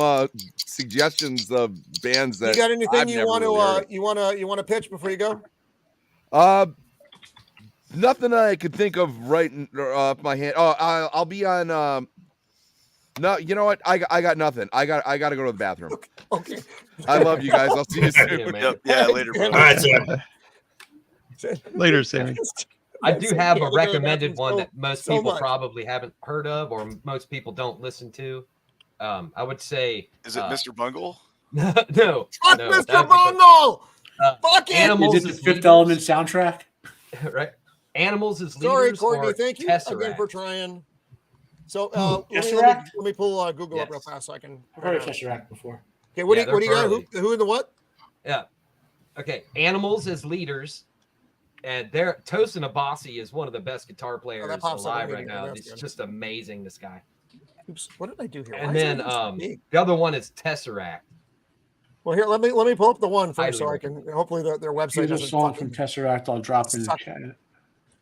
suggestions of bands that you got anything I've you never want really heard to you want to pitch before you go? of. Nothing I could think of right off my hand. Oh, I'll be on. No, you know what? I got nothing. I got to go to the bathroom. Okay. I love you guys. I'll see you soon. Yeah, later, bro. All right, Sam. Later, Sammy. I do have Yeah, a they go to the recommended bathroom one that most so people much. probably haven't heard of or most people don't listen to. I would say. Is it Mr. Bungle? No. Fuck no, Mr. that would be- Bungle! Fuck it! Animals Is it the as Fifth leaders, Element soundtrack? right? Animals as Sorry, leaders Courtney. or Thank you Tesseract? again for trying. So Tesseract? let me pull Google up Yes. real fast so I can. I've heard of Tesseract before. Okay, what Yeah, do you got? they're Who in the what? Yeah. Okay. Animals as leaders. And Tosin Abasi is one of the best guitar players pops up alive right immediately. now. That's It's good. just amazing, this guy. Oops, what did I do here? Why And is then everything so big? the other one is Tesseract. Well, here let me pull up the one Highly first so I can. Hopefully their website Here's a doesn't song from fucking, Tesseract. I'll drop in the suck. chat.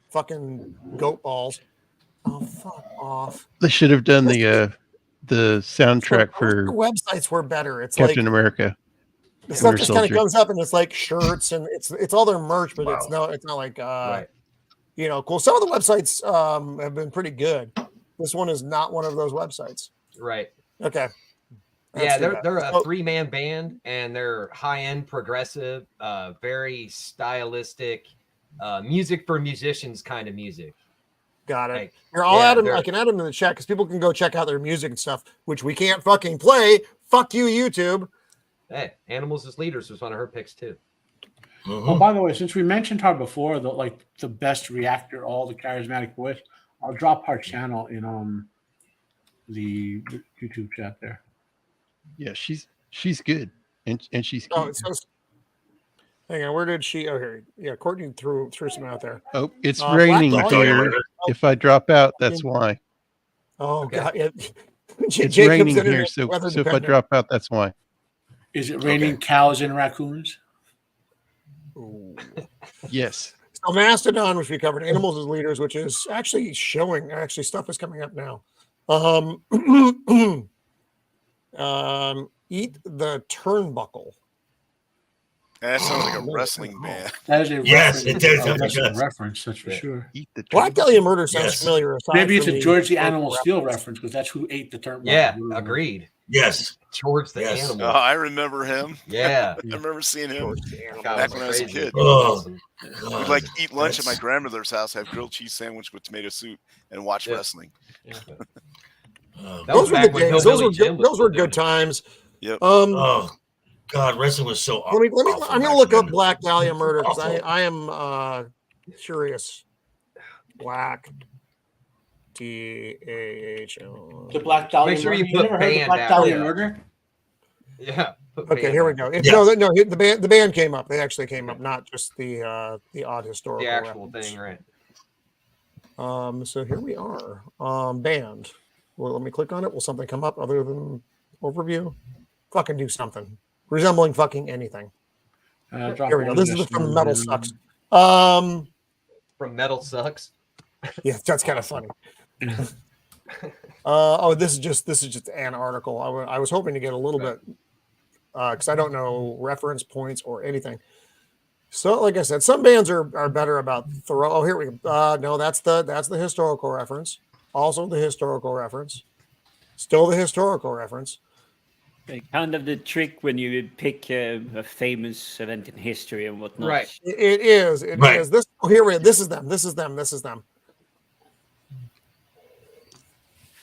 fucking goat balls. Oh fuck off! They should have done the soundtrack Their for websites were better. It's Captain like America. the stuff Winter just kind of Soldier. comes up and it's like shirts and it's all their merch, but it's Wow. not like Right. cool. Some of the websites have been pretty good. This one is not one of those websites. Right. Okay. Yeah, That's too they're bad. a 3-man band and they're high-end progressive, very stylistic, music for musicians kind of music. Got it. Like, Here, I'll yeah, add them. they're- I can add them in the chat because people can go check out their music and stuff, which we can't fucking play. Fuck you, YouTube. Hey, Animals as Leaders was one of her picks too. Oh, by the way, since we mentioned her before, the best reactor, all the charismatic voice, I'll drop her channel in the YouTube chat there. Yeah, she's good and she's Oh, cute. it says Hang on, where did she? Oh, here. Yeah, Courtney threw some out there. Oh, it's Black raining Dahlia here. Murder. If I drop out, that's why. Oh Okay. God, yeah. It's Jacob's raining internet here, is so weather if I dependent. drop out, that's why. Is it raining cows and raccoons? Ooh. Yes. So Mastodon, which we covered, animals as leaders, which is actually showing. Actually, stuff is coming up now. Eat the Turnbuckle. That sounds like a wrestling band. That is a Yes, reference, it does. a It wrestling does. reference, that's for sure. Eat the Black Dahlia Murder sounds Yes. familiar. aside Maybe it's from a George the historical Animal reference. Steel reference because that's who ate the turnbuckle. Yeah, agreed. Yes. George the Yes. Animal. I remember him. Yeah. I remember seeing him George the Animal. Guy back was when I was a crazy. kid. Oh, We'd like eat lunch at my That's- grandmother's house, have grilled cheese sandwich with tomato soup, and watch Yeah. wrestling. Oh, That was Those were back the when days. Hillbilly Jim was Those were still good doing it. times. Yep. oh, God, wrestling was so Let me. awful I'm back gonna look up then. Black Dahlia Murder because Awful. I am curious. Black DAHL. The Black Dahlia Make sure Murder. you You put never heard of the band Black after Dahlia that. Murder? Yeah. put Okay, band here we after go. it. Yes. No, the band came up. They actually came up, not just the odd historical. The actual reference. thing, right? So here we are. Band. Well, let me click on it. Will something come up other than overview? Fucking do something resembling fucking anything. Here we go. This is from Metal Sucks. From Metal Sucks. Yeah, that's kind of funny. This is just an article. I was hoping to get a little bit because I don't know reference points or anything. So, like I said, some bands are better about thorough. Oh, here we go. No, that's the historical reference. Also, the historical reference. Still the historical reference. Kind of the trick when you pick a famous event in history and whatnot. Right. It is. It Right. is. This. Oh, here we are. This is them. This is them. This is them.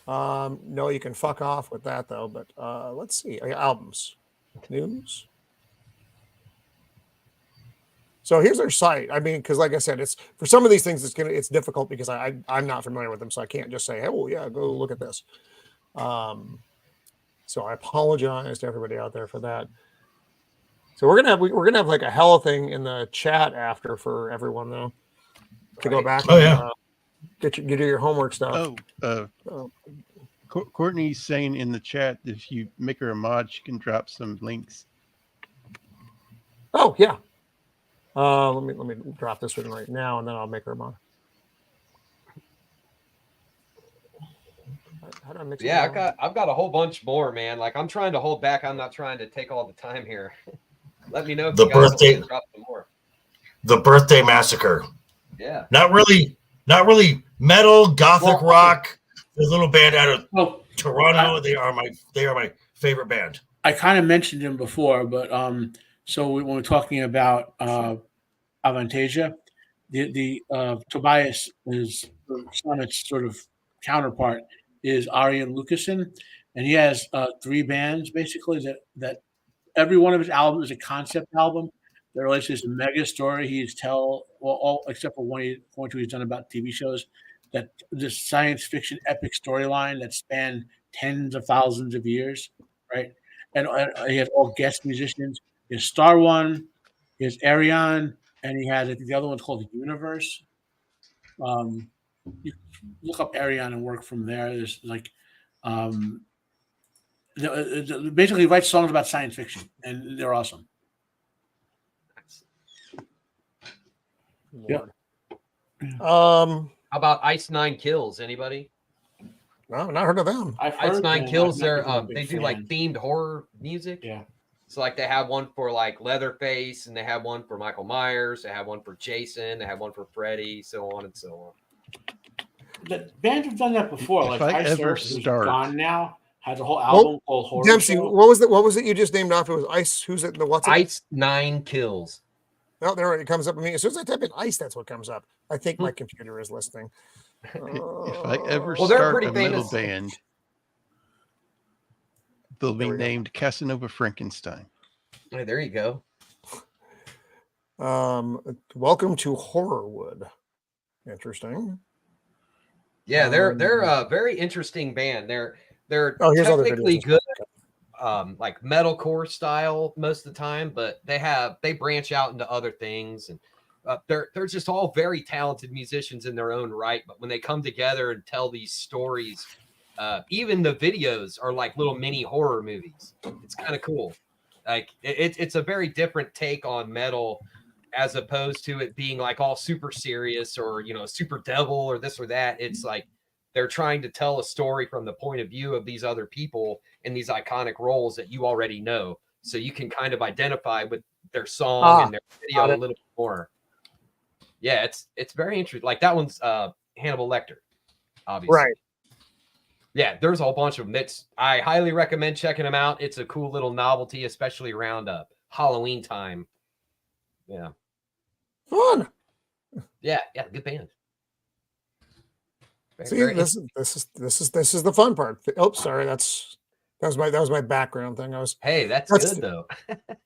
No, you can fuck off with that though. But let's see. Albums, news. So here's their site. I mean, because like I said, it's for some of these things, it's difficult because I'm not familiar with them, so I can't just say, "Oh yeah, go look at this." So I apologize to everybody out there for that. So we're gonna have like a hell thing in the chat after for everyone though to go back. Oh, and, yeah. get your homework stuff. Courtney's saying in the chat that if you make her a mod, she can drop some links. Oh yeah. Let me drop this one right now, and then I'll make her a mod. How do I mix it Yeah, down? I've got a whole bunch more, man. Like I'm trying to hold back. I'm not trying to take all the time here. Let me know if The you guys want me birthday- to drop some more. The Birthday Massacre. Yeah. Not really metal, gothic Well, rock. The little band out of Well, Toronto. They are my favorite band. I kind of mentioned him before, but so when we're talking about Avantasia, the Tobias is Sonnet's sort of counterpart is Arjen Lucassen, and he has 3 bands basically that every one of his albums is a concept album that relates to his mega story. He's all except for one or two he's done about TV shows, that this science fiction epic storyline that spanned tens of thousands of years, right? And he has all guest musicians. He has Star One, he has Arion, and he has, I think the other one's called Universe. You look up Arion and work from there. There's like, basically he writes songs about science fiction, and they're awesome. Lord. How about Ice Nine Kills? Anybody? No, not heard of them. Ice Nine Kills. They do like themed horror music. Yeah. So like they have one for like Leatherface, and they have one for Michael Myers. They have one for Jason. They have one for Freddy, so on and so on. The bands have done that before. If Like I Ice ever Earth, who's start- gone now, has a whole album called Horror Dempsey, Show. what was it you just named off? It was Ice. Who's it? The what's it? Ice Nine Kills. Oh, there it comes up. I mean, as soon as I type in ice, that's what comes up. I think my computer is listening. If I ever Well, they're start pretty a metal famous. band, they'll be There we go. named Casanova Frankenstein. Hey, there you go. Welcome to Horrorwood. Interesting. Yeah, they're a very interesting band. They're Oh, here's other technically videos. good. like metalcore style most of the time, but they branch out into other things, and they're just all very talented musicians in their own right. But when they come together and tell these stories, even the videos are like little mini horror movies. It's kind of cool. Like it's a very different take on metal, as opposed to it being like all super serious or, you know, super devil or this or that. It's like they're trying to tell a story from the point of view of these other people in these iconic roles that you already know. So you can kind of identify with their song and their video a little bit more. Yeah, it's very interesting. Like that one's Hannibal Lecter, obviously. Right. Yeah, there's a whole bunch of them. I highly recommend checking them out. It's a cool little novelty, especially around Halloween time. Yeah. Fun. Yeah, good band. See, this is the fun part. Oh, sorry, that was my background thing. Hey, that's good though.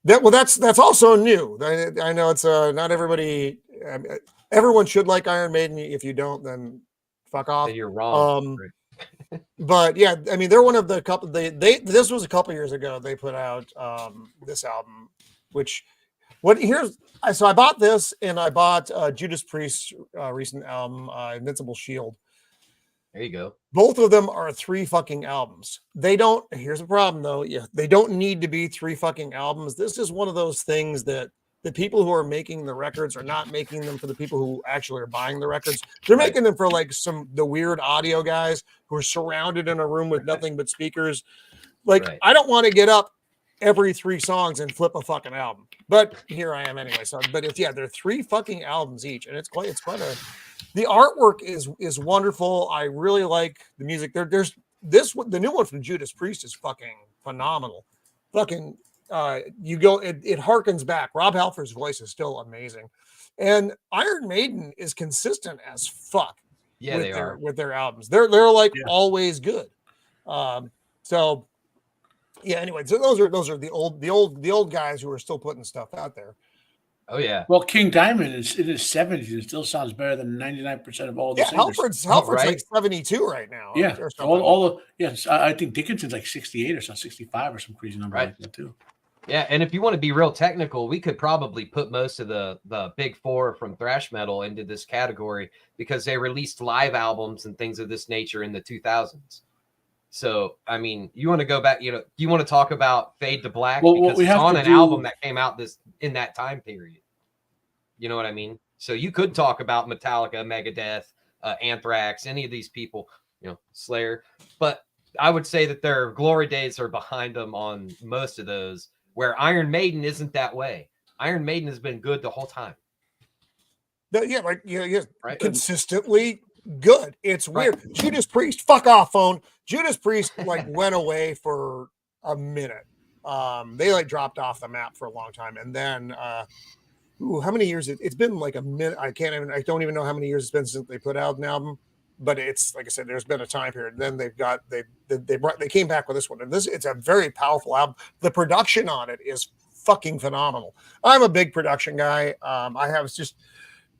That's also new. I know it's not everybody. Everyone should like Iron Maiden. If you don't, then fuck off. Then you're wrong. But yeah, I mean, they're one of the couple. This was a couple years ago. They put out this album, so I bought this, and I bought Judas Priest's recent album, Invincible Shield. There you go. Both of them are 3 fucking albums. Here's the problem though. Yeah, they don't need to be 3 fucking albums. This is one of those things that the people who are making the records are not making them for the people who actually are buying the records. They're making them for like the weird audio guys who are surrounded in a room with nothing but speakers. Like, I don't want to get up every 3 songs and flip a fucking album, but here I am anyway. So, but they're 3 fucking albums each, and it's quite the artwork is wonderful. I really like the music. There's the new one from Judas Priest is fucking phenomenal. Fucking it harkens back. Rob Halford's voice is still amazing, and Iron Maiden is consistent as fuck. Yeah, with their albums. They're like always good. So yeah. Anyway, so those are the old guys who are still putting stuff out there. Oh yeah. Well, King Diamond is in his 70s. It still sounds better than 99% of all the singers. Halford's like 72 right now. Yeah. I think Dickinson's like 68 or something, 65 or some crazy number like that too. Yeah, and if you want to be real technical, we could probably put most of the big 4 from thrash metal into this category because they released live albums and things of this nature in the 2000s. So, I mean, you want to go back, do you want to talk about Fade to Black? Well, because it's on an album that came out in that time period. You know what I mean? So you could talk about Metallica, Megadeth, Anthrax, any of these people, Slayer. But I would say that their glory days are behind them on most of those, where Iron Maiden isn't that way. Iron Maiden has been good the whole time. Consistently good. It's weird. Judas Priest, fuck off, phone. Judas Priest went away for a minute. They dropped off the map for a long time, and then how many years? It's been like a minute. I don't even know how many years it's been since they put out an album. But it's like I said, there's been a time period. Then they came back with this one, and it's a very powerful album. The production on it is fucking phenomenal. I'm a big production guy. I have just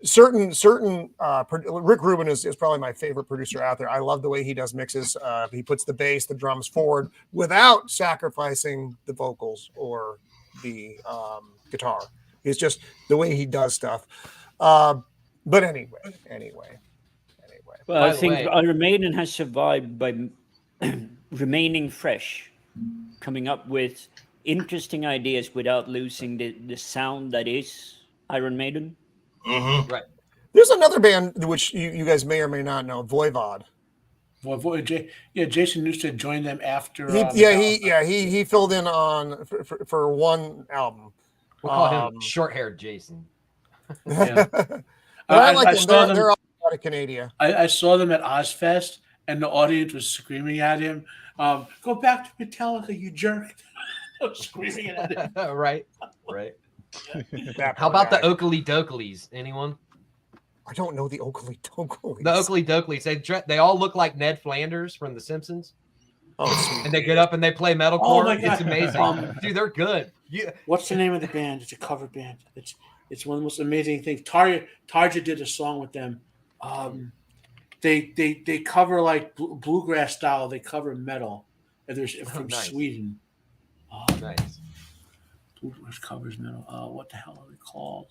certain Rick Rubin is probably my favorite producer out there. I love the way he does mixes. He puts the bass, the drums forward without sacrificing the vocals or the guitar. It's just the way he does stuff. But anyway. Well, I think Iron Maiden has survived by remaining fresh, coming up with interesting ideas without losing the sound that is Iron Maiden. Mm-hmm. Right. There's another band which you guys may or may not know, Voivod. Jason Newsted joined them after. He filled in on for one album. We'll call him short-haired Jason. But I like them. They're all out of Canada. I saw them at Ozfest, and the audience was screaming at him, "Go back to Metallica, you jerk!" Screaming at him. Right. How about the Oakley Dokleys? Anyone? I don't know the Oakley Dokleys. The Oakley Dokleys. They all look like Ned Flanders from The Simpsons. Oh, and they get up and they play metalcore. Oh my God. It's amazing. Dude, they're good. What's the name of the band? It's a cover band. It's one of the most amazing things. Tarja did a song with them. They cover like bluegrass style. They cover metal. And they're from Sweden. Nice. Bluegrass covers metal. What the hell are they called?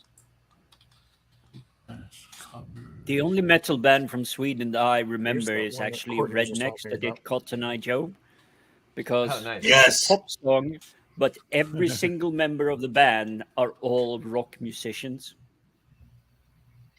The only metal band from Sweden that I remember that is one that actually Courtney was just Rednecks talking that did about. Cotton Eye Joe, because nice. it's Yes. a pop song, but every single member of the band are all rock musicians.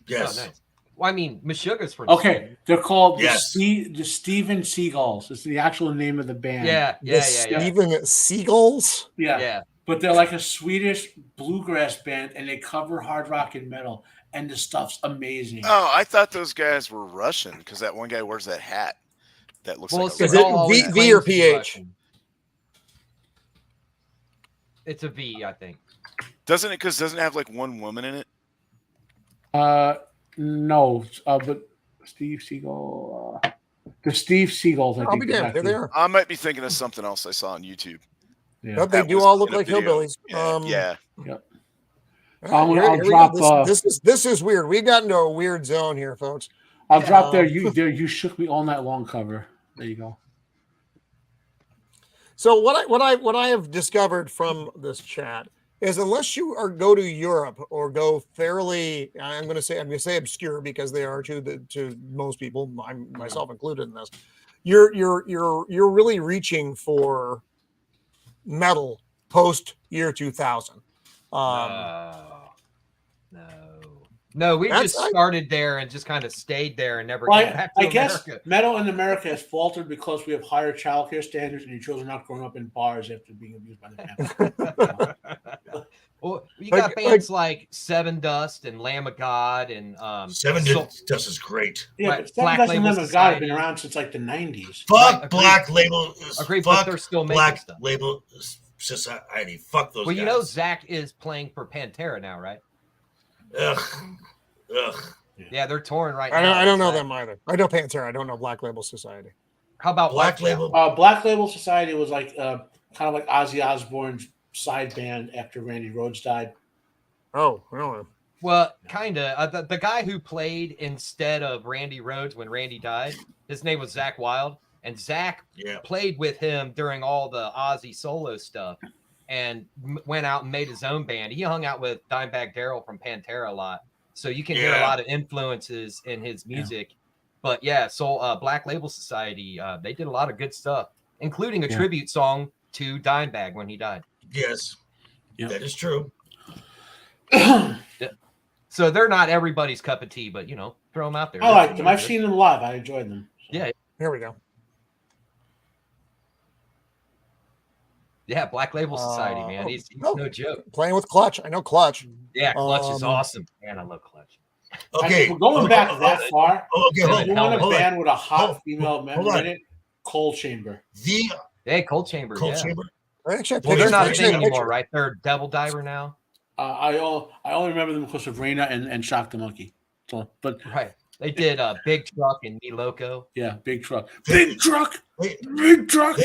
Yes. Oh, nice. Well, I mean, Meshuggah's from Okay, Sweden. they're called Yes. the Steven Seagulls. It's the actual name of the band. Yeah. Steven Seagulls? Yeah. But they're like a Swedish bluegrass band, and they cover hard rock and metal, and the stuff's amazing. Oh, I thought those guys were Russian because that one guy wears that hat that looks like a Is it V or claims to be PH? Russian. It's a V, I think. Doesn't it? Because doesn't it have like one woman in it? No, but Steve Seagal, the Steve Seagulls. I I'll think be damned. Here they are. I might be thinking of something else I saw on YouTube. Yeah. But they That do was all look in a like video. hillbillies. Yeah. Yep. All right, I'll here we drop. go. This is weird. We got into a weird zone here, folks. I'll drop there. You shook me all night long. Cover. There you go. So what I have discovered from this chat is, unless you go to Europe or go fairly, I'm going to say obscure, because they are to most people, myself included in this. You're really reaching for metal post year 2000. No, we just started there and just kind of stayed there and never came back to I guess America. metal in America has faltered because we have higher childcare standards, and your children are not growing up in bars after being abused by the family. Well, you got bands like Seven Dust and Lamb of God and Seven Dust is great. Yeah, Right, but Seven Black Dust and Label Lamb of God have Society. been around since like the 90s. Fuck Right, Black Label. Agreed, but Fuck they're still making Black stuff. Label Society. Fuck those Well, guys. you know Zach is playing for Pantera now, right? Ugh. Yeah, they're touring right I now. don't know them either. I know Pantera. I don't know Black Label Society. How about Black Label? Black Label Society was like kind of like Ozzy Osbourne's side band after Randy Rhoads died. Oh, really? Well, kind of. The guy who played instead of Randy Rhoads when Randy died, his name was Zach Wilde, and Zach played with him during all the Ozzy solo stuff, and went out and made his own band. He hung out with Dimebag Darrell from Pantera a lot, so you can hear a lot of influences in his music. But so Black Label Society, they did a lot of good stuff, including a tribute song to Dimebag when he died. Yes, that is true. So they're not everybody's cup of tea, but throw them out there. I like them. I've seen them live. I enjoyed them. Yeah. Here we go. Yeah, Black Label Society, man. He's no joke. Playing with Clutch. I know Clutch. Yeah, Clutch is awesome. Man, I love Clutch. Okay. We're going back that far. Okay, you want a band with a hot female member in it? Cold Chamber. Cold Chamber. Cold Chamber. Well, they're not a thing anymore, right? They're Devil Diver now. I only remember them because of Raina and Shock the Monkey. So, but right, they did Big Truck and Me Loco. Yeah, Big Truck. Big Truck. Big Truck.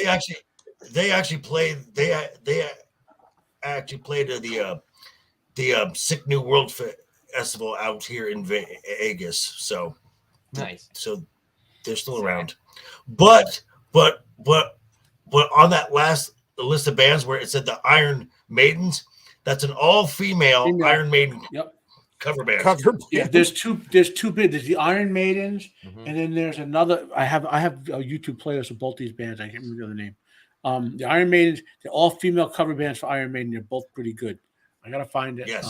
They actually played. They actually played at the Sick New World Festival out here in Vegas. So nice. So they're still around, but on that last list of bands where it said the Iron Maidens, that's an all-female Iron Maiden cover band. Yeah, there's two big. There's the Iron Maidens, and then there's another. I have a YouTube playlist of both these bands. I can't remember the name. The Iron Maidens, they're all female cover bands for Iron Maiden. They're both pretty good. I gotta find it. Yes.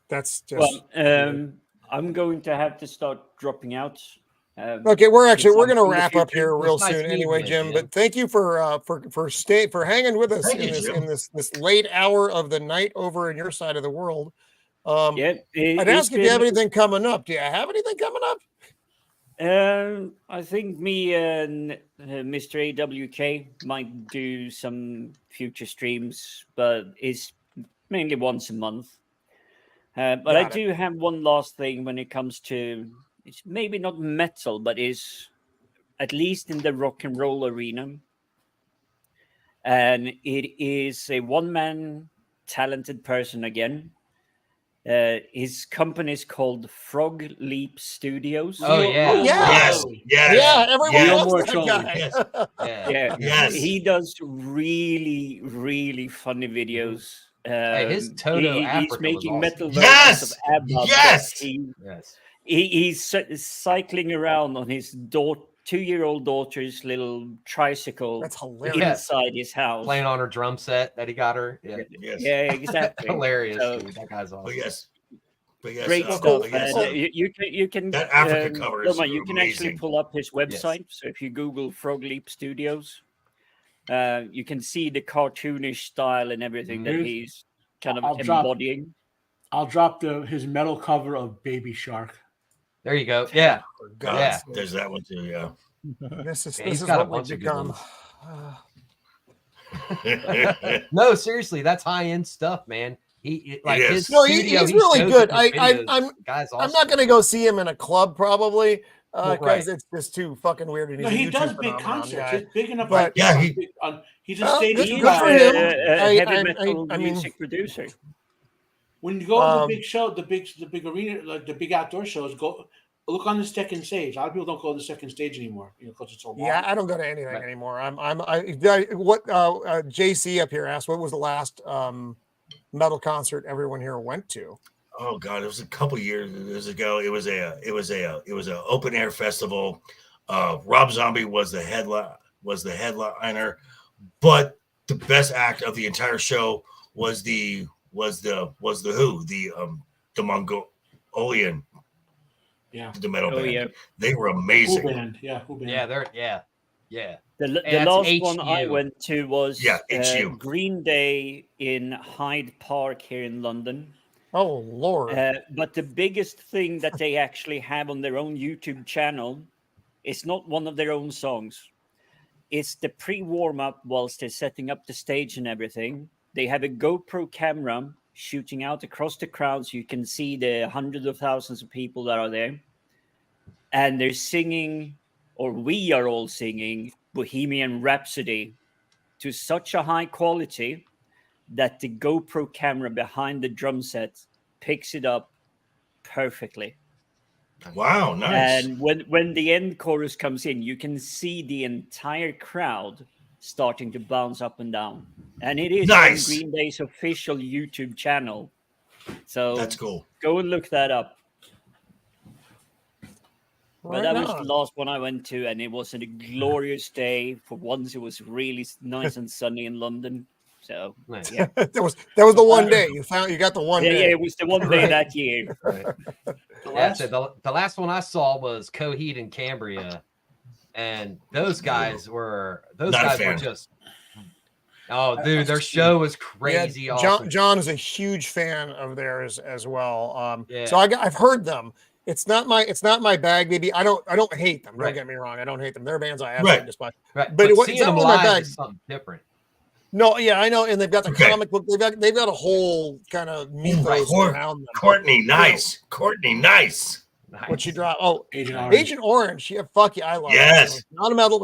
That's just. Well, I'm going to have to start dropping out. Okay, we're going to wrap up here real soon anyway, Jim. But thank you for hanging with us in this late hour of the night over in your side of the world. I'd ask if you have anything coming up. Do you have anything coming up? I think me and Mr. AWK might do some future streams, but it's mainly once a month. But I do have one last thing when it comes to, it's maybe not metal, but is at least in the rock and roll arena. And it is a one-man talented person again. His company is called Frog Leap Studios. Oh yeah. Oh, yeah. Yes. Yes. Yeah, everyone Yes. loves that guy. Yes. Yeah. Yeah, Yes. he does really, really funny videos. Hey, his Toto he's Africa was making awesome. metal versions Yes! of ABBA. but Yes! Yes. he's cycling around on his 2-year-old daughter's little tricycle That's hilarious. inside his house. Playing on her drum set that he got her. Yeah. Yes. Yeah, exactly. Hilarious, So, dude. That guy's awesome. But yes. But yes. Great but stuff. yes, And you can that Africa cover is Roma, you can actually amazing. pull up his website. So if you Google Frog Leap Studios, you can see the cartoonish style and everything that Here's- he's kind of I'll drop- embodying. I'll drop his metal cover of Baby Shark. There you go. Yeah. God, Yeah. There's that one too. Yeah. This is Yeah, this he's is got a what we've bunch of good become. ones. No, seriously, that's high end stuff, man. He like It his is. No, studio, he's he really shows good. in his videos. I'm Guy's I'm awesome. not going to go see him in a club probably because Right. it's just too fucking weird. And he's No, a he YouTube does big phenomenon concerts. guy. He's big enough. But- Yeah, he's a Well, stage good- He's good for him. a I heavy metal mean- music producer. When you go to the Um, big show, the big arena, like the big outdoor shows, go look on the second stage. A lot of people don't go to the second stage anymore, because it's so long. Yeah, I don't go to anything Right. anymore. What JC up here asked, what was the last metal concert everyone here went to? Oh God, it was a couple years ago. It was a open air festival. Rob Zombie was the headliner, but the best act of the entire show was the Who, the Mongolian, Yeah. the metal Oh band. yeah. They were Who amazing. band? Yeah, who band? Yeah, they're yeah. The that's last one I HU. went to was Yeah, HU. Green Day in Hyde Park here in London. Oh Lord. But the biggest thing that they actually have on their own YouTube channel is not one of their own songs. It's the pre-warm up whilst they're setting up the stage and everything. They have a GoPro camera shooting out across the crowd so you can see the hundreds of thousands of people that are there. And they're singing, or we are all singing, Bohemian Rhapsody to such a high quality that the GoPro camera behind the drum set picks it up perfectly. Wow, nice. And when the end chorus comes in, you can see the entire crowd starting to bounce up and down. And it is Nice. on Green Day's official YouTube channel. So That's cool. go and look that up. But Right that was on. the last one I went to, and it was a glorious day. For once, it was really nice and sunny in London. So Nice. yeah, that was the one day you got the one yeah, day. it was the one day Right. that year. Right. That's it. The last one I saw was Coheed and Cambria, and those guys were Not a fan. just. Oh, dude, their show was Yeah, crazy. Awesome. John is a huge fan of theirs as well. Yeah. So I've heard them. It's not my bag, baby. I don't hate them. Don't Right. get me wrong. I don't hate them. They're bands I absolutely Right. despise. Right. But But it's seeing not them one of my live bags. is something different. No, yeah, I know. And they've got the Okay. comic book. They've got a whole kind of mythos around them. Courtney, nice. Courtney, nice. What she dropped? Oh, Agent Orange. Agent Orange. Yeah, fuck yeah, I love Yes. it. Not a metal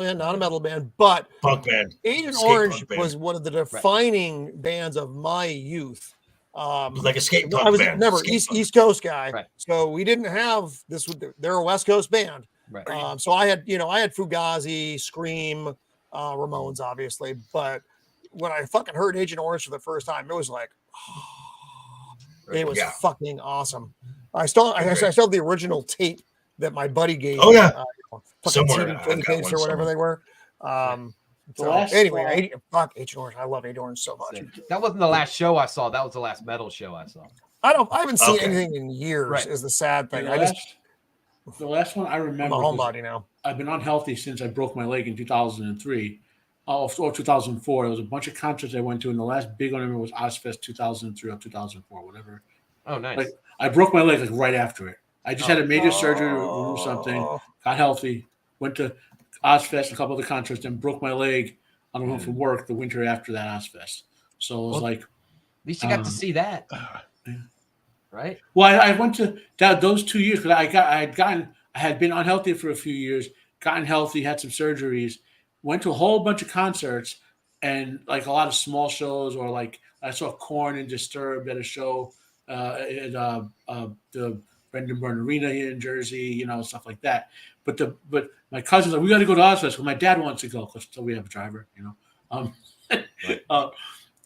band, but Punk band. Agent Skate Orange punk band. was one of the defining bands of my youth. Like a skate punk I was band. never Skate punk. East Coast guy, Right. so we didn't have this. They're a West Coast band, Right. so I had Fugazi, Scream, Ramones, obviously. But when I fucking heard Agent Orange for the first time, it was like, it was Yeah. fucking awesome. I still have the original tape that my buddy gave. Oh, me, yeah. fucking Somewhere, CD I've film got tapes one or whatever somewhere. they were. The So last, anyway, fuck Agent Orange. I love Agent Orange so much. That wasn't the last show I saw. That was the last metal show I saw. I haven't seen Okay. anything in years. Right. Is the sad thing. the last one I I'm remember. a 'cause homebody now. I've been unhealthy since I broke my leg in 2003. Or 2004. There was a bunch of concerts I went to, and the last big one I remember was Ozfest 2003 or 2004, whatever. Oh, nice. Like, I broke my leg like right after it. I just had a major surgery to remove something, got healthy, went to Ozfest, a couple of the concerts, then broke my leg on the way home from work the winter after that Ozfest. So it was like, At least you got to see that. Right? well, I went to those 2 years because I had been unhealthy for a few years, gotten healthy, had some surgeries, went to a whole bunch of concerts and like a lot of small shows, or like I saw Korn and Disturbed at a show the Brendan Byrne Arena here in Jersey, stuff like that. But my cousin's like, we got to go to Ozfest because my dad wants to go because we have a driver, Right.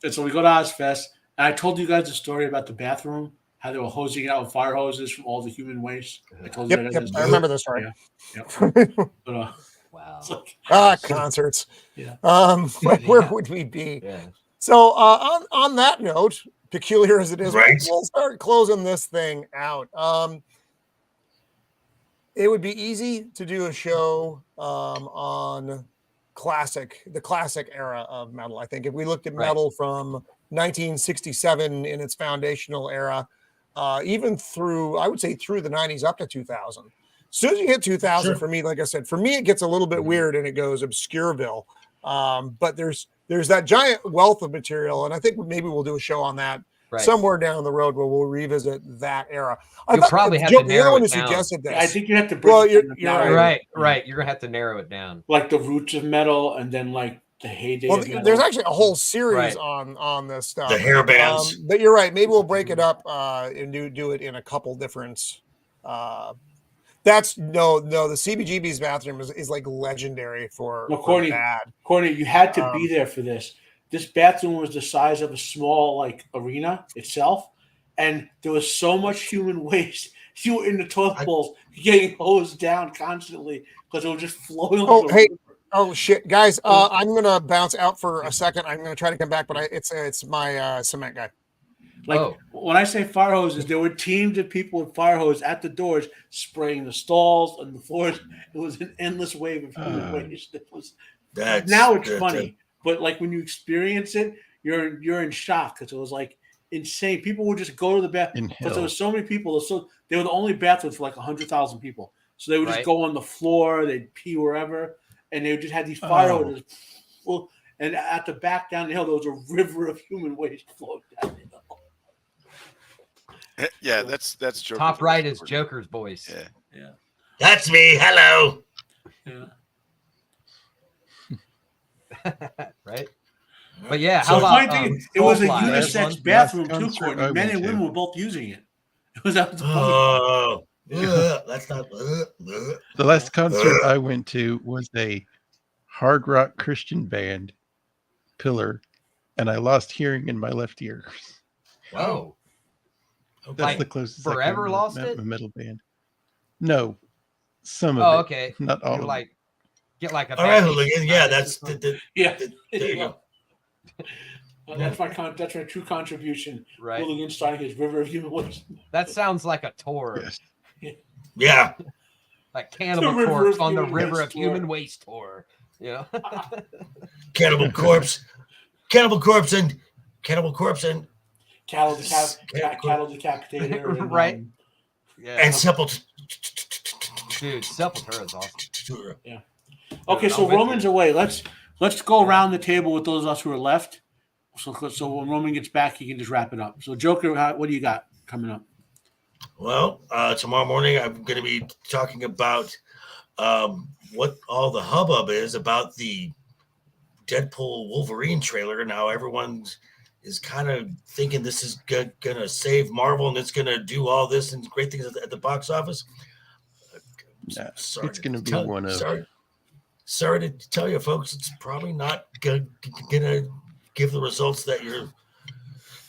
And so we go to Ozfest, and I told you guys the story about the bathroom, how they were hosing it out with fire hoses from all the human waste. I told you that. I remember this story. Yeah. But, wow. Concerts. Yeah. Where would we be? Yeah. So on that note, peculiar as it is, Right. we'll start closing this thing out. It would be easy to do a show on the classic era of metal. I think if we looked at metal from 1967 in its foundational era, even through, I would say through the 90s up to 2000. As soon as you hit 2000, for me, like I said, for me, it gets a little bit weird and it goes Obscureville. But there's that giant wealth of material. And I think maybe we'll do a show on that somewhere down the road where we'll revisit that era. You'll probably have to narrow it down. Suggested this. I think you have to break you're right. You're going to have to narrow it down. Like the roots of metal and then like the heyday. Well, there's actually a whole series on this stuff. The hair bands. But you're right. Maybe we'll break it up and do it in a couple different. That's the CBGB's bathroom is like legendary for Courtney. Bad. Courtney, you had to be there for this. This bathroom was the size of a small like arena itself, and there was so much human waste. You were in the toilet bowls, getting hosed down constantly because it was just flowing. Oh shit, guys! I'm gonna bounce out for a second. I'm gonna try to come back, but it's my cement guy. When I say fire hoses, there were teams of people with fire hoses at the doors spraying the stalls and the floors. It was an endless wave of human waste. Now it's funny, but like when you experience it, you're in shock because it was like insane. People would just go to the bathroom because there were so many people. So they were the only bathrooms for like 100,000 people. So they would just go on the floor, they'd pee wherever, and they would just have these fire hoses. And at the back down the hill, there was a river of human waste flowing down the hill. Yeah, that's Joker's top right is Joker's voice. Yeah. That's me. Hello. Yeah. Right. But yeah, how about it was a unisex bathroom too, Courtney. Men and women were both using it. It was that's not. The last concert I went to was a hard rock Christian band, Pillar, and I lost hearing in my left ear. Whoa. That's the closest. Forever lost it? A metal band. No, some of it. Okay. Not all. Get like a. All right, Hooligan. Yeah, that's there you go. That's my true contribution. Right. Hooligan starting his River of Human Waste. That sounds like a tour. Yes. Yeah. Like Cannibal Corpse on the River of Human Waste tour. Yeah. Cannibal Corpse and Cattle decapitator. Right. Yeah. And Sepultura. Dude, Sepultura is awesome. Yeah. Okay, so Roman's away. Let's go around the table with those of us who are left. So when Roman gets back, he can just wrap it up. So Joker, what do you got coming up? Well, tomorrow morning I'm going to be talking about what all the hubbub is about the Deadpool Wolverine trailer. Now everyone is kind of thinking this is going to save Marvel and it's going to do all this and great things at the box office. It's going to be one of. Sorry to tell you, folks, it's probably not going to give the results that you're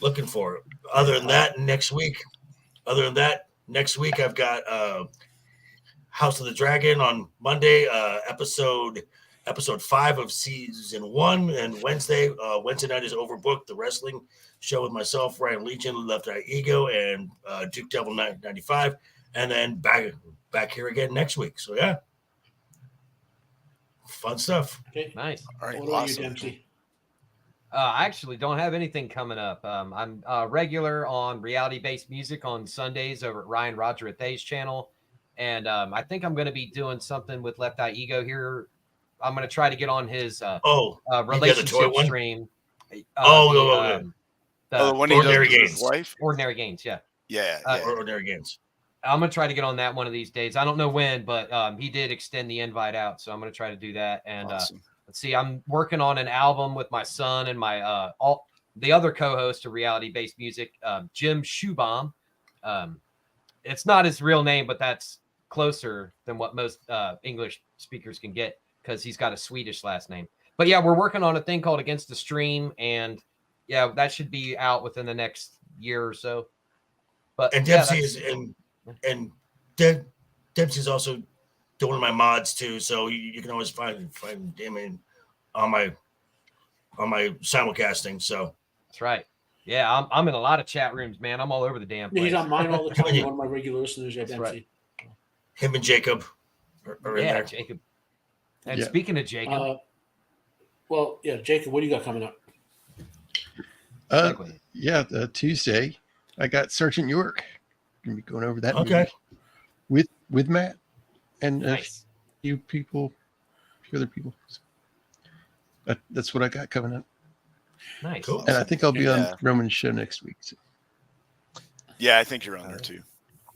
looking for. Other than that, next week I've got House of the Dragon on Monday, episode 5 of season 1, and Wednesday night is overbooked. The wrestling show with myself, Ryan Legion, Left Eye Ego, and Duke Devil 95, and then back here again next week. So yeah, fun stuff. Okay, nice. All right, what are you, Dempsey? I actually don't have anything coming up. I'm regular on reality-based music on Sundays over at Ryan Roger Athay's channel. And I think I'm going to be doing something with Left Eye Ego here. I'm going to try to get on his relationship stream. The one Ordinary Gains. Ordinary Gains, yeah. Yeah. Ordinary Gains. I'm going to try to get on that one of these days. I don't know when, but he did extend the invite out. So I'm going to try to do that. And awesome. let's see, I'm working on an album with my son and my the other co-host of Reality Based Music, Jim Schubom. It's not his real name, but that's closer than what most English speakers can get because he's got a Swedish last name. But yeah, we're working on a thing called Against the Stream, and yeah, that should be out within the next year or so. But Dempsey Dempsey's also one of my mods too, so you can always find him on my simulcasting. So that's right. Yeah, I'm in a lot of chat rooms, man. I'm all over the damn place. He's on mine all the time. One of my regular listeners at Dempsey. Right. Him and Jacob are in there. Jacob. And speaking of Jacob, Jacob, what do you got coming up? Tuesday, I got Sergeant York. Gonna be going over that movie with Matt and nice. a few other people. So that's what I got coming up. Nice. Cool. And I think I'll be on Roman's show next week. So. Yeah, I think you're on there too.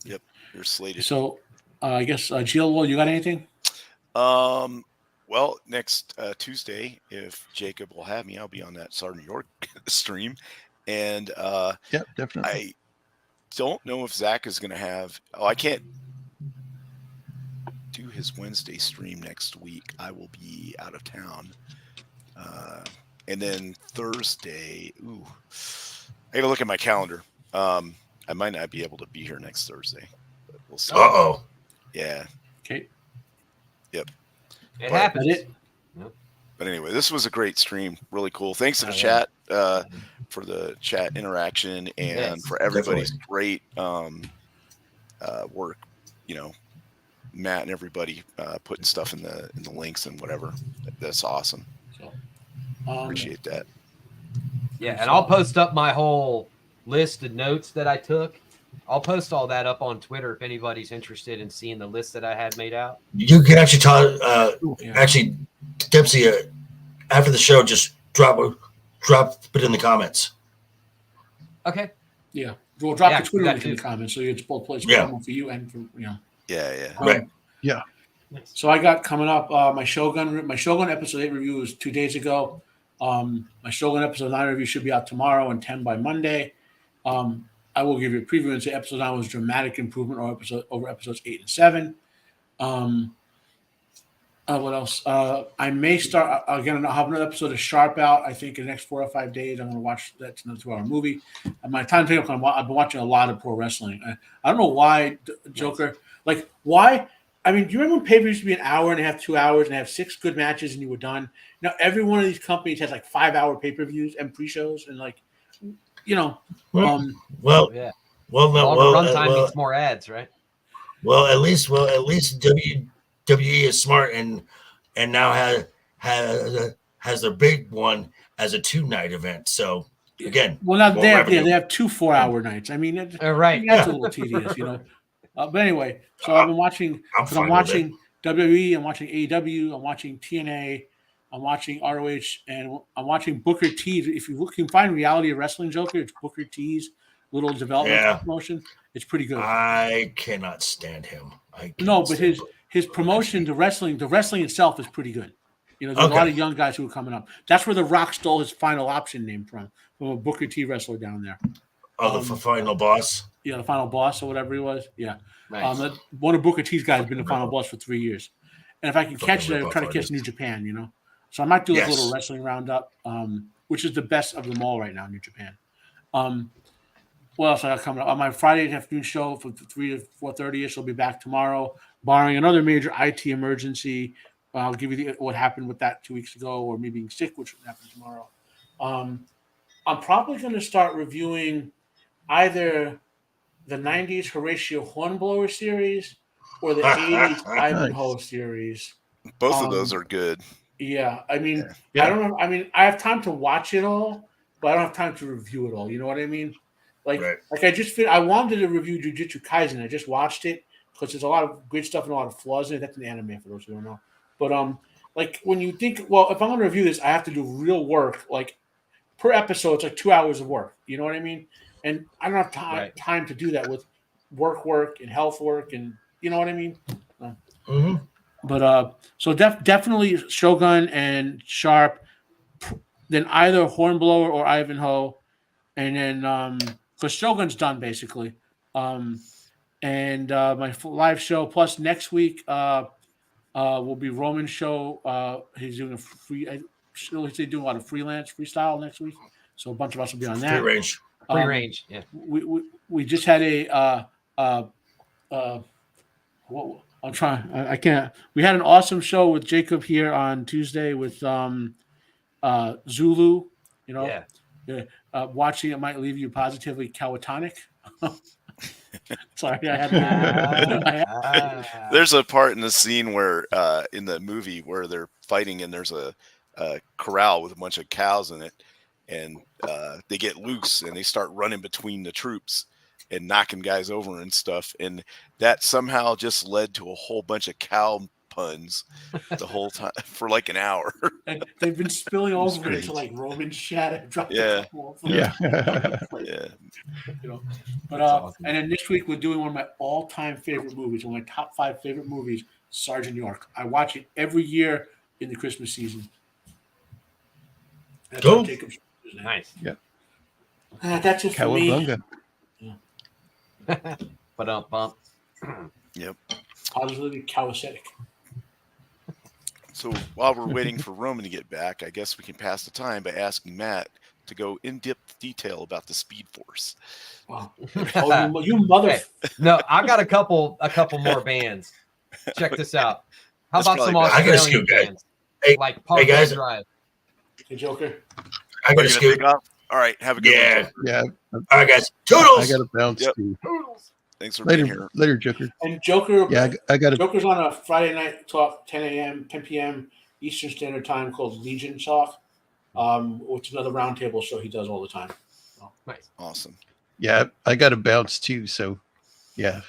Yep, you're slated. So I guess Shieldwall, you got anything? Well, next Tuesday, if Jacob will have me, I'll be on that Sergeant York stream. And definitely. I don't know if Zach is going to have. I can't do his Wednesday stream next week. I will be out of town. And then Thursday, I got to look at my calendar. I might not be able to be here next Thursday, but we'll see. Yeah. Okay. Yep. It happens. But anyway, this was a great stream. Really cool. Thanks to the chat for the chat interaction and for everybody's great work. Matt and everybody putting stuff in the links and whatever. That's awesome. So, appreciate that. Yeah, and I'll post up my whole list of notes that I took. I'll post all that up on Twitter if anybody's interested in seeing the list that I had made out. You can actually actually Dempsey after the show just drop it in the comments. Okay. Yeah. We'll drop the Twitter link in the comments so it's both places for you and for Yeah. Right. Yeah. So I got coming up my Shogun episode 8 review was 2 days ago. My Shogun episode 9 review should be out tomorrow and 10 by Monday. I will give you a preview and say episode 9 was dramatic improvement over episodes 8 and 7. What else? I may start again. I'll have another episode of Sharp out. I think in the next 4 or 5 days, I'm going to watch that's another 2-hour movie. My time to I've been watching a lot of pro wrestling. I don't know why, Joker. Like why? I mean, do you remember when pay-per-views used to be an hour and a half, 2 hours, and have 6 good matches, and you were done? Now every one of these companies has like 5-hour pay-per-views and pre-shows, and like, longer runtime means more ads, right? Well, at least WWE is smart and now has their big one as a 2-night event. So again, they have 2 4-hour nights. I mean, that's a little tedious, But anyway, so I've been watching. I'm watching WWE. I'm watching AEW. I'm watching TNA. I'm watching ROH, and I'm watching Booker T. If you can find Reality of Wrestling, Joker, it's Booker T's little development promotion. It's pretty good. I cannot stand him. His promotion to wrestling, the wrestling itself is pretty good. There's a lot of young guys who are coming up. That's where The Rock stole his Final Option name from a Booker T wrestler down there. Oh, the Final Boss. Yeah, the Final Boss or whatever he was. Yeah. Nice. One of Booker T's guys has been the Final Boss for 3 years. And if I can catch it, I'll try to catch New Japan, So I might do a little wrestling roundup, which is the best of them all right now, New Japan. What else I got coming up? On my Friday afternoon show from 3 to 4:30ish, I'll be back tomorrow, barring another major IT emergency. I'll give you what happened with that 2 weeks ago, or me being sick, which will happen tomorrow. I'm probably going to start reviewing either the 90s Horatio Hornblower series or the 80s Ivanhoe series. Both of those are good. Yeah, I mean, I don't know. I mean, I have time to watch it all, but I don't have time to review it all. You know what I mean? Like I wanted to review Jujutsu Kaisen. I just watched it because there's a lot of good stuff and a lot of flaws in it. That's an anime for those who don't know. But like when you think, well, if I'm going to review this, I have to do real work. Like per episode, it's like 2 hours of work. You know what I mean? And I don't have time to do that with work and health work, and you know what I mean. But so definitely Shogun and Sharp. then either Hornblower or Ivanhoe, and then because Shogun's done basically. And my live show plus next week will be Roman's show. He's doing a free. He's doing a lot of freelance freestyle next week, so a bunch of us will be on that. Free range. Free range. Yeah. We just had what I'm trying. I can't. We had an awesome show with Jacob here on Tuesday with Zulu. You know, watching it might leave you positively catatonic. Sorry, There's a part in the scene where in the movie where they're fighting and there's a corral with a bunch of cows in it, and they get loose and they start running between the troops and knocking guys over and stuff, and that somehow just led to a whole bunch of cow puns the whole time for like an hour. And they've been spilling over into like Roman shadow. Yeah. Yeah. Yeah. You know, but awesome. And then this week we're doing one of my all-time favorite movies, one of my top 5 favorite movies, Sergeant York. I watch it every year in the Christmas season. That's cool. Nice. Yeah. That's just for me. But bump. Yep. Positively calisthenic. So while we're waiting for Roman to get back, I guess we can pass the time by asking Matt to go in depth detail about the Speed Force. Wow. Oh, you mother! Hey, no, I got a couple more bands. Check this out. How about some Australian bands? Hey, like Park guys. Drive. Hey, Joker. I got to scoot. All right, have a good one. Yeah. All right, guys. Toodles. I got to bounce too. Thanks for being here. Later, Joker. And Joker. Yeah, I got Joker's on a Friday night talk, 10 p.m. Eastern Standard Time, called Legion Talk, which is another roundtable show he does all the time. So. Nice. Awesome. Yeah, I got to bounce too. So, yeah.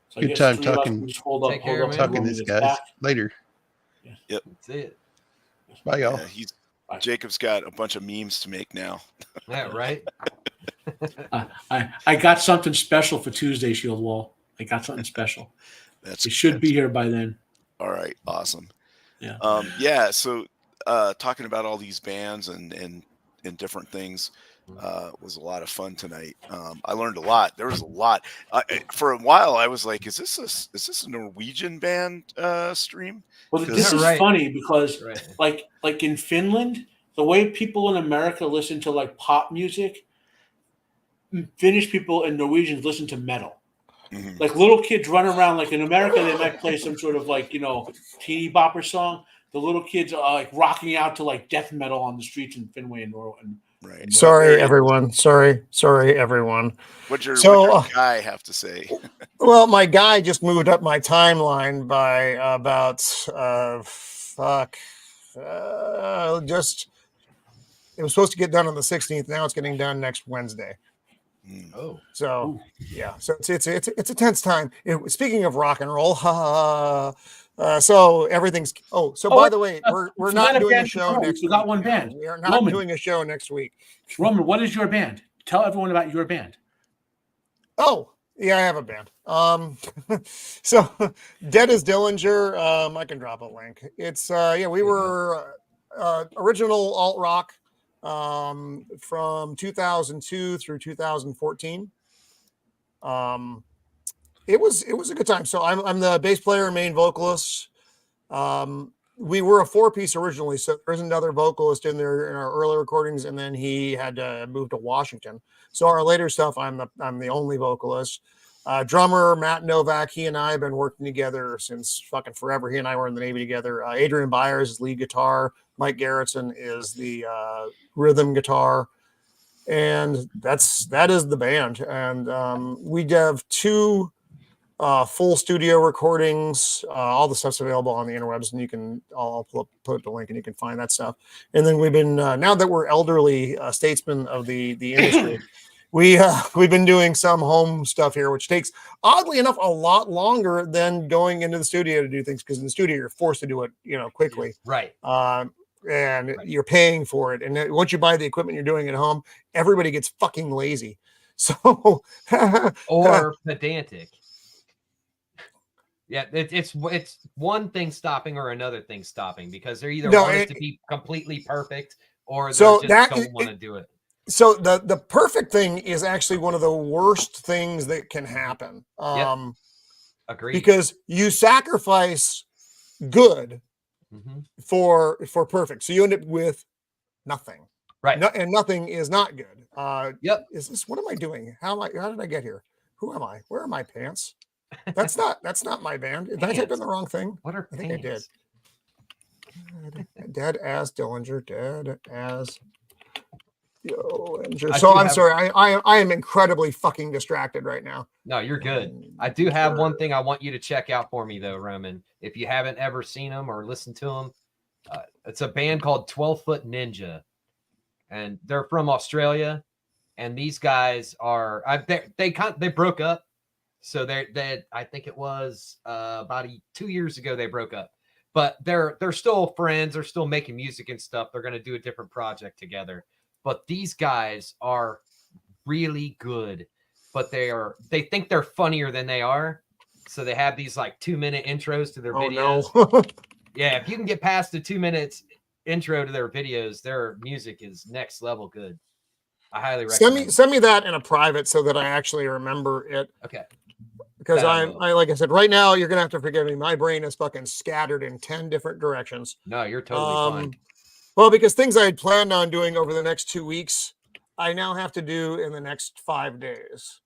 So good time talking. Talking this guys back. Later. Yeah. Yep. That's it. Bye, y'all. Yeah, Jacob's got a bunch of memes to make now. Yeah, right. I got something special for Tuesday, Shieldwall. I got something special. It should be here by then. All right, awesome. Yeah. Yeah. So, talking about all these bands and different things was a lot of fun tonight. I learned a lot. There was a lot. For a while, I was like, "Is this a Norwegian band stream?" Well, this is funny because, like in Finland, the way people in America listen to like pop music, Finnish people and Norwegians listen to metal. Mm-hmm. Like little kids run around. Like in America, they might play some sort of like teeny bopper song. The little kids are like rocking out to like death metal on the streets in Finway and Norway. Right. Sorry, everyone. Sorry, everyone. What'd your guy have to say? Well, my guy just moved up my timeline by about just. It was supposed to get done on the 16th. Now it's getting done next Wednesday. Oh, so yeah. So it's a tense time. Speaking of rock and roll, so everything's. By the way, we're not doing a show next week. We got one band. We are not doing a show next week. Roman, what is your band? Tell everyone about your band. Oh, yeah, I have a band. So Dead as Dillinger. I can drop a link. It's we were original alt rock from 2002 through 2014. It was a good time. So I'm the bass player, main vocalist. We were a 4-piece originally, so there's another vocalist in there in our early recordings, and then he had to move to Washington. So our later stuff, I'm the only vocalist. Drummer Matt Novak, he and I have been working together since fucking forever. He and I were in the Navy together. Adrian Byers is lead guitar. Mike Garrettson is the rhythm guitar, and that is the band. And we have 2 full studio recordings. All the stuff's available on the interwebs, and I'll put the link and you can find that stuff. And then we've been now that we're elderly statesmen of the industry, we've been doing some home stuff here, which takes, oddly enough, a lot longer than going into the studio to do things, because in the studio you're forced to do it quickly, right? And you're paying for it, and once you buy the equipment you're doing at home, everybody gets fucking lazy, so or pedantic. Yeah, it's one thing stopping or another thing stopping, because they're either want it to be completely perfect or they So just that don't want to do it. So the perfect thing is actually one of the worst things that can happen. Agreed. Because you sacrifice good for perfect. So you end up with nothing. Right. And nothing is not good. Yep. Is this, what am I doing? How did I get here? Who am I? Where are my pants? That's not my band. Did I type in the wrong thing? What are I think pants? I did. Dead as Dillinger. Dead as Dillinger. I So do I'm have- sorry. I am incredibly fucking distracted right now. No, you're good. I do have one thing I want you to check out for me, though, Roman. If you haven't ever seen them or listened to them, it's a band called 12 Foot Ninja, and they're from Australia. And these guys are they broke up, so they I think it was about 2 years ago they broke up, but they're still friends. They're still making music and stuff. They're going to do a different project together. But these guys are really good. But they think they're funnier than they are. So they have these like 2-minute intros to their videos. No. Yeah, if you can get past the 2 minutes intro to their videos, their music is next level good. I highly recommend. Send me that in a private so that I actually remember it. Okay. Because I like I said, right now you're gonna have to forgive me. My brain is fucking scattered in 10 different directions. No, you're totally fine. Well, because things I had planned on doing over the next 2 weeks, I now have to do in the next 5 days.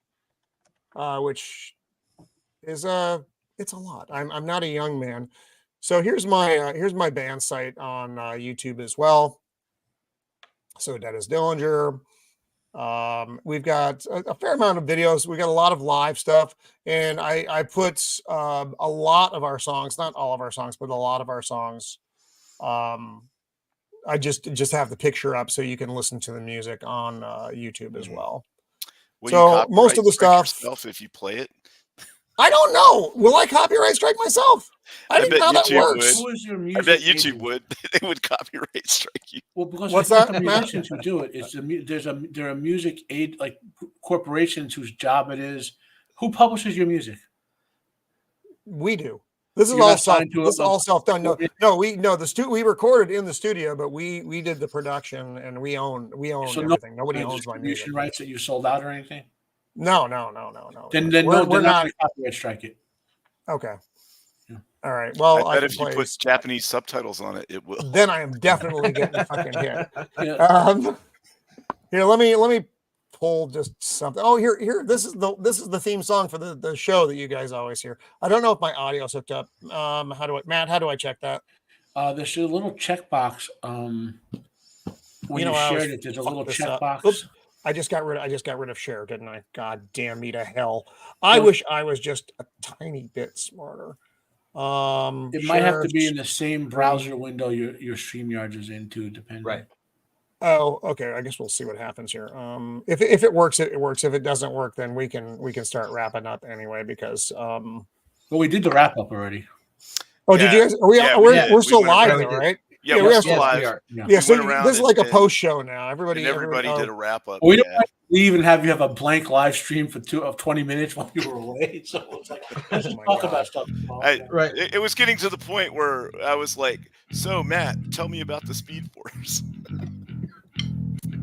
Which is it's a lot. I'm not a young man. So here's my band site on YouTube as well. So Dead as Dillinger. We've got a fair amount of videos. We got a lot of live stuff, and I put a lot of our songs, not all of our songs, but a lot of our songs. I just have the picture up so you can listen to the music on YouTube as well. Will So most of the stuff, if you play it, I don't know. Will I copyright strike myself? I didn't know that works. Who is your I music bet YouTube agent? would. They would copyright strike you. Well, because What's it's not that, the Matt? musicians who do it. It's there are music aid like corporations whose job it is. Who publishes your music? We do. This is You're all not self. signed to This is a- all self done. We recorded in the studio, but we did the production and we own So everything. Nobody no owns my music. distribution rights that you sold out or anything. No. Then We're they're not not. going to copyright strike it. Okay. Yeah. All right. Well, I bet if you play. put Japanese subtitles on it, it will. Then I am definitely getting fucking hit. Yeah. Here, let me pull just something. Oh, here. This is the theme song for the show that you guys always hear. I don't know if my audio's hooked up. How do I check that? There's a little checkbox. When you shared it, there's a little checkbox. Oops. I just got rid of share, didn't I? God damn me to hell. I wish I was just a tiny bit smarter. It might have to be in the same browser window your StreamYard is into, depending. Right. Oh, okay. I guess we'll see what happens here. If it works, it works. If it doesn't work, then we can start wrapping up anyway. Because well, we did the wrap up already. Oh, did you guys? We're still live though, right? Yeah, we're we're still still live. Yeah, so went around this is like a and- post show now. Everybody did a wrap up. We don't even have you have a blank live stream for 20 minutes while you were away. So it's like let's just talk about stuff. Right. It was getting to the point where I was like, "So Matt, tell me about the Speed Force."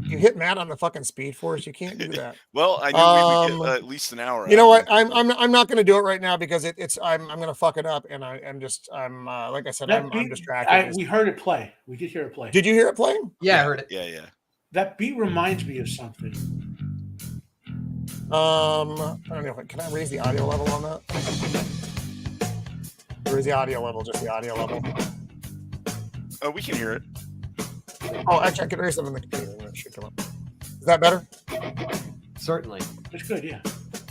You hit Matt on the fucking Speed Force. You can't do that. Well, I knew we would get at least an hour. You know what? I'm not going to do it right now because I'm going to fuck it up, and I'm like I said, I'm distracted. We heard it play. We did hear it play. Did you hear it playing? Yeah, I heard it. Yeah. That beat reminds me of something. I don't know. Can I raise the audio level on that? Or is the audio level just the audio level? Oh, we can hear it. Oh, actually, I can raise them in the computer. And it should come up. Is that better? Certainly. It's good, yeah.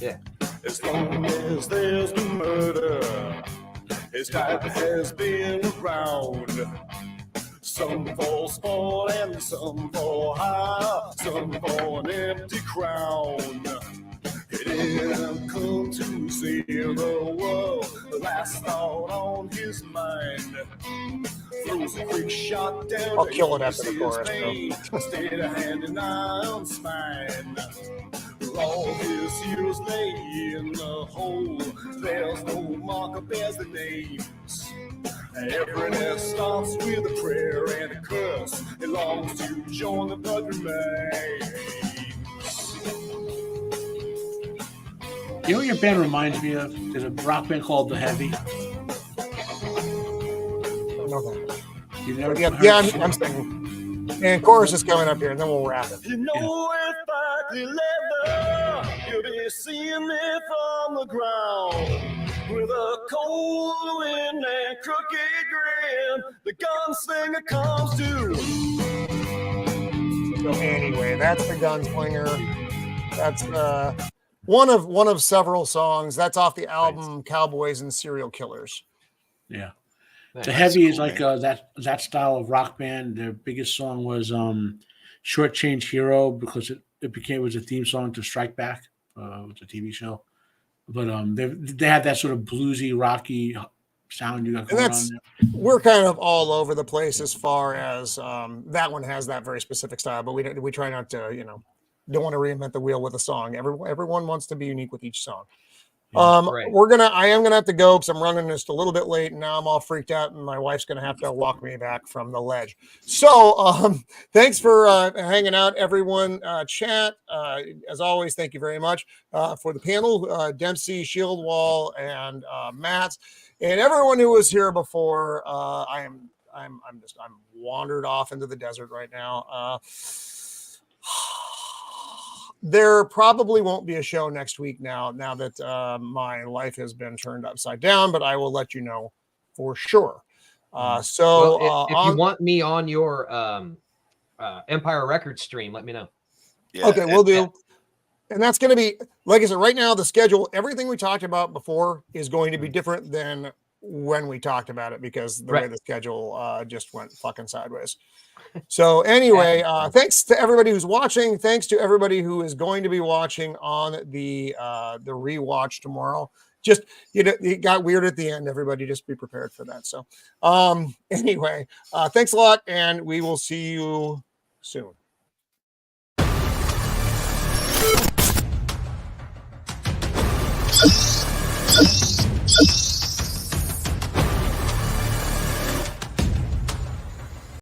Yeah. As long as there's no murder, his type has been around. Some for sport and some for hire, some for an empty crown. He didn't come to see the world, the last thought on his mind. Throws a quick shot down. I'll kill it after the chorus, though. Instead of handing out spine. all his heroes lay in the hole. There's no marker bears the names. Every nest starts with a prayer and a curse. It longs to join the blood remains. You know what your band reminds me of? There's a rock band called The Heavy. I don't know that. You never Yeah, I'm singing. And chorus is coming up here, and then we'll wrap it. You know if I deliver, you'll be seeing me from the ground. With a cold wind and crooked grin, the gunslinger comes to. So anyway, that's the Gunslinger. That's one of several songs. That's off the album Cowboys and Serial Killers. Yeah. The Heavy is like that style of rock band. Their biggest song was Shortchange Hero because it was a theme song to Strike Back. It was a TV show. But they have that sort of bluesy, rocky sound you got going on there. We're kind of all over the place as far as that one has that very specific style, but we try not to, don't want to reinvent the wheel with a song. Everyone wants to be unique with each song. Right. I am gonna have to go because I'm running just a little bit late, and now I'm all freaked out, and my wife's gonna have to walk me back from the ledge. So, thanks for hanging out, everyone. Chat, as always, thank you very much for the panel, Dempsey, Shieldwall, and Matt, and everyone who was here before. I'm wandered off into the desert right now. There probably won't be a show next week now that my life has been turned upside down, but I will let you know for sure. If you want me on your Empire Records stream, let me know. Yeah, okay, we'll do. And that's going to be, like I said, right now, the schedule, everything we talked about before is going to be different than when we talked about it because the way the schedule just went fucking sideways. So anyway, thanks to everybody who's watching. Thanks to everybody who is going to be watching on the rewatch tomorrow. Just, it got weird at the end. Everybody just be prepared for that. So anyway, thanks a lot, and we will see you soon.